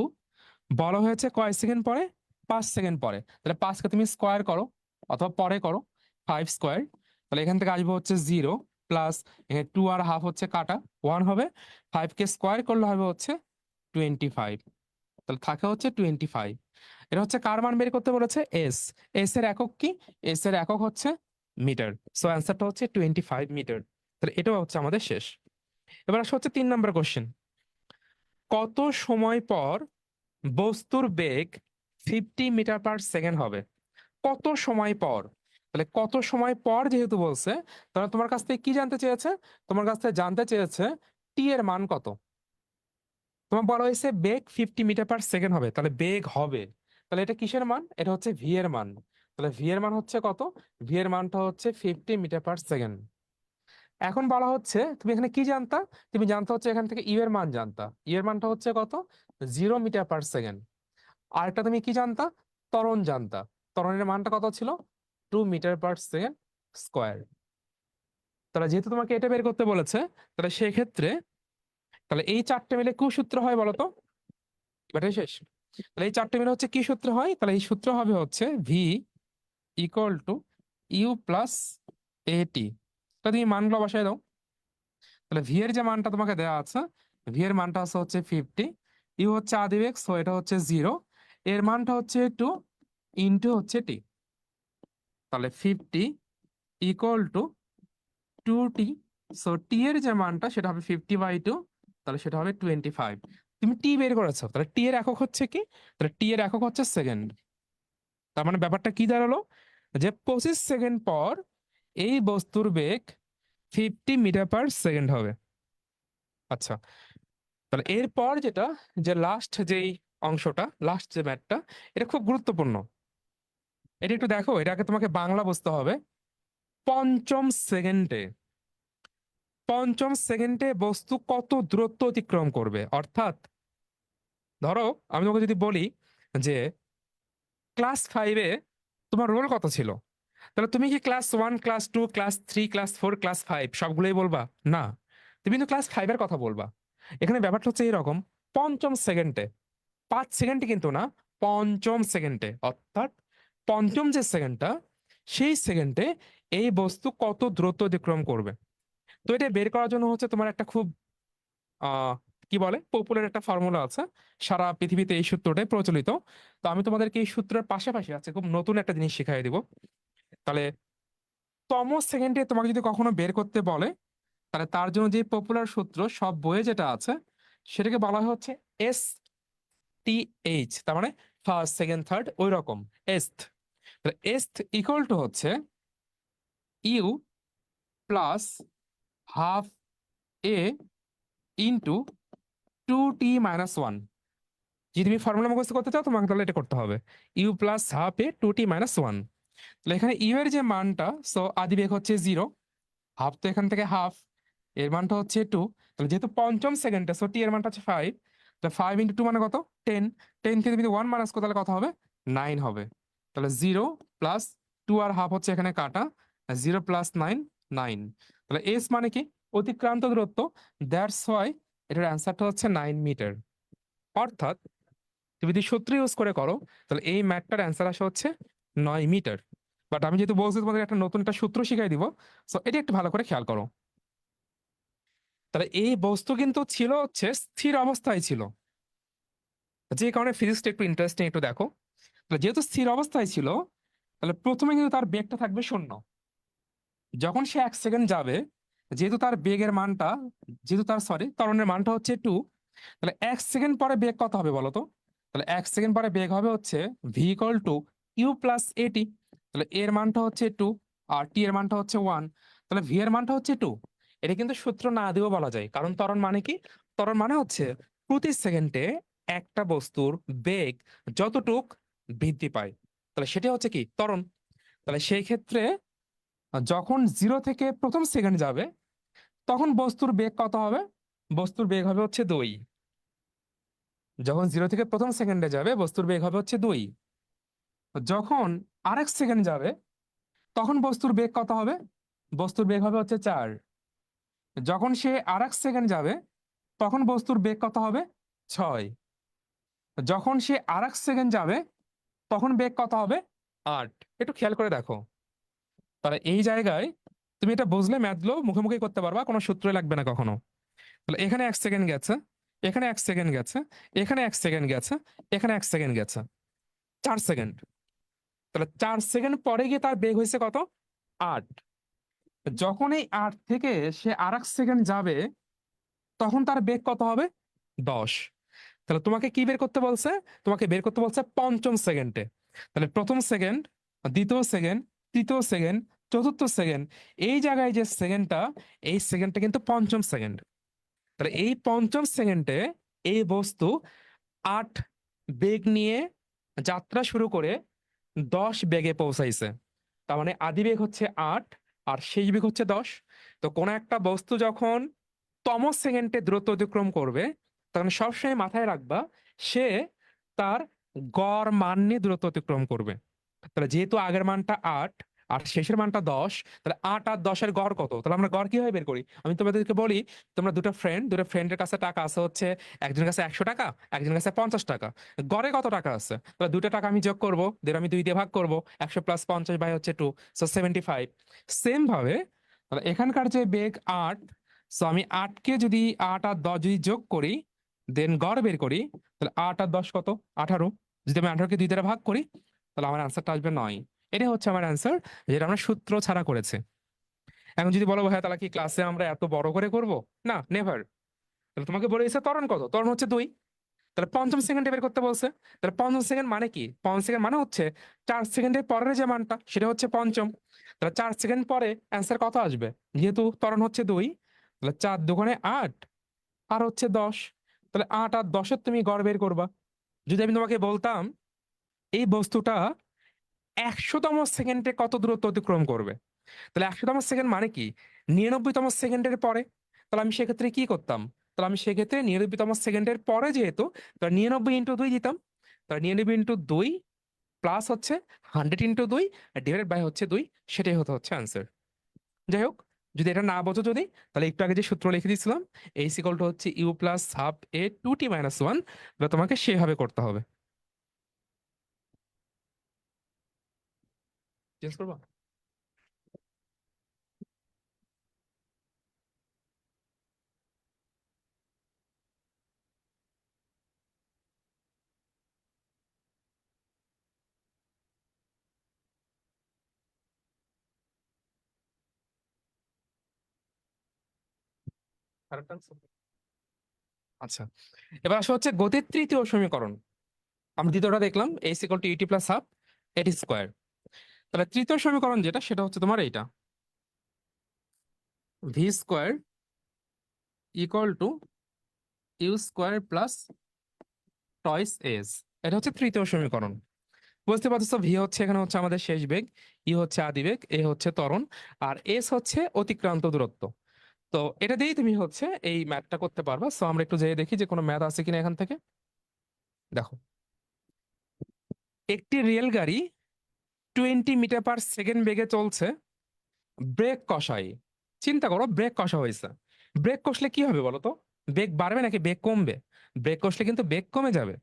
বলা হয়েছে কয় সেকেন্ড পরে? 5 সেকেন্ড পরে। তাহলে 5কে তুমি স্কোয়ার করো, অথবা পরে করো, 5 স্কোয়ার। তাহলে এখান থেকে আসবে হচ্ছে 0 প্লাস, এখানে 2 আর হাফ হচ্ছে কাটা, 1 হবে। 5কে স্কোয়ার করলে হবে হচ্ছে 25। তাহলে থাকে হচ্ছে 25। এটা হচ্ছে কার মান বের করতে বলেছে? এস। এস এর একক কি? এস এর একক হচ্ছে মিটার। সো অ্যান্সারটা হচ্ছে 25 মিটার। তাহলে এটাও হচ্ছে আমাদের শেষ। এবার আসা হচ্ছে 3 নম্বর কোশ্চেন। কত সময় পর বস্তুর বেগ 50 মিটার/সেকেন্ড হবে? কত সময় পর? তাহলে কত সময় পর যেহেতু বলছে, তাহলে তোমার কাছ থেকে কি জানতে চেয়েছে? তোমার কাছ থেকে জানতে চেয়েছে টি এর মান কত। তোমার বলা হয়েছে বেগ 50 মিটার/সেকেন্ড হবে, তাহলে বেগ হবে, তাহলে এটা কিসের মান? এটা হচ্ছে ভি এর মান। তাহলে ভি এর মান হচ্ছে কত? ভি এর মানটা হচ্ছে 50 মিটার/সেকেন্ড। এখন বলা হচ্ছে তুমি এখানে কি জানতা? তুমি জানতে হচ্ছে এখান থেকে ইউ এর মান জানতা। ইউ এর মানটা হচ্ছে কত? 0 মিটার/সেকেন্ড। আরেকটা তুমি কি জানতা? ত্বরণ জানতা। ত্বরণের মানটা কত ছিল? 2 মিটার/সেকেন্ড স্কোয়ার। তাহলে যেহেতু তোমাকে এটা বের করতে বলেছে, তাহলে সেক্ষেত্রে তাহলে এই চারটে মিলে কি সূত্র হয় বলো তো? এটাই শেষ। তাহলে এই চারটে মিলে হচ্ছে কি সূত্র হয়? তাহলে এই সূত্র হবে হচ্ছে V equal to U plus A T. তা তুমি মানগুলো বসায় দাও। তাহলে ভি এর যে মানটা তোমাকে দেওয়া আছে, ভি এর মানটা আছে হচ্ছে 50, ইউ হচ্ছে আদিবেগ, সো এটা হচ্ছে 0, এর মানটা হচ্ছে 2 ইন্টু হচ্ছে টি। তাহলে 50 ইকুয়াল টু 2t। সো টি এর যে মানটা সেটা হবে 50/2, তাহলে সেটা হবে 25। তুমি টি বের করেছো, তাহলে টি এর একক হচ্ছে কি? তাহলে টি এর একক হচ্ছে সেকেন্ড। তার মানে ব্যাপারটা কি দাঁড়ালো? যে 25 সেকেন্ড পর এই বস্তুর বেগ 50 মিটার/সেকেন্ড হবে। আচ্ছা, তাহলে এরপর যেটা, যে লাস্ট যেই অংশটা, লাস্ট যে ম্যাথটা, এটা খুব গুরুত্বপূর্ণ। এটা একটু দেখো, এটাকে তোমাকে বাংলা বুঝতে হবে। পঞ্চম সেকেন্ডে, পঞ্চম সেকেন্ডে বস্তু কত দূরত্ব অতিক্রম করবে? অর্থাৎ ধরো আমি তোমাকে যদি বলি যে ক্লাস 5-এ তোমার রোল কত ছিল, তাহলে তুমি কি class 1, class 2, class 3, class 4, class 5 সবগুলোই বলবা? না, তুমি কিন্তু ক্লাস 5-এর কথা বলবা। এখানে ব্যাপারটা হচ্ছে এরকম, পঞ্চম সেকেন্ডে, 5 সেকেন্ডে কিন্তু না, পঞ্চম সেকেন্ডে, অর্থাৎ পঞ্চম যে সেকেন্ডটা, সেই সেকেন্ডে এই বস্তু কত দ্রুত অতিক্রম করবে। তো এটা বের করার জন্য হচ্ছে তোমার একটা খুব আহ কি বলে, পপুলার একটা ফর্মুলা আছে, সারা পৃথিবীতে এই সূত্রটাই প্রচলিত। তো আমি তোমাদেরকে এই সূত্রের পাশাপাশি আছে খুব নতুন একটা জিনিস শিখাই দিব। তাহলে তম সেকেন্ডে তোমাকে যদি কখনো বের করতে বলে, তাহলে তার জন্য যে পপুলার সূত্র সব বইয়ে যেটা আছে, সেটাকে বলা হয় হচ্ছে এস টি এইচ, তার মানে ফার্স্ট, সেকেন্ড, থার্ড, ওই রকম এস্ট। এস্ট ইকুয়াল টু হচ্ছে U plus half A into 2t - 1। যদি তুমি ফর্মুলা মুখস্থ করতে চাও, তোমাকে তাহলে এটা করতে হবে, you plus half A 2t - 1। তাহলে এখানে ইউ এর যে মানটা, সো আদিবেগ হচ্ছে 0, হাফ তো এখান থেকে হাফ, এর মানটা হচ্ছে 2। তাহলে যেহেতু পঞ্চম সেকেন্ডে, সো টি এর মানটা হচ্ছে 5। তাহলে 5 × 2 মানে কত? 10। 10 থেকে তুমি 1 - করো, তাহলে কত হবে? 9 হবে। তাহলে 0 প্লাস 2 আর হাফ হচ্ছে এখানে কাটা, 0 + 9, 9। তাহলে এস মানে কি? অতিক্রান্ত দূরত্ব। দ্যাটস ওয়াই এটার অ্যান্সারটা হচ্ছে 9 মিটার। অর্থাৎ তুমি যদি সূত্র ইউজ করে করো, তাহলে এই ম্যাথটার অ্যান্সার আসে হচ্ছে 9 মিটার। বাট আমি যেহেতু বলছি তোমাদের একটা নতুন একটা সূত্র শিখাই দিব, সো এটা একটু ভালো করে খেয়াল করো। তাহলে এই বস্তু কিন্তু ছিল হচ্ছে স্থির অবস্থায় ছিল, যে কারণে ফিজিক্সটা একটু ইন্টারেস্টিং, একটু দেখো। তাহলে যেহেতু স্থির অবস্থায় ছিল, তাহলে প্রথমে কিন্তু তার বেগটা থাকবে শূন্য। যখন সে 1 সেকেন্ড যাবে, যেহেতু তার বেগের মানটা, যেহেতু তার সরি ত্বরণের মানটা হচ্ছে 2, তাহলে 1 সেকেন্ড পরে বেগ কত হবে বলো তো? তাহলে 1 সেকেন্ড পরে বেগ হবে হচ্ছে v = u+at। তাহলে এর মানটা হচ্ছে 2, আর টি এর মানটা হচ্ছে 1, তাহলে ভি এর মানটা হচ্ছে 2। এটা কিন্তু সূত্র না দিয়েও বলা যায়, কারণ ত্বরণ মানে কি? ত্বরণ মানে হচ্ছে প্রতি সেকেন্ডে একটা বস্তুর বেগ যতটুক বৃদ্ধি পায়, তাহলে সেটা হচ্ছে কি ত্বরণ। তাহলে সেই ক্ষেত্রে যখন 0 থেকে প্রথম সেকেন্ড যাবে, তখন বস্তুর বেগ কত হবে? বস্তুর বেগ হবে হচ্ছে 2। যখন 0 থেকে প্রথম সেকেন্ডে যাবে, বস্তুর বেগ হবে হচ্ছে 2। যখন আরেক সেকেন্ড যাবে, তখন বস্তুর বেগ কত হবে? বস্তুর বেগ হবে হচ্ছে 4। যখন সে আরেক সেকেন্ড যাবে, তখন বস্তুর বেগ কত হবে? 6। যখন সে আরেক সেকেন্ড যাবে, তখন বেগ কত হবে? 8। একটু খেয়াল করে দেখো। তাহলে এই জায়গায় তুমি এটা বুঝলে ম্যাথগুলো মুখে মুখে করতে পারবা, কোনো সূত্র লাগবে না কখনো। তাহলে এখানে 1 সেকেন্ড গেছে, এখানে 1 সেকেন্ড গেছে, এখানে 1 সেকেন্ড গেছে, এখানে 1 সেকেন্ড গেছে, 4 সেকেন্ড। তাহলে 4 সেকেন্ড পরে গিয়ে তার বেগ হয়েছে কত? 8। যখন এই 8 থেকে সে আরেক সেকেন্ড যাবে, তখন তার বেগ কত হবে? 10। তাহলে তোমাকে কি বের করতে বলছে? তোমাকে বের করতে বলছে পঞ্চম সেকেন্ডে। তাহলে প্রথম সেকেন্ড, দ্বিতীয় সেকেন্ড, তৃতীয় সেকেন্ড, চতুর্থ সেকেন্ড, এই জায়গায় যে সেকেন্ডটা, এই সেকেন্ডটা কিন্তু পঞ্চম সেকেন্ড। তাহলে এই পঞ্চম সেকেন্ডে এই বস্তু 8 বেগ নিয়ে যাত্রা শুরু করে 10 বেগে পৌঁছাইছে। তার মানে আদি বেগ হচ্ছে 8, আর শেষ বেগ হচ্ছে 10। তো কোনো একটা বস্তু যখন তম সেকেন্ডে দ্রুত অতিক্রম করবে, তখন সবসময় মাথায় রাখবা সে তার গড় মান নিয়ে দ্রুত অতিক্রম করবে। তাহলে যেহেতু আগের মানটা 8 আর শেষের মানটা 10, তাহলে 8 আর 10-এর গড় কত? তাহলে আমরা গড় কিভাবে বের করি? আমি তোমাদেরকে বলি, তোমরা দুটো ফ্রেন্ডের কাছে টাকা আছে হচ্ছে, একজনের কাছে 100 টাকা, একজনের কাছে 50 টাকা। গড়ে কত টাকা আছে? তাহলে দুটো টাকা আমি যোগ করবো, দেন আমি 2 দিয়ে ভাগ করবো, 100 + 50/2 সো 75। সেম ভাবে তাহলে এখানকার যে বেগ 8, সো আমি 8কে যদি 8 আর 10 যদি যোগ করি, দেন গড় বের করি, তাহলে 8 আর 10 কত? 18। যদি আমি 18কে 2 দ্বারা ভাগ করি, তাহলে আমার অ্যান্সারটা আসবে 9। এটাই হচ্ছে আমার অ্যান্সার, যেটা আমরা সূত্র ছাড়া করেছে। এখন যদি বলো ভাই তাহলে কি ক্লাসে আমরা এত বড় করে করব? না, নেভার। তাহলে তোমাকে বলে দিচ্ছে ত্বরণ কত? ত্বরণ হচ্ছে 2। তাহলে পঞ্চম সেকেন্ডে বের করতে বলছে। তাহলে পঞ্চম সেকেন্ড মানে কি? পঞ্চম সেকেন্ড মানে হচ্ছে 4 সেকেন্ডের পরের যে মানটা, সেটা হচ্ছে পঞ্চম। তাহলে 4 সেকেন্ড পরে অ্যান্সার কত আসবে? যেহেতু ত্বরণ হচ্ছে 2, তাহলে 4 দুগুণে 8 আর হচ্ছে 10। তাহলে 8 আর 10-এর তুমি গড় বের করবা। যদি আমি তোমাকে বলতাম এই বস্তুটা 100তম সেকেন্ডে কত দূরত্ব অতিক্রম করবে, তাহলে 100তম সেকেন্ড মানে কি? 99তম সেকেন্ডের পরে। তাহলে আমি সেক্ষেত্রে কি করতাম? তাহলে আমি সেক্ষেত্রে 99তম সেকেন্ডের পরে যেহেতু, তাহলে 99 × 2 দিতাম। তাহলে 99 × 2 প্লাস হচ্ছে 100 × 2 ডিভাইডেড বাই হচ্ছে 2। সেটাই হচ্ছে অ্যান্সার। যাই হোক, যদি এটা না বোঝো, যদি তাহলে একটু আগে যে সূত্র লিখে দিয়েছিলাম, এই সিকল টু হচ্ছে u+12a 2t - 1, তোমাকে সেভাবে করতে হবে। চেঞ্জ করবা? Correct answer. আচ্ছা, এবার আসা হচ্ছে গতির তৃতীয় সমীকরণ। আমরা দ্বিতীয়টা দেখলাম, a = ut+12 এটি স্কোয়ার। তাহলে তৃতীয় সমীকরণ যেটা, সেটা হচ্ছে তোমার এইটা, v² = u² + টয়েস s। এটা হচ্ছে তৃতীয় সমীকরণ। বুঝতে পারছো, ভি হচ্ছে এখানে হচ্ছে আমাদের শেষ বেগ, ই হচ্ছে আদি বেগ, এ হচ্ছে ত্বরণ, আর এস হচ্ছে অতিক্রান্ত দূরত্ব। তো এটা দিয়েই তুমি হচ্ছে এই ম্যাথটা করতে পারবা। সো আমরা একটু যেয়ে দেখি যে কোনো ম্যাথ আছে কিনা এখান থেকে। দেখো, একটি রেল গাড়ি 20 মিটার পার সেকেন্ড বেগে চলছে। ব্রেক কষাই চিন্তা করো ব্রেক কষা হয়েছে, ব্রেক কষলে কি হবে বলো তো? বেগ বাড়বে নাকি বেগ কমবে? ব্রেক কষলে কিন্তু বেগ কমে যাবে।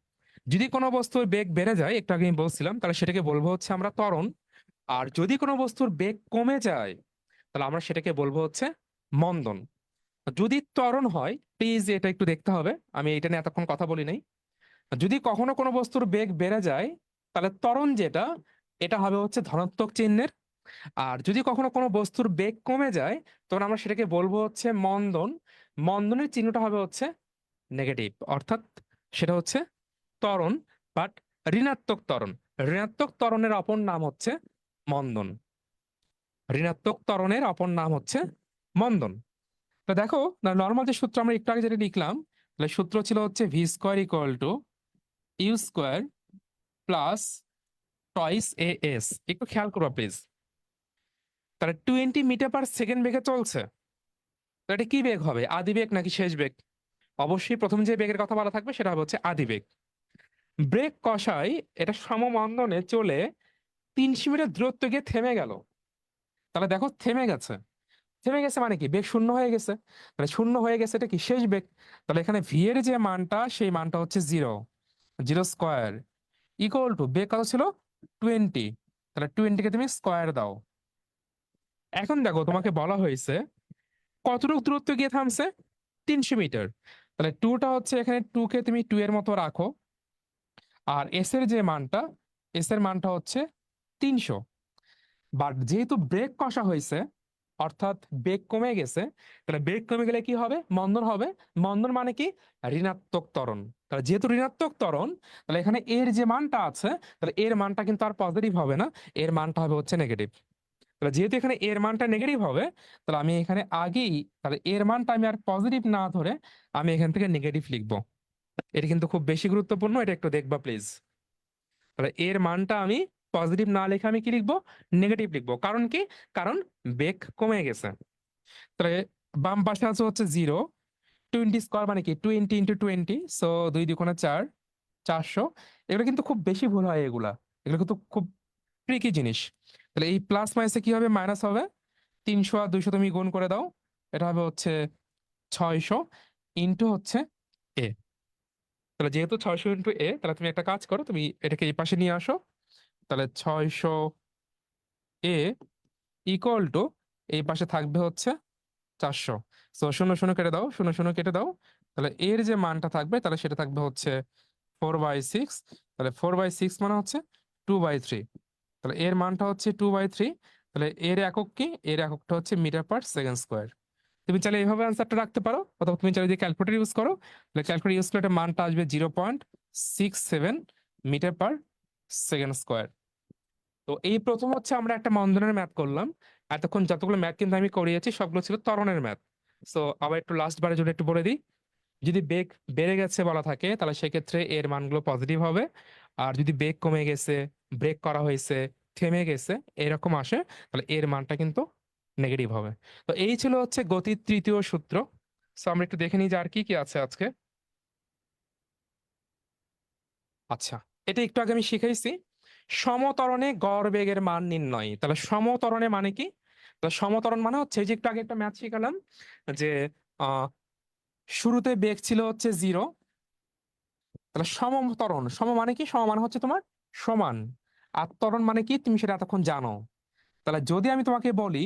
যদি কোনো বস্তুর বেগ বেড়ে যায়, একটু আগে আমি বলছিলাম, তাহলে সেটাকে বলবো হচ্ছে আমরা ত্বরণ। আর যদি কোনো বস্তুর বেগ কমে যায়, তাহলে আমরা সেটাকে বলবো হচ্ছে মন্দন। যদি ত্বরণ হয়, প্লিজ এটা একটু দেখতে হবে, আমি এটা নিয়ে এতক্ষণ কথা বলি নাই। যদি কখনো কোনো বস্তুর বেগ বেড়ে যায়, তাহলে ত্বরণ যেটা, এটা হবে হচ্ছে ধনাত্মক চিহ্নের। আর যদি কখনো কোনো বস্তুর বেগ কমে যায়, তখন আমরা সেটাকে বলবো হচ্ছে মন্দন। মন্দনের চিহ্নটা হবে হচ্ছে নেগেটিভ, অর্থাৎ সেটা হচ্ছে ত্বরণ, বাট ঋণাত্মক ত্বরণ। ঋণাত্মক ত্বরণের অপর নাম হচ্ছে মন্দন। ঋণাত্মক ত্বরণের অপর নাম হচ্ছে মন্দন। তো দেখো, নর্মাল যে সূত্র আমরা একটু আগে যেটা লিখলাম, তাহলে সূত্র ছিল হচ্ছে V square equal to U square plus twice A S. একটু খেয়াল করবা প্লিজ। তাহলে 20 মিটার পার সেকেন্ড বেগে চলছে, তো এটা কি বেগ হবে? আদি বেগ নাকি শেষ বেগ? অবশ্যই প্রথম যে বেগের কথা বলা থাকবে সেটা হবে হচ্ছে আদি বেগ। ব্রেক কষায় এটা সমমন্দনে চলে 300 মিটার দূরত্ব গিয়ে থেমে গেল। তাহলে দেখো থেমে গেছে। থেমে গেছে মানে কি? বেগ শূন্য হয়ে গেছে। মানে শূন্য হয়ে গেছে, এটা কি শেষ বেগ। তাহলে এখানে ভি এর যে মানটা, সেই মানটা হচ্ছে zero. Zero square equal to বেগ কত ছিল? 20। তাহলে 20-কে তুমি স্কোয়ার দাও। এখন দেখো, তোমাকে বলা হয়েছে কতটুকু দূরত্ব গিয়ে থামছে? 300 মিটার। তাহলে টুটা হচ্ছে, এখানে টু কে তুমি টু এর মতো রাখো। আর এস এর যে মানটা, এস এর মানটা হচ্ছে 300। বাট যেহেতু ব্রেক কষা হয়েছে, অর্থাৎ বেগ কমে গেছে, তাহলে বেগ কমে গেলে কি হবে? মন্দন হবে। মন্দন মানে কি? ঋণাত্মক ত্বরণ। তাহলে যেহেতু ঋণাত্মক ত্বরণ, তাহলে এখানে এর যে মানটা আছে, তাহলে এর মানটা কিন্তু আর পজিটিভ হবে না, এর মানটা হবে হচ্ছে নেগেটিভ। তাহলে যেহেতু এখানে এর মানটা নেগেটিভ হবে, তাহলে আমি এখানে আগেই, তাহলে এর মানটা আমি আর পজিটিভ না ধরে আমি এখান থেকে নেগেটিভ লিখবো। এটা কিন্তু খুব বেশি গুরুত্বপূর্ণ, এটা একটু দেখবা প্লিজ। তাহলে এর মানটা আমি পজিটিভ না লিখে আমি কি লিখবো? নেগেটিভ লিখবো। কারণ কি? কারণ বেগ কমে গেছে। তাহলে বাম পাশে আছে হচ্ছে জিরো। 20 স্কোয়ার মানে কি? 20 × 20, সো 2 × 2 = 4, 400। এগুলো কিন্তু খুব বেশি ভুল হয়, এগুলা এগুলো কিন্তু খুব ট্রিকি জিনিস। তাহলে এই প্লাস মাইনাসে কি হবে? মাইনাস হবে। 300 আর 200 তুমি গুণ করে দাও, এটা হবে হচ্ছে 600 ইন্টু হচ্ছে এ। তাহলে যেহেতু 600 ইন্টু এ, তাহলে তুমি একটা কাজ করো, তুমি এটাকে এই পাশে নিয়ে আসো। তাহলে 600 এ ইকুয়াল টু, এই পাশে থাকবে হচ্ছে 400। সো শূন্য শূন্য কেটে দাও, শূন্য শূন্য কেটে দাও। তাহলে এর যে মানটা থাকবে, তাহলে সেটা থাকবে হচ্ছে 4/6। তাহলে 4/6 মানে হচ্ছে 2/3। তাহলে এর মানটা হচ্ছে 2/3। তাহলে এর একক কি? এর এককটা হচ্ছে মিটার পার সেকেন্ড স্কোয়ার। তুমি চাইলে এইভাবে আনসারটা রাখতে পারো, অথবা তুমি চাইলে যদি ক্যালকুলেটর ইউজ করো, তাহলে ক্যালকুলেটর ইউজ করলে এটার মানটা আসবে 0.67 মিটার পার সেকেন্ড স্কোয়ার। তো এই প্রথম হচ্ছে আমরা একটা মন্দনের ম্যাথ করলাম। এতক্ষণ যতগুলো ম্যাথ কিন্তু আমি করিয়েছি, সবগুলো ছিল ত্বরণের ম্যাথ। সো আবার একটু লাস্ট বারের জন্য একটু বলে দিই। যদি বেগ বেড়ে গেছে বলা থাকে, তাহলে সেক্ষেত্রে এর মানগুলো পজিটিভ হবে। আর যদি বেগ কমে গেছে, ব্রেক করা হয়েছে, থেমে গেছে, এরকম আসে, তাহলে এর মানটা কিন্তু নেগেটিভ হবে। তো এই ছিল হচ্ছে গতির তৃতীয় সূত্র। সো আমরা একটু দেখে নিই যে আর কি কি আছে আজকে। আচ্ছা, এটা একটু আগে আমি শিখাইছি। সমত্বরণে গড় বেগের মান নির্ণয়। তাহলে সমত্বরণে মানে কি? তো সমত্বরণ মানে হচ্ছে, এই যে একটু আগে একটা ম্যাথ শিখালাম, যে আহ শুরুতে বেগ ছিল হচ্ছে জিরো। তাহলে সমত্বরণ, সম মানে কি? সম মানে হচ্ছে তোমার সমান। আর ত্বরণ মানে কি? তুমি সেটা এতক্ষণ জানো। তাহলে যদি আমি তোমাকে বলি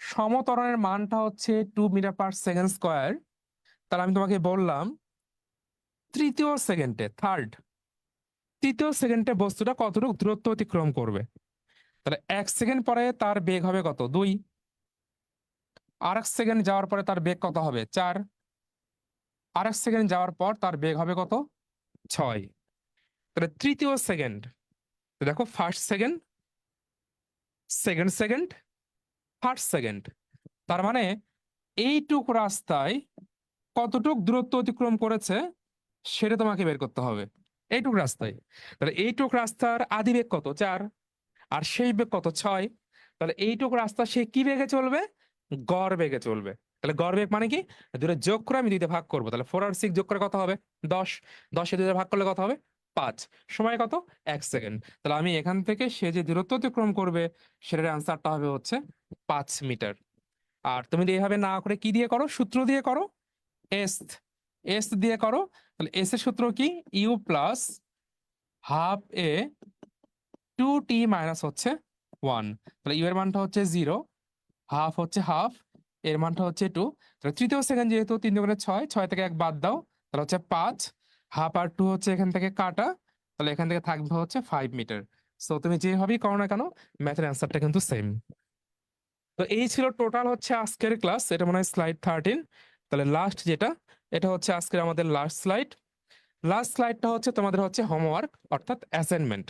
সমত্বরণের মানটা হচ্ছে 2 মিটার পার সেকেন্ড স্কোয়ার, তাহলে আমি তোমাকে বললাম তৃতীয় সেকেন্ডে, তৃতীয় সেকেন্ডে বস্তুটা কতটুকু দূরত্ব অতিক্রম করবে। তাহলে 1 সেকেন্ড পরে তার বেগ হবে কত? 2। আর 1 সেকেন্ড যাওয়ার পরে তার বেগ কত হবে? 4। আর 1 সেকেন্ড যাওয়ার পর তার বেগ হবে কত? 6। তাহলে তৃতীয় সেকেন্ড, তো দেখো first second, second second, third second. তার মানে এইটুক রাস্তায় কতটুক দূরত্ব অতিক্রম করেছে, সেটা তোমাকে বের করতে হবে। এইটুক রাস্তায়, তাহলে এইটুক রাস্তার আদি বেগ কত? 4। আর সেই বেগ কত? 6। তাহলে এইটুক রাস্তা সে কি বেগে চলবে? গড় বেগে চলবে। তাহলে গড় বেগ মানে কি? দুটো যোগ করে আমি 2 তে ভাগ করবো, তাহলে 4 আর 6 যোগ করে কত হবে? 10। 10-এ 2 তে ভাগ করলে কত হবে? 5। সময় কত? 1 সেকেন্ড। তাহলে আমি এখান থেকে সে যে দূরত্ব অতিক্রম করবে, সেটার আনসারটা হবে হচ্ছে 5 মিটার। আর তুমি যদি এইভাবে না করে কি দিয়ে করো, সূত্র দিয়ে করো, এস এস দিয়ে করো, তাহলে এস এর সূত্র কি, U plus half A two T minus হচ্ছে ওয়ান। তাহলে ইউ এর মানটা হচ্ছে জিরো, হাফ হচ্ছে হাফ, এর মানটা হচ্ছে টু। তাহলে তৃতীয় সেকেন্ড যেহেতু 3 × 6, 6 থেকে 1 বাদ দাও, তাহলে হচ্ছে 5, হাফ আর টু হচ্ছে এখান থেকে কাটা, তাহলে এখান থেকে থাকবে হচ্ছে 5 মিটার। সো তুমি যেভাবেই করো না কেন, ম্যাথের অ্যান্সারটা কিন্তু সেম। তো এই ছিল টোটাল হচ্ছে আজকের ক্লাস, এটা মনে হয় স্লাইড 13। তাহলে লাস্ট যেটা, এটা হচ্ছে আজকের আমাদের লাস্ট স্লাইড। লাস্ট স্লাইডটা হচ্ছে তোমাদের হচ্ছে হোমওয়ার্ক, অর্থাৎ অ্যাসাইনমেন্ট।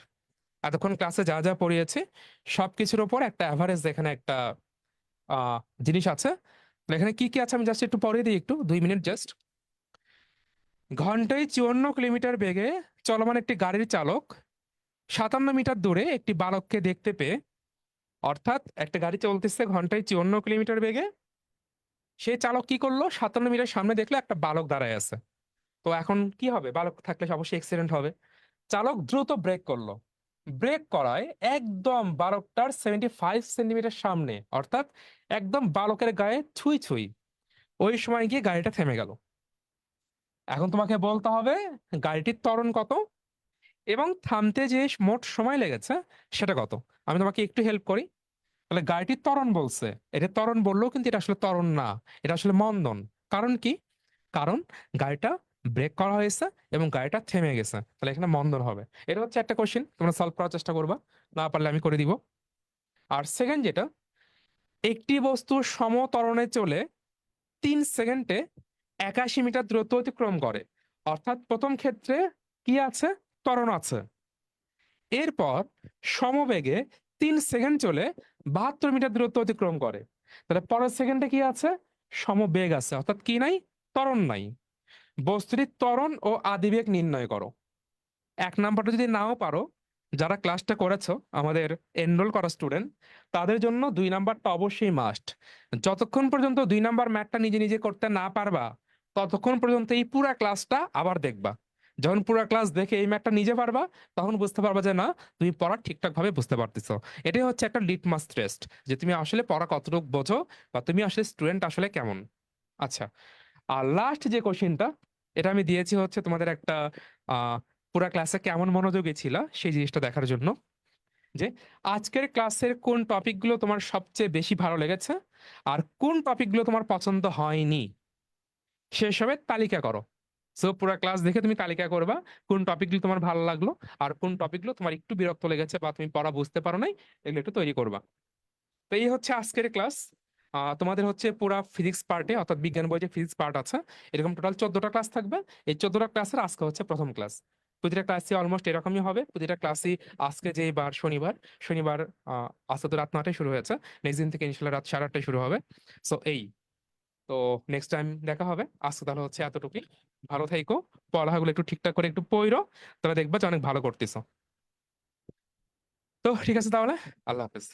এতক্ষণ ক্লাসে যা যা পড়িয়েছি সবকিছুর উপর একটা অ্যাভারেজ, এখানে একটা জিনিস আছে। তো এখানে কি কি আছে আমি জাস্ট একটু পড়িয়ে দিই, একটু 2 মিনিট জাস্ট। ঘন্টায় 54 কিলোমিটার বেগে চলমান একটি গাড়ির চালক 57 মিটার দূরে একটি বালককে দেখতে পেয়ে, অর্থাৎ একটা গাড়ি চলতেছে ঘন্টায় 54 কিলোমিটার বেগে, সেই চালক কি করলো, 57 মিটার সামনে দেখলো একটা বালক দাঁড়ায় আছে। তো এখন কি হবে, বালক থাকলে অবশ্যই অ্যাক্সিডেন্ট হবে। চালক দ্রুত ব্রেক করলো, ব্রেক করায় একদম বালকটার 75 সেন্টিমিটার সামনে, অর্থাৎ একদম বালকের গায়ে ছুঁই ছুঁই। ওই সময় গিয়ে গাড়িটা থেমে গেল। এখন তোমাকে বলতে হবে গাড়িটির ত্বরণ কত এবং থামতে যে মোট সময় লেগেছে সেটা কত। আমি তোমাকে একটু হেল্প করি। তাহলে গাড়িটির ত্বরণ বলছে, এটা ত্বরণ বললেও কিন্তু এটা আসলে ত্বরণ না, এটা আসলে মন্দন। কারণ কি, কারণ গাড়িটা ব্রেক করা হয়েছে এবং গাড়িটা থেমে গেছে, তাহলে এখানে মন্দন হবে। এটা হচ্ছে একটা কোশ্চেন, তোমরা সলভ করার চেষ্টা করবা, না পারলে আমি করে দিব। আর সেকেন্ড যেটা, একটি বস্তু সমত্বরণে চলে 3 সেকেন্ডে 81 মিটার দূরত্ব অতিক্রম করে, অর্থাৎ প্রথম ক্ষেত্রে কি আছে, ত্বরণ আছে। এরপর সমবেগে 3 সেকেন্ড চলে 72 মিটার দূরত্ব অতিক্রম করে, তাহলে পরের সেকেন্ডে কি আছে, সমবেগ আছে, অর্থাৎ কি নাই, ত্বরণ নাই। বস্তুটির ত্বরণ ও আদিবেগ নির্ণয় করো। 1 নাম্বারটা যদি নাও পারো, যারা ক্লাসটা করেছো আমাদের এনরোল করা স্টুডেন্ট, তাদের জন্য 2 নাম্বারটা অবশ্যই মাস্ট। যতক্ষণ পর্যন্ত 2 নাম্বার ম্যাথটা নিজে নিজে করতে না পারবা, ততক্ষণ পর্যন্ত এই পুরা ক্লাসটা আবার দেখবা। যখন পুরা ক্লাস দেখে এই ম্যাথটা নিজে পারবা, তখন বুঝতে পারবা যে না, তুমি পড়া ঠিকঠাক ভাবে বুঝতে পারতেছো। এটাই হচ্ছে একটা লিটমাস টেস্ট, যে তুমি আসলে পড়া কতটুকু বোঝো বা তুমি আসলে স্টুডেন্ট আসলে কেমন। আচ্ছা, আর লাস্ট যে কোশ্চেনটা, এটা আমি দিয়েছি হচ্ছে তোমাদের একটা পুরা ক্লাসে কেমন মনোযোগী ছিল সেই জিনিসটা দেখার জন্য, যে আজকের ক্লাসের কোন টপিকগুলো তোমার সবচেয়ে বেশি ভালো লেগেছে আর কোন টপিকগুলো তোমার পছন্দ হয়নি, সেসবের তালিকা করো। সো পুরো ক্লাস দেখে তুমি তালিকা করবা কোন টপিকগুলো তোমার ভালো লাগলো আর কোন টপিকগুলো তোমার একটু বিরক্ত লেগেছে বা তুমি পড়া বুঝতে পারো নাই, এগুলো একটু তৈরি করবা। তো এই হচ্ছে আজকের ক্লাস। তোমাদের হচ্ছে পুরা ফিজিক্স পার্টে, অর্থাৎ বিজ্ঞান বই যে ফিজিক্স পার্ট আছে, এরকম টোটাল 14টা ক্লাস থাকবে। এই 14টা ক্লাসের আজকে হচ্ছে প্রথম ক্লাস। প্রতিটা ক্লাসই অলমোস্ট এরকমই হবে, প্রতিটা ক্লাসই আজকে যে বার শনিবার, শনিবার আজকে তো রাত 9টায় শুরু হয়েছে, নেক্সট দিন থেকে ইনশাল্লাহ রাত 8:30টায় শুরু হবে। সো এই, তো নেক্সট টাইম দেখা হবে। আজকে তাহলে হচ্ছে এতটুকুই। ভালো থাইকো, পড়াগুলো একটু ঠিকঠাক করে একটু পড়ো, তাহলে দেখবা যে অনেক ভালো করতেছো। তো ঠিক আছে তাহলে, আল্লাহ হাফেজ।